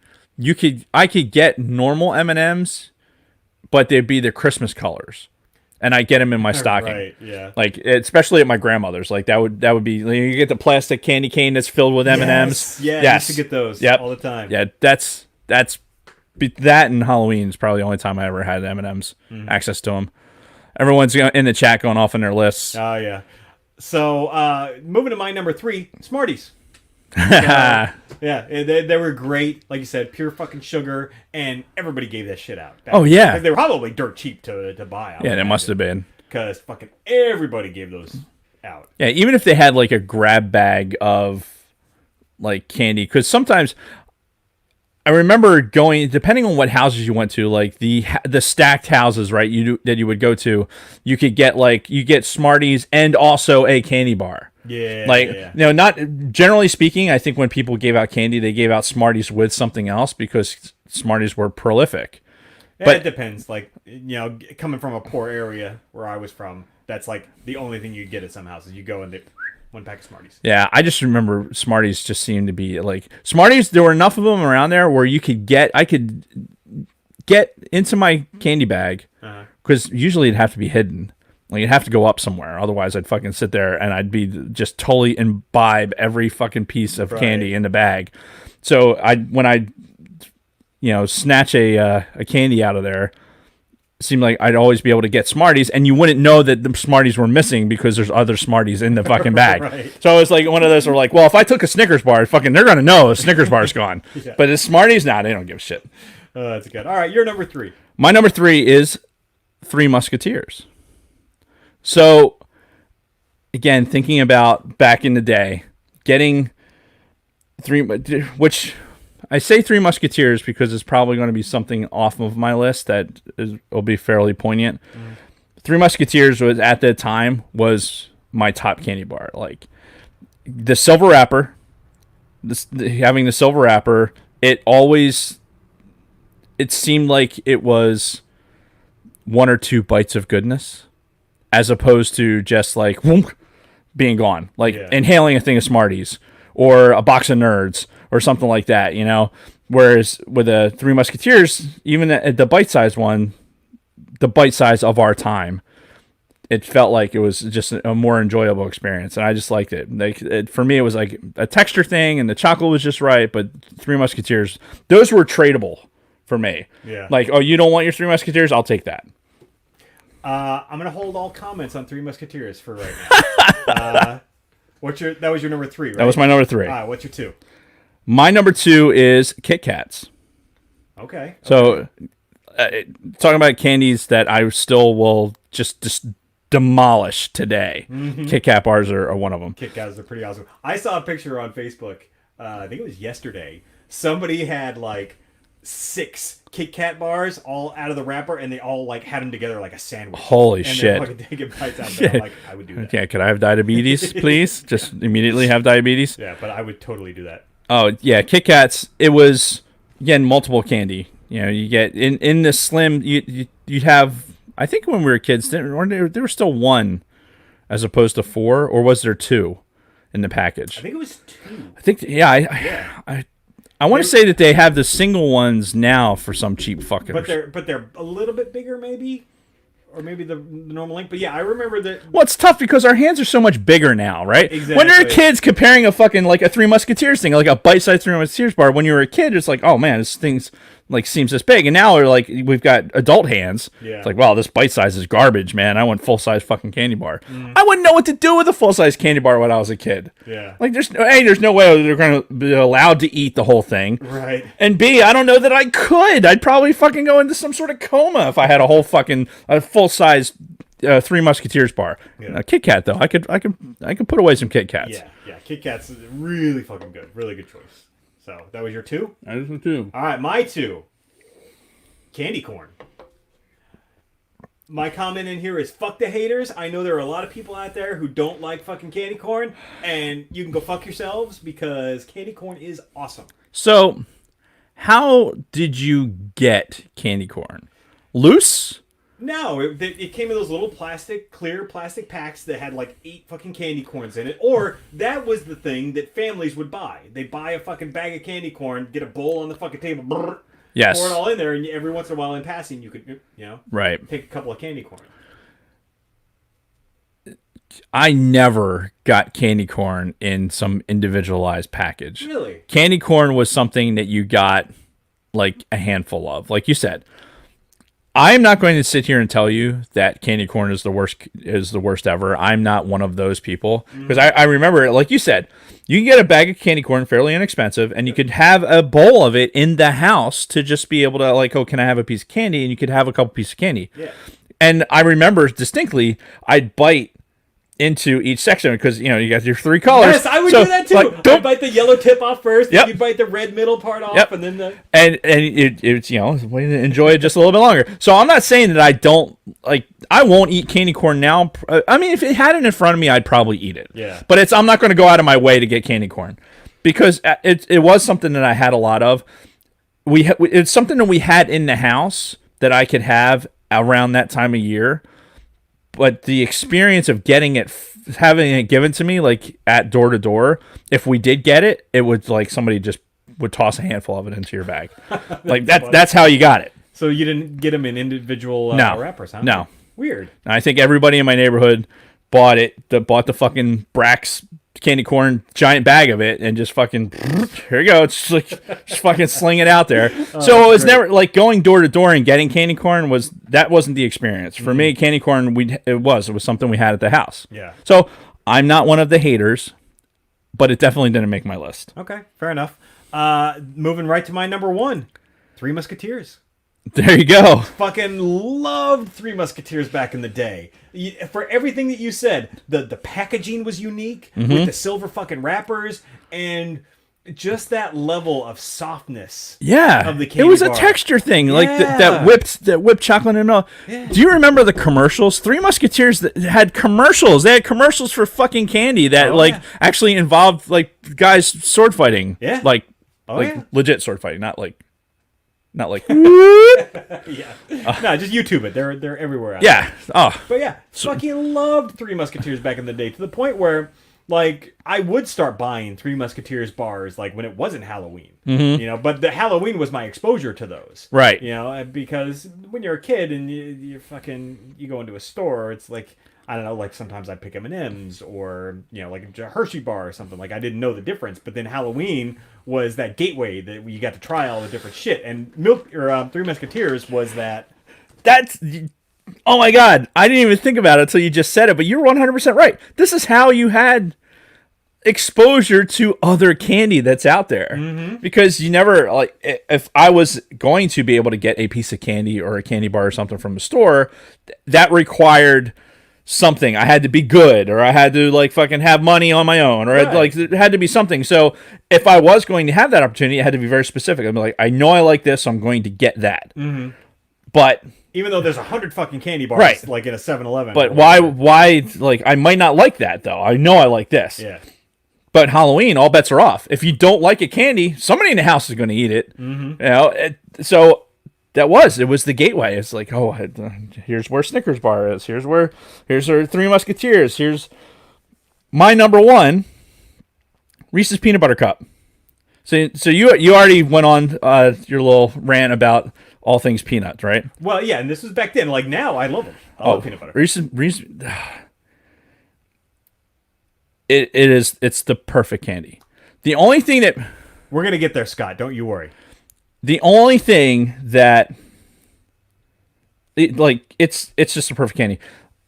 I could get normal M&Ms, but they'd be the Christmas colors, and I get them in my stocking. Right, yeah. Like, especially at my grandmother's, like that would be, like, you get the plastic candy cane that's filled with M&Ms. Yeah, I yes, used to get those Yep. all the time. Yeah, that and Halloween is probably the only time I ever had M&Ms access to them. Everyone's in the chat going off on their lists. Oh, yeah. So, moving to my number 3, Smarties. Yeah, they were great. Like you said, pure fucking sugar, and everybody gave that shit out. Oh, yeah. They were probably dirt cheap to buy. Yeah, they must have been. Because fucking everybody gave those out. Yeah, even if they had like a grab bag of like candy, because sometimes I remember going, depending on what houses you went to, like the stacked houses, right? That you would go to, you could get Smarties and also a candy bar. Yeah. Like, yeah. not generally speaking, I think when people gave out candy, they gave out Smarties with something else because Smarties were prolific. Yeah, but- it depends. Like, coming from a poor area where I was from, that's like the only thing you get at some houses. You go and they one pack of Smarties. Yeah, I just remember Smarties just seemed to be like Smarties. There were enough of them around there where I could get into my candy bag because usually it'd have to be hidden. Like, you'd have to go up somewhere. Otherwise, I'd fucking sit there and I'd be just totally imbibe every fucking piece of candy in the bag. So when I snatch a candy out of there, it seemed like I'd always be able to get Smarties, and you wouldn't know that the Smarties were missing because there's other Smarties in the fucking bag. Right. So it was like one of those where like, well, if I took a Snickers bar, they're gonna know a Snickers bar is gone. But the Smarties, nah, they don't give a shit. That's good. All right, you're number 3. My number 3 is Three Musketeers. So, again, thinking about back in the day, getting which I say Three Musketeers because it's probably going to be something off of my list will be fairly poignant. Three Musketeers was at the time was my top candy bar. Like the silver wrapper, having the silver wrapper, it seemed like it was one or two bites of goodness, as opposed to just like whoomp, being gone, like inhaling a thing of Smarties or a box of Nerds or something like that, Whereas with the Three Musketeers, even at the bite-sized one, the bite size of our time, it felt like it was just a more enjoyable experience, and I just liked it. Like for me, it was like a texture thing, and the chocolate was just right. But Three Musketeers, those were tradable for me. Yeah. Like, oh, you don't want your Three Musketeers? I'll take that. I'm gonna hold all comments on Three Musketeers for right now. That was your number 3, right? That was my number 3. What's your 2? My number 2 is Kit Kats. Okay. So, talking about candies that I still will just demolish today. Kit Kat bars are one of them. Kit Kats are pretty awesome. I saw a picture on Facebook. I think it was yesterday. Somebody had like 6 Kit Kat bars all out of the wrapper, and they all like had them together like a sandwich. Holy and shit! They're fucking taking bites out of it. I'm like, I would do that. Okay, could I have diabetes, please? Just immediately have diabetes. Yeah, but I would totally do that. Oh yeah, Kit Kats. It was again multiple candy. You get in the slim. You'd have. I think when we were kids, there were still 1, as opposed to 4, or was there 2 in the package? I think it was 2. I think I want to say that they have the single ones now for some cheap fuckers. But they're a little bit bigger, maybe, or maybe the normal length. But yeah, I remember that. Well, it's tough because our hands are so much bigger now, right? Exactly. When you're kids, comparing a fucking like a Three Musketeers thing, like a bite-sized Three Musketeers bar, when you were a kid, it's like, oh man, this thing's like seems this big, and now we're like we've got adult hands. Yeah. It's like, wow, this bite size is garbage, man. I want full-size fucking candy bar. I wouldn't know what to do with a full-size candy bar when I was a kid. Yeah. Like there's no way they're going to be allowed to eat the whole thing. Right. And B, I don't know that I could. I'd probably fucking go into some sort of coma if I had a full size Three Musketeers bar. Kit Kat though, I could put away some Kit Kats. Yeah. Kit Kat's really fucking good. Really good choice. So that was your 2? That is my 2. All right, my 2. Candy corn. My comment in here is fuck the haters. I know there are a lot of people out there who don't like fucking candy corn, and you can go fuck yourselves because candy corn is awesome. So, how did you get candy corn? Loose? No, it came in those little clear plastic packs that had like 8 fucking candy corns in it. Or that was the thing that families would buy. They'd buy a fucking bag of candy corn, get a bowl on the fucking table, brrr, Yes. pour it all in there, and every once in a while in passing, you could, Right. take a couple of candy corn. I never got candy corn in some individualized package. Really? Candy corn was something that you got like a handful of. Like you said, I am not going to sit here and tell you that candy corn is the worst ever. I'm not one of those people because I remember, like you said, you can get a bag of candy corn fairly inexpensive, and you could have a bowl of it in the house to just be able to like, oh, can I have a piece of candy? And you could have a couple pieces of candy. Yeah. And I remember distinctly, I'd bite into each section because you got your 3 colors. Yes, I would do that too. Like, I'd bite the yellow tip off first, Yep. then you bite the red middle part off, Yep. and then the... and it's a way to enjoy it just a little bit longer. So I'm not saying that I don't like. I won't eat candy corn now. I mean, if it had it in front of me, I'd probably eat it. Yeah. But I'm not going to go out of my way to get candy corn because it was something that I had a lot of. It's something that we had in the house that I could have around that time of year. But the experience of getting it, having it given to me, like at door to door, if we did get it, it would like somebody just would toss a handful of it into your bag. Like that's how you got it. So you didn't get them in individual No. wrappers, huh? No. Weird. And I think everybody in my neighborhood bought the fucking Brax candy corn giant bag of it and just fucking here you go. It's like just fucking sling it out there. So it was never like going door to door and getting candy corn wasn't the experience. For me, candy corn it was something we had at the house. Yeah. So I'm not one of the haters, but it definitely didn't make my list. Okay, fair enough. Moving right to my number 1. Three Musketeers. There you go. Fucking loved Three Musketeers back in the day. For everything that you said, the packaging was unique with the silver fucking wrappers and just that level of softness. Yeah, of the it candy was a bar. texture thing, like Yeah. that whipped chocolate and all. Yeah. Do you remember the commercials? Three Musketeers that had commercials. They had commercials for fucking candy that actually involved like guys sword fighting. Yeah. like yeah. legit sword fighting, not like. Yeah. No, just YouTube it. They're everywhere. Out Yeah. Oh. But yeah, fucking loved Three Musketeers back in the day to the point where, like, I would start buying Three Musketeers bars, like, when it wasn't Halloween. But the Halloween was my exposure to those. Right. Because when you're a kid and you go into a store, it's like, I don't know, like sometimes I'd pick M&Ms or, like a Hershey bar or something. Like I didn't know the difference. But then Halloween was that gateway that you got to try all the different shit. And Three Musketeers was that. That's. Oh my God. I didn't even think about it until you just said it, but you're 100% right. This is how you had exposure to other candy that's out there. Because you never, like, if I was going to be able to get a piece of candy or a candy bar or something from a store, that required something. I had to be good, or I had to like fucking have money on my own, or Right. it had to be something. So if I was going to have that opportunity, it had to be very specific. I'd be like, I know I like this, so I'm going to get that. But Even though there's 100 fucking candy bars, Right. like in a 7-Eleven. but why like I might not like that though. I know I like this. Yeah. But Halloween, all bets are off. If you don't like a candy, somebody in the house is going to eat it. So it was the gateway. It's like, oh, here's where Snickers bar is. Here's our Three Musketeers. Here's my number 1, Reese's Peanut Butter Cup. So you already went on your little rant about all things peanuts, right? Well, yeah, and this was back then. Like now, I love them. I love peanut butter. Reese's. It's the perfect candy. The only thing that We're gonna get there, Scott. Don't you worry. The only thing that it's just a perfect candy.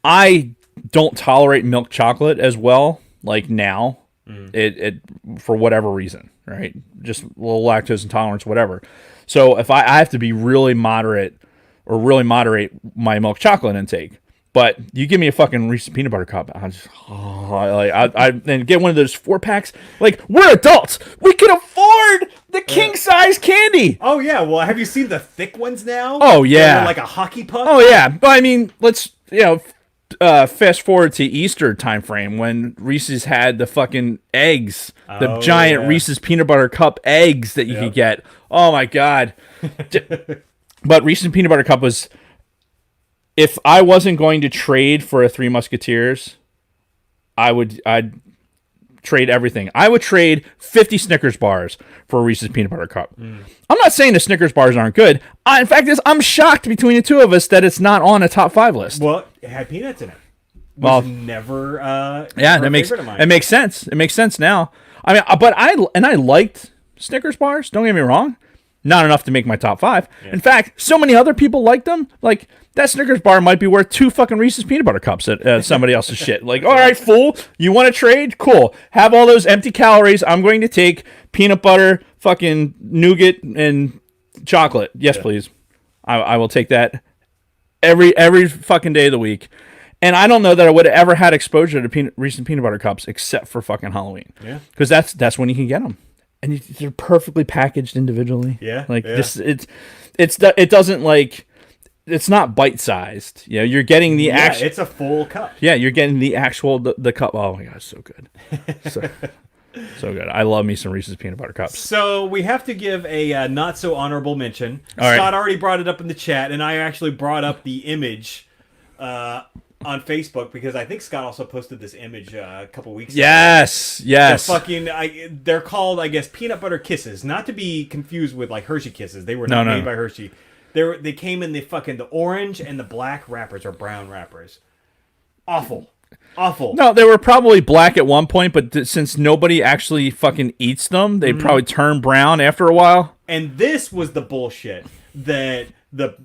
I don't tolerate milk chocolate as well, like now. It for whatever reason, right? Just a little lactose intolerance, whatever. So if I have to be really moderate or really moderate my milk chocolate intake. But you give me a fucking Reese's peanut butter cup, I and get one of those 4-packs. Like, we're adults, we can afford the king size candy. Oh yeah, well, have you seen the thick ones now? Oh, yeah. They're like a hockey puck. Oh yeah, but I mean, let's fast forward to Easter time frame when Reese's had the fucking eggs, the giant yeah. Reese's peanut butter cup eggs that you could get. Oh my god! But Reese's peanut butter cup was. If I wasn't going to trade for a Three Musketeers, I'd trade everything. I would trade 50 Snickers bars for a Reese's peanut butter cup. I'm not saying the Snickers bars aren't good. In fact, I'm shocked between the two of us that it's not on a top 5 list. Well, it had peanuts in it. Well, never. Yeah, never a that makes favorite of mine. it makes sense. It makes sense now. I mean, but I liked Snickers bars. Don't get me wrong. Not enough to make my top 5. Yeah. In fact, so many other people liked them. Like, that Snickers bar might be worth 2 fucking Reese's peanut butter cups at somebody else's shit. Like, all right, fool, you want to trade? Cool. Have all those empty calories. I'm going to take peanut butter, fucking nougat, and chocolate. Yes, please. I will take that every fucking day of the week. And I don't know that I would have ever had exposure to Reese's peanut butter cups except for fucking Halloween. Yeah. Because that's when you can get them. And they're perfectly packaged individually. Yeah, like yeah. this, it doesn't like, it's not bite sized. You know, you're getting the actual. It's a full cup. Yeah, you're getting the actual the cup. Oh my god, so good, so good. I love me some Reese's peanut butter cups. So we have to give a not so honorable mention. All right. Scott already brought it up in the chat, and I actually brought up the image on Facebook because I think Scott also posted this image a couple weeks ago. Yes. They're called, I guess, peanut butter kisses, not to be confused with like Hershey kisses. They were No, not no. made by Hershey. They came in the orange and the black wrappers or brown wrappers. Awful. No, they were probably black at one point, but since nobody actually fucking eats them, they probably turn brown after a while. And this was the bullshit that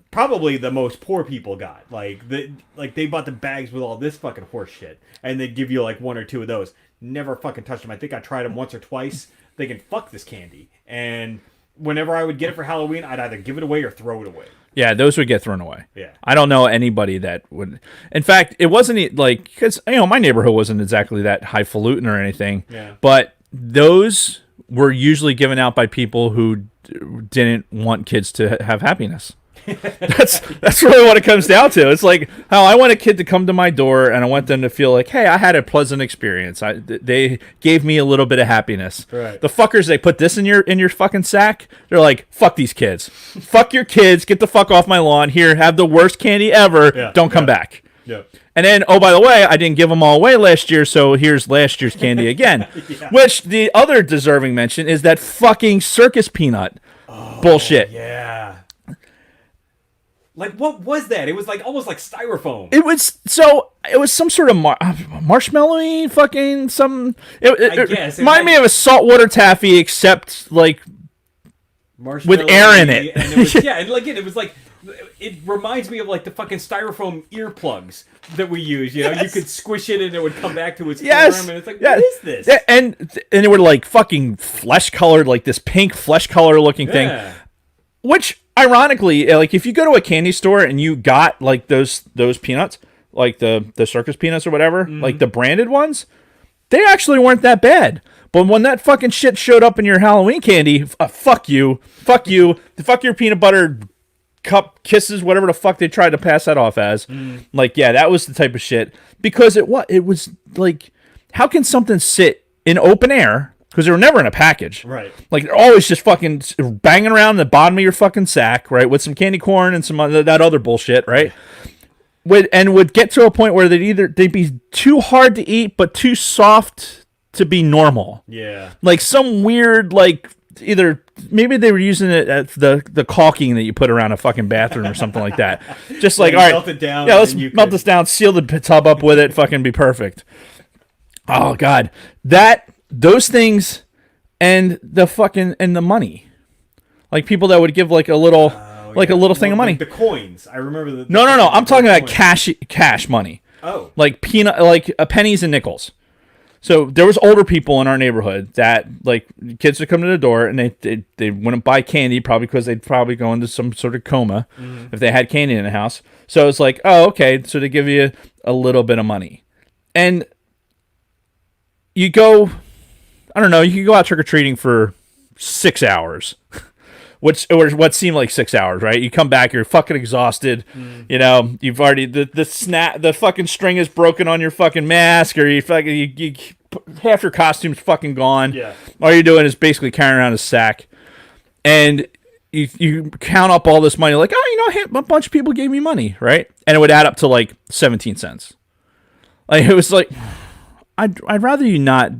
probably the most poor people got. Like they bought the bags with all this fucking horse shit, and they'd give you like 1 or 2 of those. Never fucking touched them. I think I tried them once or twice. They can fuck this candy. And whenever I would get it for Halloween, I'd either give it away or throw it away. Yeah, those would get thrown away. Yeah. I don't know anybody that would. In fact, it wasn't like, because my neighborhood wasn't exactly that highfalutin or anything. Yeah. But those were usually given out by people who didn't want kids to have happiness. That's really what it comes down to. It's like, how I want a kid to come to my door and I want them to feel like, hey, I had a pleasant experience. They gave me a little bit of happiness. Right. The fuckers, they put this in your fucking sack. They're like, fuck these kids. Fuck your kids. Get the fuck off my lawn. Here, have the worst candy ever. Yeah, Don't come back. Yeah. And then, oh, by the way, I didn't give them all away last year, so here's last year's candy again. Which the other deserving mention is that fucking circus peanut bullshit. Yeah. Like, what was that? It was like almost like styrofoam. It was some sort of marshmallowy fucking some. I guess. It reminded me of a saltwater taffy, except like with air in it. And it was, yeah, and like it was like, it reminds me of like the fucking styrofoam earplugs that we use. You know, you could squish it and it would come back to its form. And it's like, what is this? Yeah, and they were like fucking flesh colored, like this pink flesh color looking thing. Which, ironically, like if you go to a candy store and you got like those peanuts, like the circus peanuts or whatever, like the branded ones, they actually weren't that bad. But when that fucking shit showed up in your Halloween candy, fuck you, fuck your peanut butter cup kisses, whatever the fuck they tried to pass that off as. Like, yeah, that was the type of shit. Because it was like, how can something sit in open air? Because they were never in a package. Right. Like, they're always just fucking banging around the bottom of your fucking sack, right? With some candy corn and some that other bullshit, right? Would get to a point where they'd be too hard to eat, but too soft to be normal. Yeah. Like some weird, like, either maybe they were using it at the caulking that you put around a fucking bathroom or something like that. Just like, all right, melt it down. Yeah, let's melt this down, seal the tub up with it, fucking be perfect. Oh God, those things, and the money, like people that would give like a little, a little thing of money. The coins. I remember No. I'm talking about cash money. Oh. Like pennies and nickels. So there was older people in our neighborhood that like kids would come to the door and they wouldn't buy candy probably because they'd probably go into some sort of coma if they had candy in the house. So it's like, oh, okay, so they give you a little bit of money. And you go, I don't know, you can go out trick-or-treating for 6 hours. Or what seemed like 6 hours, right? You come back, you're fucking exhausted. You know, you've already the fucking string is broken on your fucking mask, or you half your costume's fucking gone. Yeah. All you're doing is basically carrying around a sack, and you count up all this money, like, oh, you know, a bunch of people gave me money, right? And it would add up to like 17 cents. Like it was like, I'd rather you not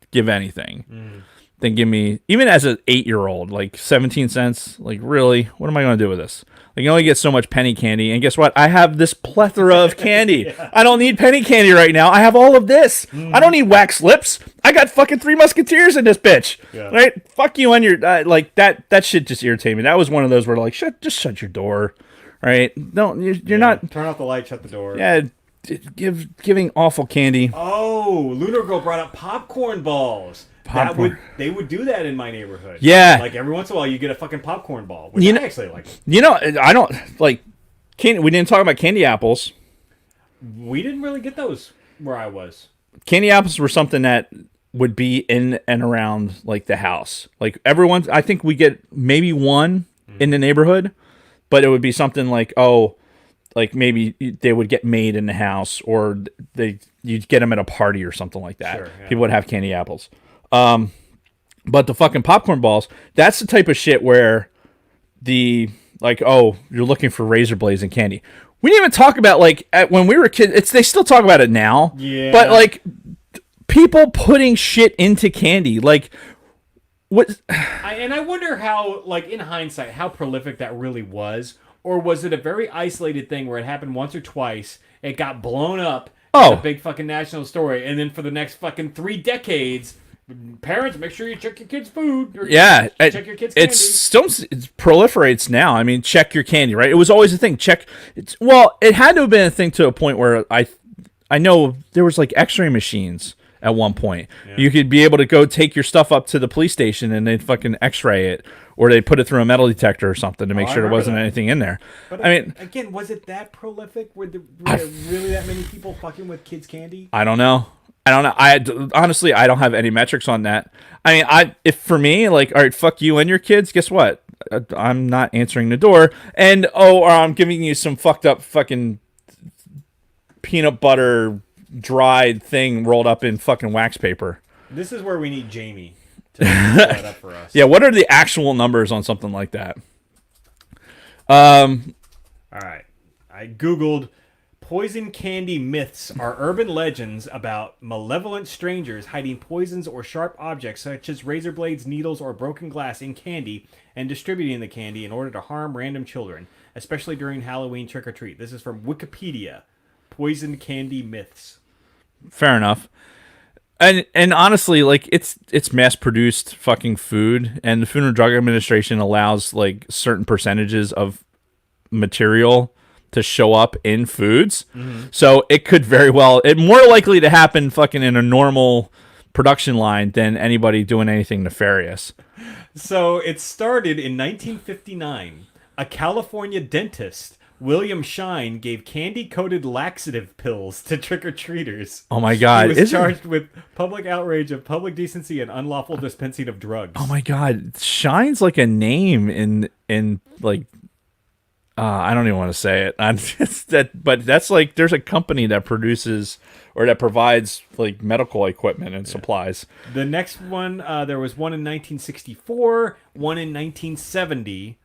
give anything. Than give me, even as an 8-year-old, like 17 cents. Like, really? What am I going to do with this? Like, you only get so much penny candy. And guess what? I have this plethora of candy. I don't need penny candy right now. I have all of this. I don't need wax lips. I got fucking 3 Musketeers in this bitch. Yeah. Right? Fuck you on your, like, that shit just irritated me. That was one of those where, like, just shut your door. Right? No, you're not. Turn off the light, shut the door. Yeah. Giving awful candy. Oh, Lunar Girl brought up popcorn balls. They would do that in my neighborhood. Yeah. Like every once in a while you get a fucking popcorn ball, which I actually like. You know, I don't like candy. We didn't talk about candy apples. We didn't really get those where I was. Candy apples were something that would be in and around like the house. Like everyone, I think we get maybe one in the neighborhood, but it would be something like, oh, like maybe they would get made in the house, or you'd get them at a party or something like that. Sure, yeah. People would have candy apples. But the fucking popcorn balls, that's the type of shit where oh, you're looking for razor blades and candy. We didn't even talk about, like, when we were kids, they still talk about it now. Yeah. But, like, people putting shit into candy, like, what? And I wonder how, like, in hindsight, how prolific that really was. Or was it a very isolated thing where it happened once or twice, it got blown up, as a big fucking national story, and then for the next fucking 3 decades... Parents, make sure you check your kids' food. Or yeah, check your kids' candy. It proliferates now. I mean, check your candy, right? It was always a thing. It had to have been a thing to a point where I know there was like X-ray machines at one point. Yeah. You could be able to go take your stuff up to the police station and they'd fucking X-ray it, or they'd put it through a metal detector or something to make sure there wasn't anything in there. But I mean, again, was it that prolific? Were there really that many people fucking with kids' candy? I don't know. Honestly, I don't have any metrics on that. I mean, if for me, like, all right, fuck you and your kids, guess what? I'm not answering the door. And, or I'm giving you some fucked up fucking peanut butter dried thing rolled up in fucking wax paper. This is where we need Jamie to set that up for us. Yeah, what are the actual numbers on something like that? All right. I Googled... Poison candy myths are urban legends about malevolent strangers hiding poisons or sharp objects such as razor blades, needles, or broken glass in candy and distributing the candy in order to harm random children, especially during Halloween trick-or-treat. This is from Wikipedia. Poison candy myths. Fair enough. And honestly, like, it's mass-produced fucking food, and the Food and Drug Administration allows, like, certain percentages of material to show up in foods. So it could very well, more likely to happen fucking in a normal production line than anybody doing anything nefarious. So it started in 1959. A California dentist, William Shine, gave candy-coated laxative pills to trick-or-treaters. Oh my God. He was charged with public outrage of public decency and unlawful dispensing of drugs. Oh my God. Shine's like a name in like, I don't even want to say it. But that's like, there's a company that produces or that provides like medical equipment and supplies. The next one, there was one in 1964, one in 1970.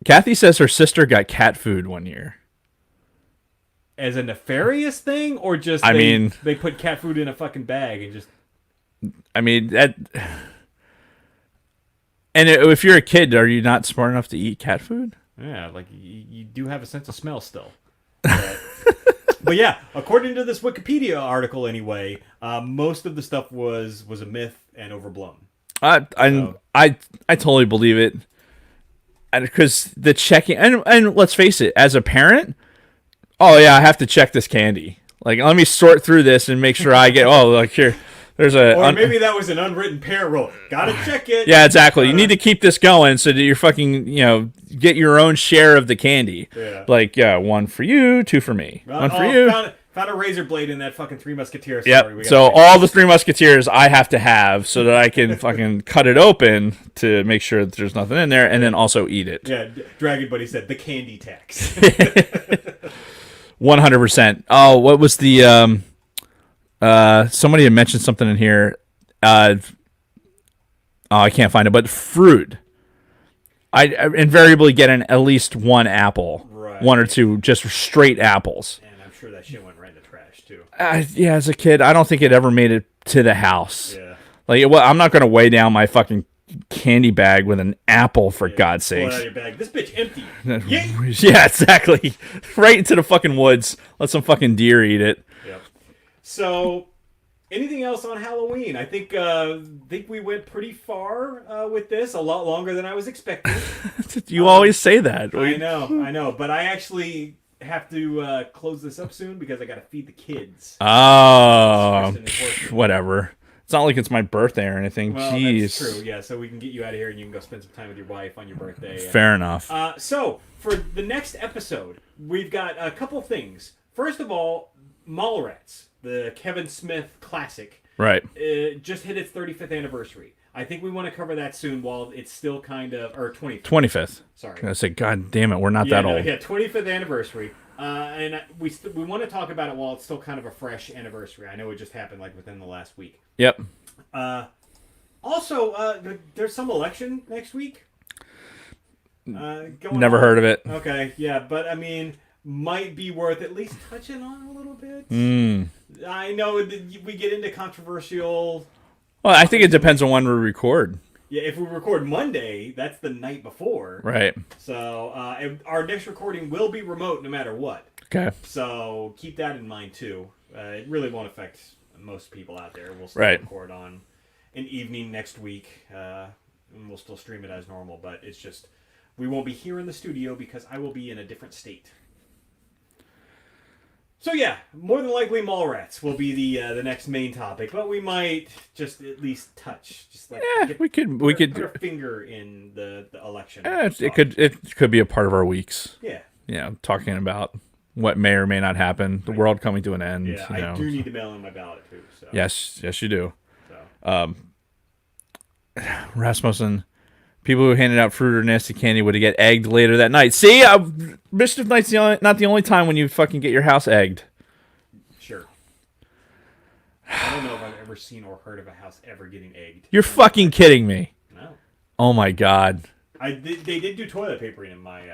Kathy says her sister got cat food one year. As a nefarious thing, or just they put cat food in a fucking bag and just. I mean that. And if you're a kid, are you not smart enough to eat cat food? Yeah, like you do have a sense of smell still. But yeah, according to this Wikipedia article, anyway, most of the stuff was a myth and overblown. I totally believe it, because the checking and let's face it, as a parent, oh yeah, I have to check this candy. Like, let me sort through this and make sure I get. Oh, like here, there's a. Or maybe that was an unwritten parent rule. Gotta check it. Yeah, exactly. You need to keep this going so that you're fucking, get your own share of the candy. Yeah. Like, yeah, 1 for you, 2 for me. One for you. Found a razor blade in that fucking Three Musketeers story. Yep. We So gotta all the Three Musketeers I have to have so that I can fucking cut it open to make sure that there's nothing in there, and then also eat it. Yeah, Dragon Buddy said the candy tax. 100%. Oh, what was the somebody had mentioned something in here. Oh, I can't find it, but fruit. I invariably get at least 1 apple, Right. 1 or 2 just straight apples. And I'm sure that shit went right in the trash too. Yeah, as a kid, I don't think it ever made it to the house. Yeah. Like, well, I'm not gonna weigh down my fucking candy bag with an apple, for God's Pull it sakes. out of your bag. This bitch empty. Yeah. Yeah, exactly. Right into the fucking woods. Let some fucking deer eat it. Yep. So, anything else on Halloween? I think we went pretty far with this. A lot longer than I was expecting. You always say that. I know. But I actually have to close this up soon because I got to feed the kids. Oh, Kristen is working. whatever. It's not like it's my birthday or anything. Well, Jeez. that's true. Yeah, so we can get you out of here and you can go spend some time with your wife on your birthday. Fair enough. So, for the next episode, we've got a couple things. First of all, Mallrats, the Kevin Smith classic, Right. just hit its 35th anniversary. I think we want to cover that soon while it's still kind of... Or 25th. 25th. Sorry. I say, God damn it, we're not that old. Yeah, 25th anniversary. And we want to talk about it while it's still kind of a fresh anniversary. I know it just happened like within the last week. Yep. Also, there's some election next week. Going Never on. heard of it. Okay, yeah, but I mean, might be worth at least touching on a little bit. I know that we get into controversial. Well, I think it depends on when we record. Yeah, if we record Monday, that's the night before. Right. So and our next recording will be remote no matter what. Okay. So keep that in mind too. It really won't affect most people out there. We'll still Right. record on an evening next week, and we'll still stream it as normal. But it's just we won't be here in the studio because I will be in a different state. So yeah, more than likely Mallrats will be the next main topic, but we might just at least touch, just like Yeah, we could put our finger in the election. it could be a part of our weeks. Yeah. Talking about what may or may not happen, the world coming to an end. Yeah, I do need to mail in my ballot too. So. Yes, you do. So. Rasmussen, people who handed out fruit or nasty candy would get egged later that night. See, Mischief Night's not the only time when you fucking get your house egged. Sure. I don't know if I've ever seen or heard of a house ever getting egged. You're fucking kidding me. No. Oh my God. They did do toilet papering in my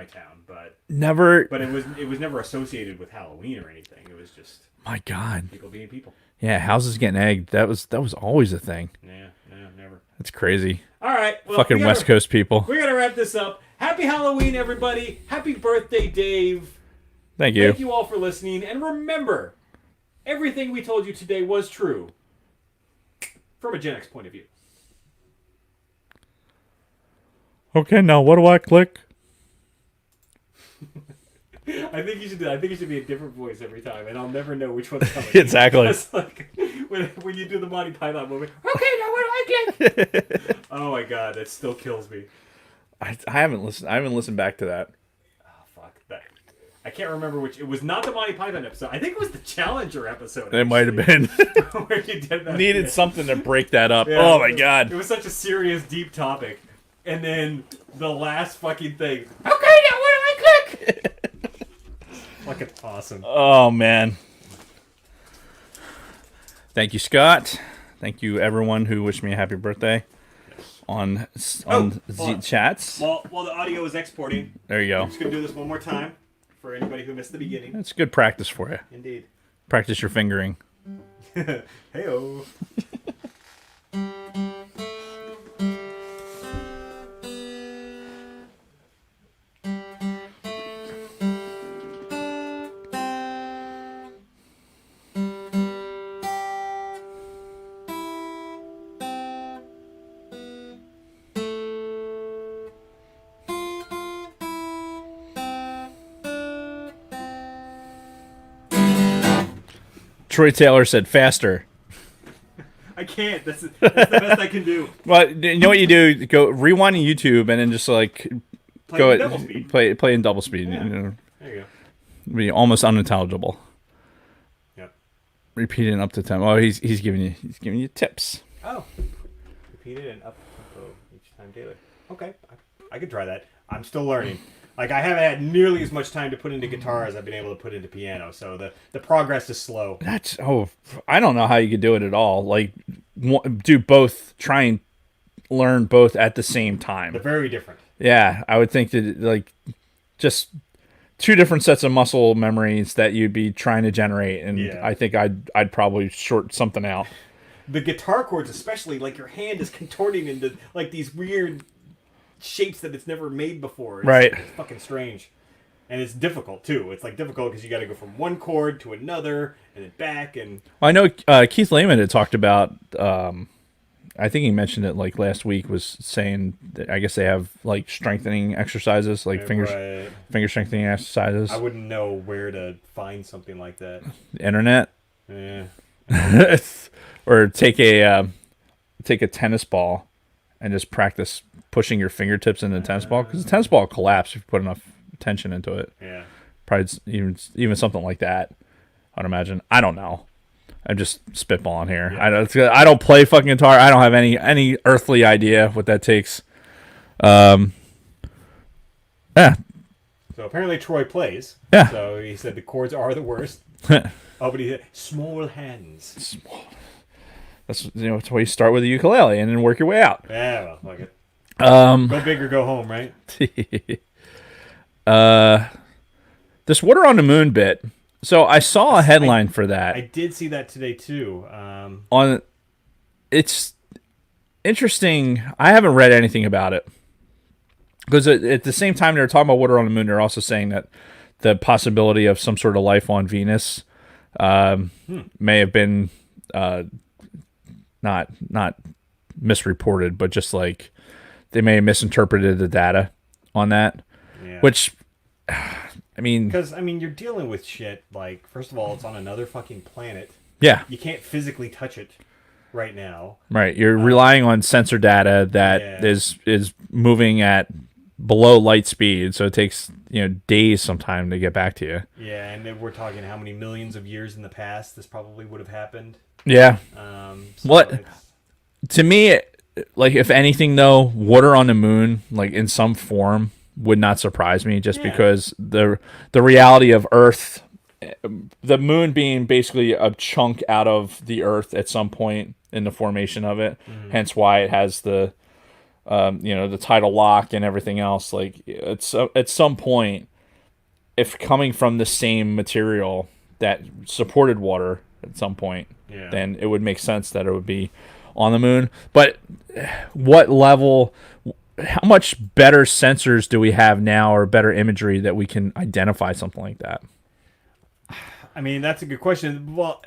town, but Never. it was never associated with Halloween or anything. It was just My God. people being people. Yeah, houses getting egged. That was always a thing. Yeah, never. That's crazy. All right, well, Fucking West Coast people. We gotta wrap this up. Happy Halloween, everybody! Happy birthday, Dave! Thank you. Thank you all for listening, and remember, everything we told you today was true from a Gen X point of view. Okay, now what do I click? I think you should be a different voice every time, and I'll never know which one's coming. Exactly. It's like when you do the Monty Python movie. Okay, now what do I get? Oh my god, that still kills me. I haven't listened. I haven't listened back to that. Oh fuck that. I can't remember which. It was not the Monty Python episode. I think it was the Challenger episode. It might have been. Where you did that. Needed something to break that up. Yeah, Oh my It God. was such a serious, deep topic, and then the last fucking thing. Okay, now what do I click? Fucking awesome. Oh man. Thank you, Scott. Thank you, everyone who wished me a happy birthday on hold on. chats. While the audio is exporting, There you I'm go. just gonna do this one more time for anybody who missed the beginning. It's good practice for you. Indeed. Practice your fingering. Heyo. Troy Taylor said faster. I can't. That's the best I can do. Well, you know what you do? Go rewind to YouTube and then just like Play in double speed. play in double speed. Yeah. You know, There you go. be almost unintelligible. Yep. Repeating up to 10. Oh, he's giving you tips. Oh. Repeat it and up tempo each time daily. Okay. I could try that. I'm still learning. Like, I haven't had nearly as much time to put into guitar as I've been able to put into piano, so the progress is slow. I don't know how you could do it at all. Like, do both, try and learn both at the same time. They're very different. Yeah, I would think that, like, just two different sets of muscle memories that you'd be trying to generate, and Yeah. I think I'd probably short something out. The guitar chords especially, like, your hand is contorting into, like, these weird shapes that it's never made before. Right. It's fucking strange. And it's difficult, too. It's, like, difficult because you got to go from one chord to another, and then back, and... Well, I know Keith Lehman had talked about, I think he mentioned it, like, last week, was saying that I guess they have, like, strengthening exercises, like finger strengthening exercises. I wouldn't know where to find something like that. Internet. Yeah. Or take a tennis ball and just practice pushing your fingertips into the tennis ball, because the tennis ball will collapse if you put enough tension into it. Yeah. Probably even something like that, I'd imagine. I don't know. I'm just spitballing here. Yeah. I don't play fucking guitar. I don't have any earthly idea what that takes. Yeah. So apparently Troy plays. Yeah. So he said the chords are the worst. Oh, but he said small hands. That's that's why you start with a ukulele and then work your way out. Yeah, well, fuck it. Go big or go home, right? This Water on the Moon bit. So I saw a headline for that. I did see that today too. It's interesting. I haven't read anything about it, because at the same time they were talking about Water on the Moon, they're also saying that the possibility of some sort of life on Venus may have been not misreported, but just like they may have misinterpreted the data on that. Yeah. Which, I mean, Because, you're dealing with shit, like, first of all, it's on another fucking planet. yeah, You can't physically touch it right now. right. You're relying on sensor data that Yeah. is moving at below light speed, so it takes days sometime to get back to you. Yeah, and then we're talking how many millions of years in the past this probably would have happened. Yeah. So What- it's- To me, like, if anything though, water on the moon, like in some form, would not surprise me, just Yeah. because the reality of Earth, the moon being basically a chunk out of the Earth at some point in the formation of it, hence why it has the the tidal lock and everything else. Like, it's at some point, if coming from the same material that supported water at some point, Yeah. then it would make sense that it would be on the moon. But what level, how much better sensors do we have now, or better imagery, that we can identify something like that? That's a good question. Well,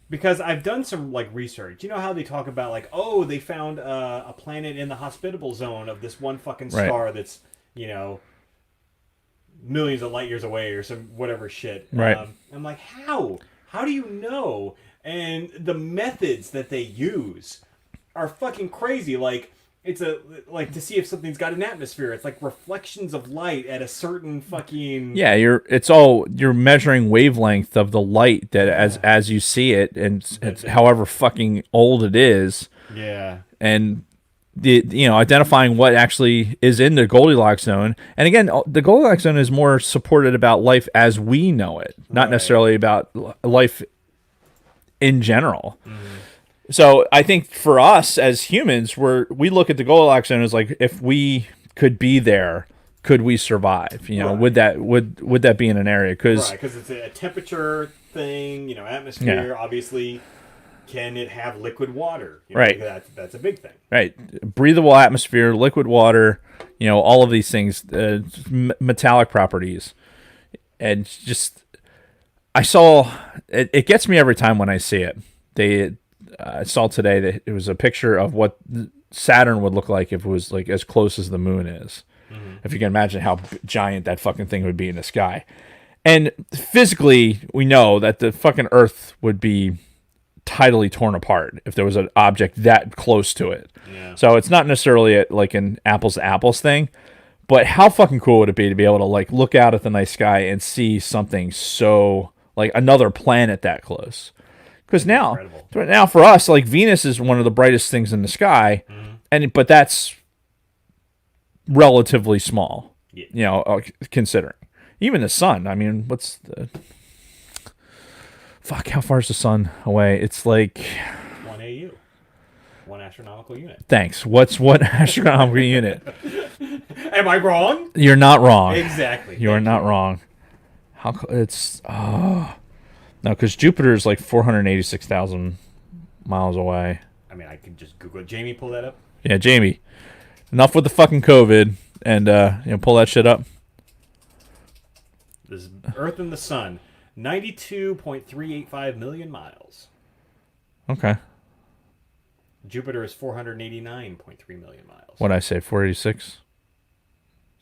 because I've done some research. You know how they talk about they found a planet in the hospitable zone of this one fucking Right. star that's millions of light years away or some whatever shit. Right. I'm like, how? How do you know? And the methods that they use are fucking crazy. It's to see if something's got an atmosphere. It's like reflections of light at a certain fucking Yeah, you're measuring wavelength of the light that as you see it, and it's however fucking old it is, yeah. and identifying what actually is in the Goldilocks zone. And again, the Goldilocks zone is more supported about life as we know it, not Right. necessarily about life in general. So I think for us as humans, we look at the Goldilocks zone as like, if we could be there, could we survive? Right. Would that be in an area? Because Right, because it's a temperature thing, atmosphere. Yeah. Obviously, can it have liquid water? Right. That's a big thing. right, breathable atmosphere, liquid water, all of these things, metallic properties, and just I saw it. It gets me every time when I see it. I saw today that it was a picture of what Saturn would look like if it was like as close as the moon is. If you can imagine how giant that fucking thing would be in the sky. And physically, we know that the fucking Earth would be tidally torn apart if there was an object that close to it. Yeah. So it's not necessarily like an apples to apples thing, but how fucking cool would it be to be able to like look out at the night sky and see something so like another planet that close? Because now for us, like Venus is one of the brightest things in the sky, but that's relatively small. Yeah. You know, considering even the sun. I mean, what's the fuck? How far is the sun away? It's like 1 AU, 1 astronomical unit. thanks. What astronomical unit? Am I wrong? You're not wrong. Exactly. You are not wrong. It's no, because Jupiter is like 486,000 miles away. I mean, I could just Google it. Jamie, pull that up. Yeah, Jamie. Enough with the fucking COVID, and pull that shit up. This is Earth and the Sun, 92.385 million miles. Okay. Jupiter is 489.3 million miles. What'd I say? 486.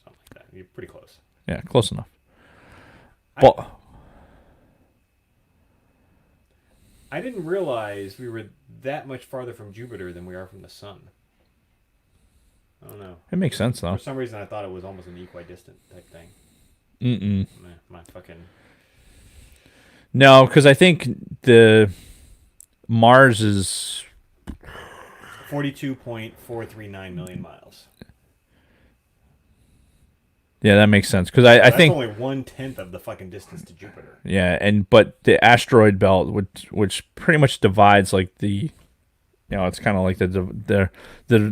Something like that. You're pretty close. Yeah, close enough. I didn't realize we were that much farther from Jupiter than we are from the Sun. I don't know. It makes sense though. For some reason, I thought it was almost an equidistant type thing. My fucking... No, because I think the Mars is 42.439 million miles. Yeah, that makes sense. Because I think only 1/10 of the fucking distance to Jupiter. yeah, but the asteroid belt, which pretty much divides like the, it's kind of like the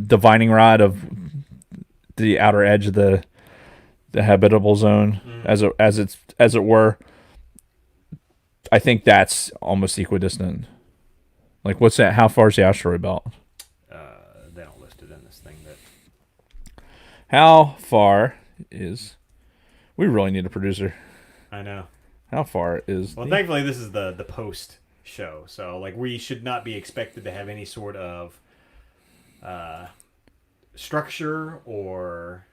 dividing rod of the outer edge of the habitable zone, as it were. I think that's almost equidistant. Like, what's that? How far is the asteroid belt? They don't list it in this thing. But How far is? We really need a producer. I know. How far is? Well, thankfully, this is the post show, so like we should not be expected to have any sort of structure or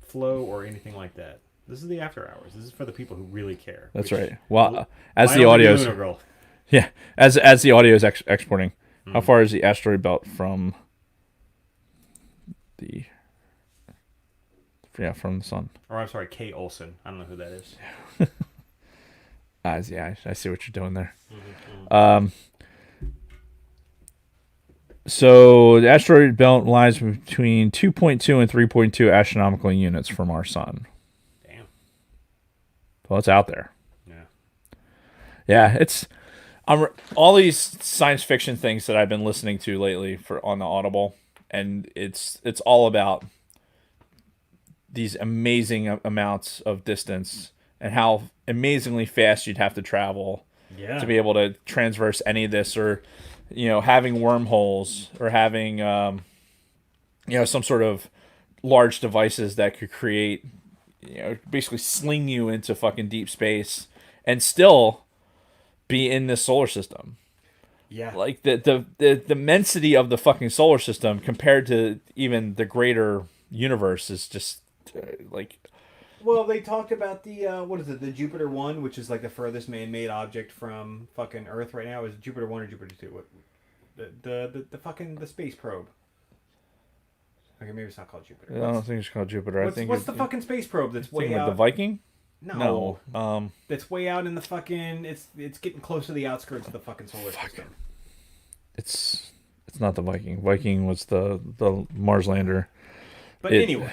flow or anything like that. This is the after hours. This is for the people who really care. That's right. Well, as I the don't think audio Lunar is, Girl. yeah, as the audio is exporting, how far is the asteroid belt from the? Yeah, from the sun. Or I'm sorry, Kay Olsen. I don't know who that is. Yeah, I see what you're doing there. So the asteroid belt lies between 2.2 and 3.2 astronomical units from our sun. Damn. Well, it's out there. Yeah. Yeah, it's all these science fiction things that I've been listening to lately on the Audible, and it's all about these amazing amounts of distance and how amazingly fast you'd have to travel to be able to transverse any of this, or having wormholes, or having some sort of large devices that could create basically sling you into fucking deep space and still be in this solar system. Yeah. Like the immensity of the fucking solar system compared to even the greater universe is just like. Well, they talked about the what is it? The Jupiter 1, which is like the furthest man-made object from fucking Earth right now. Is it Jupiter 1 or Jupiter 2? What? The fucking the space probe. Okay, maybe it's not called Jupiter. I don't think it's called Jupiter. What's the fucking space probe that's way out? The Viking? No. No. That's way out in the fucking. It's getting close to the outskirts of the fucking solar system. It's not the Viking. Viking was the Mars lander. But anyway,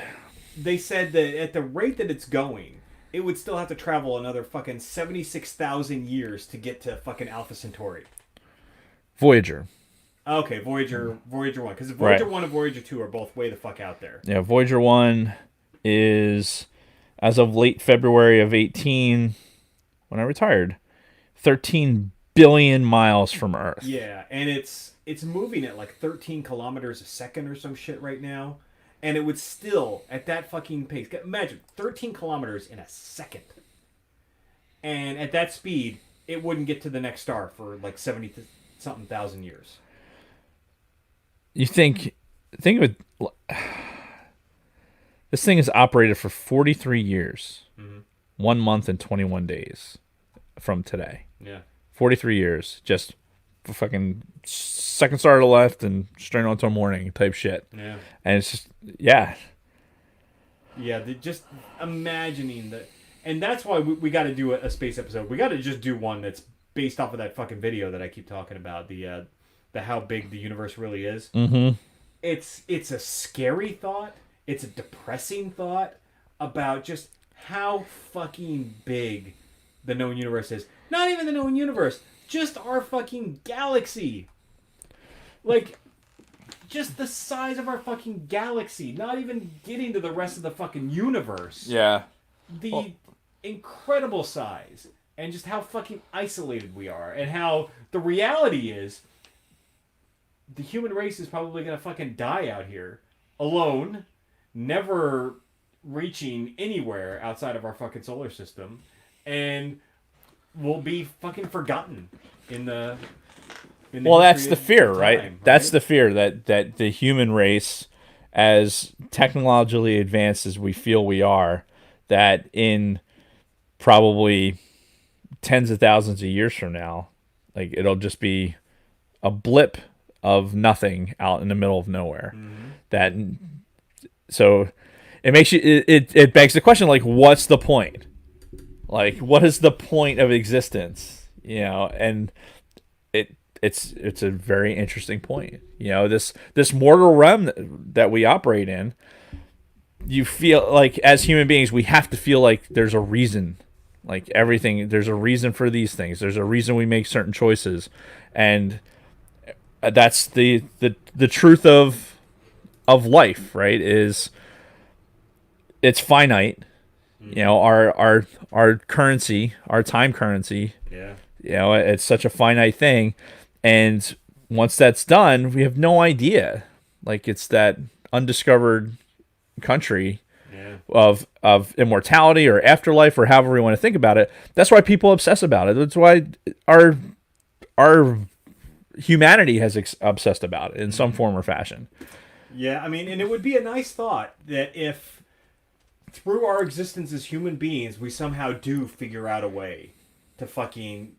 they said that at the rate that it's going, it would still have to travel another fucking 76,000 years to get to fucking Alpha Centauri. Voyager. Okay, Voyager 1. Because Voyager 1 and Voyager 2 are both way the fuck out there. Yeah, Voyager 1 is, as of late February of 18, when I retired, 13 billion miles from Earth. Yeah, and it's moving at like 13 kilometers a second or some shit right now. And it would still, at that fucking pace, imagine 13 kilometers in a second. And at that speed, it wouldn't get to the next star for like 70-something thousand years. You think of it, this thing has operated for 43 years. Mm-hmm. 1 month and 21 days from today. Yeah. 43 years, just fucking second star to the left and straight on till morning type shit. Yeah. And it's just, yeah. Yeah, just imagining that. And that's why we got to do a space episode. We got to just do one that's based off of that fucking video that I keep talking about, the how big the universe really is. Mm-hmm. It's a scary thought. It's a depressing thought about just how fucking big the known universe is. Not even the known universe, just our fucking galaxy. Like, just the size of our fucking galaxy. Not even getting to the rest of the fucking universe. Yeah. The incredible size. And just how fucking isolated we are. And how the reality is the human race is probably going to fucking die out here. Alone. Never reaching anywhere outside of our fucking solar system. And we'll be fucking forgotten in the... Well, that's the fear, time, right? That's the fear that the human race, as technologically advanced as we feel we are, that in probably tens of thousands of years from now, like it'll just be a blip of nothing out in the middle of nowhere. That so it makes you it begs the question, like, what's the point? Like, what is the point of existence? You know, and it's a very interesting point. You know, this mortal realm that we operate in, you feel like as human beings we have to feel like there's a reason. Like everything, there's a reason for these things. There's a reason we make certain choices, and that's the truth of life, right? Is it's finite. You know, our currency, our time currency. Yeah. You know, it's such a finite thing, and once that's done, we have no idea. Like it's that undiscovered country. Yeah. Of immortality or afterlife or however we want to think about it. That's why people obsess about it. That's why our humanity has obsessed about it in some form or fashion. Yeah, I mean, and it would be a nice thought that if through our existence as human beings we somehow do figure out a way to fucking,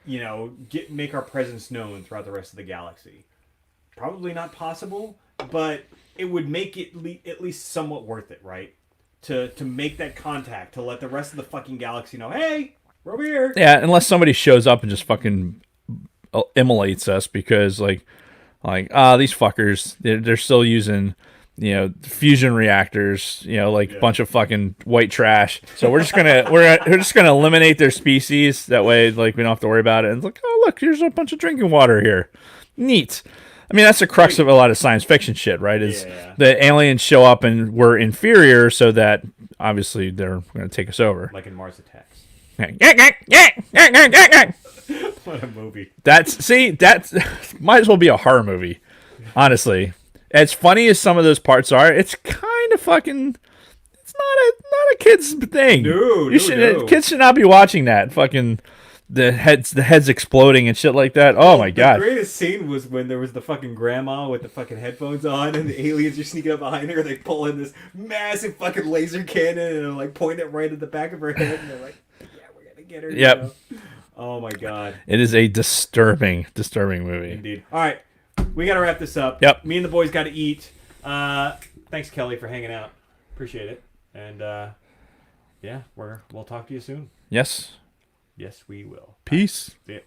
you know, make our presence known throughout the rest of the galaxy. Probably not possible, but it would make it at least somewhat worth it, right? To make that contact, to let the rest of the fucking galaxy know, hey, we're over here. Yeah, unless somebody shows up and just fucking immolates us because like these fuckers, they're still using, you know, fusion reactors, you know, like a bunch of fucking white trash. So we're just gonna we're just gonna eliminate their species. That way, like we don't have to worry about it. And it's like, oh look, here's a bunch of drinking water here. Neat. I mean, that's the crux of a lot of science fiction shit, right? Is the aliens show up and we're inferior, so that obviously they're going to take us over. Like in Mars Attacks. What a movie. That's might as well be a horror movie, honestly. As funny as some of those parts are, it's kind of fucking. It's not a kid's thing. No, kids should not be watching that. Fucking. The heads exploding and shit like that. Oh my god! The greatest scene was when there was the fucking grandma with the fucking headphones on, and the aliens are sneaking up behind her. They pull in this massive fucking laser cannon and they're like point it right at the back of her head, and they're like, "Yeah, we're gonna get her." Yep. You know? Oh my god! It is a disturbing movie. Indeed. All right, we gotta wrap this up. Yep. Me and the boys gotta eat. Thanks, Kelly, for hanging out. Appreciate it. And yeah, we'll talk to you soon. Yes. Yes, we will. Peace. See ya.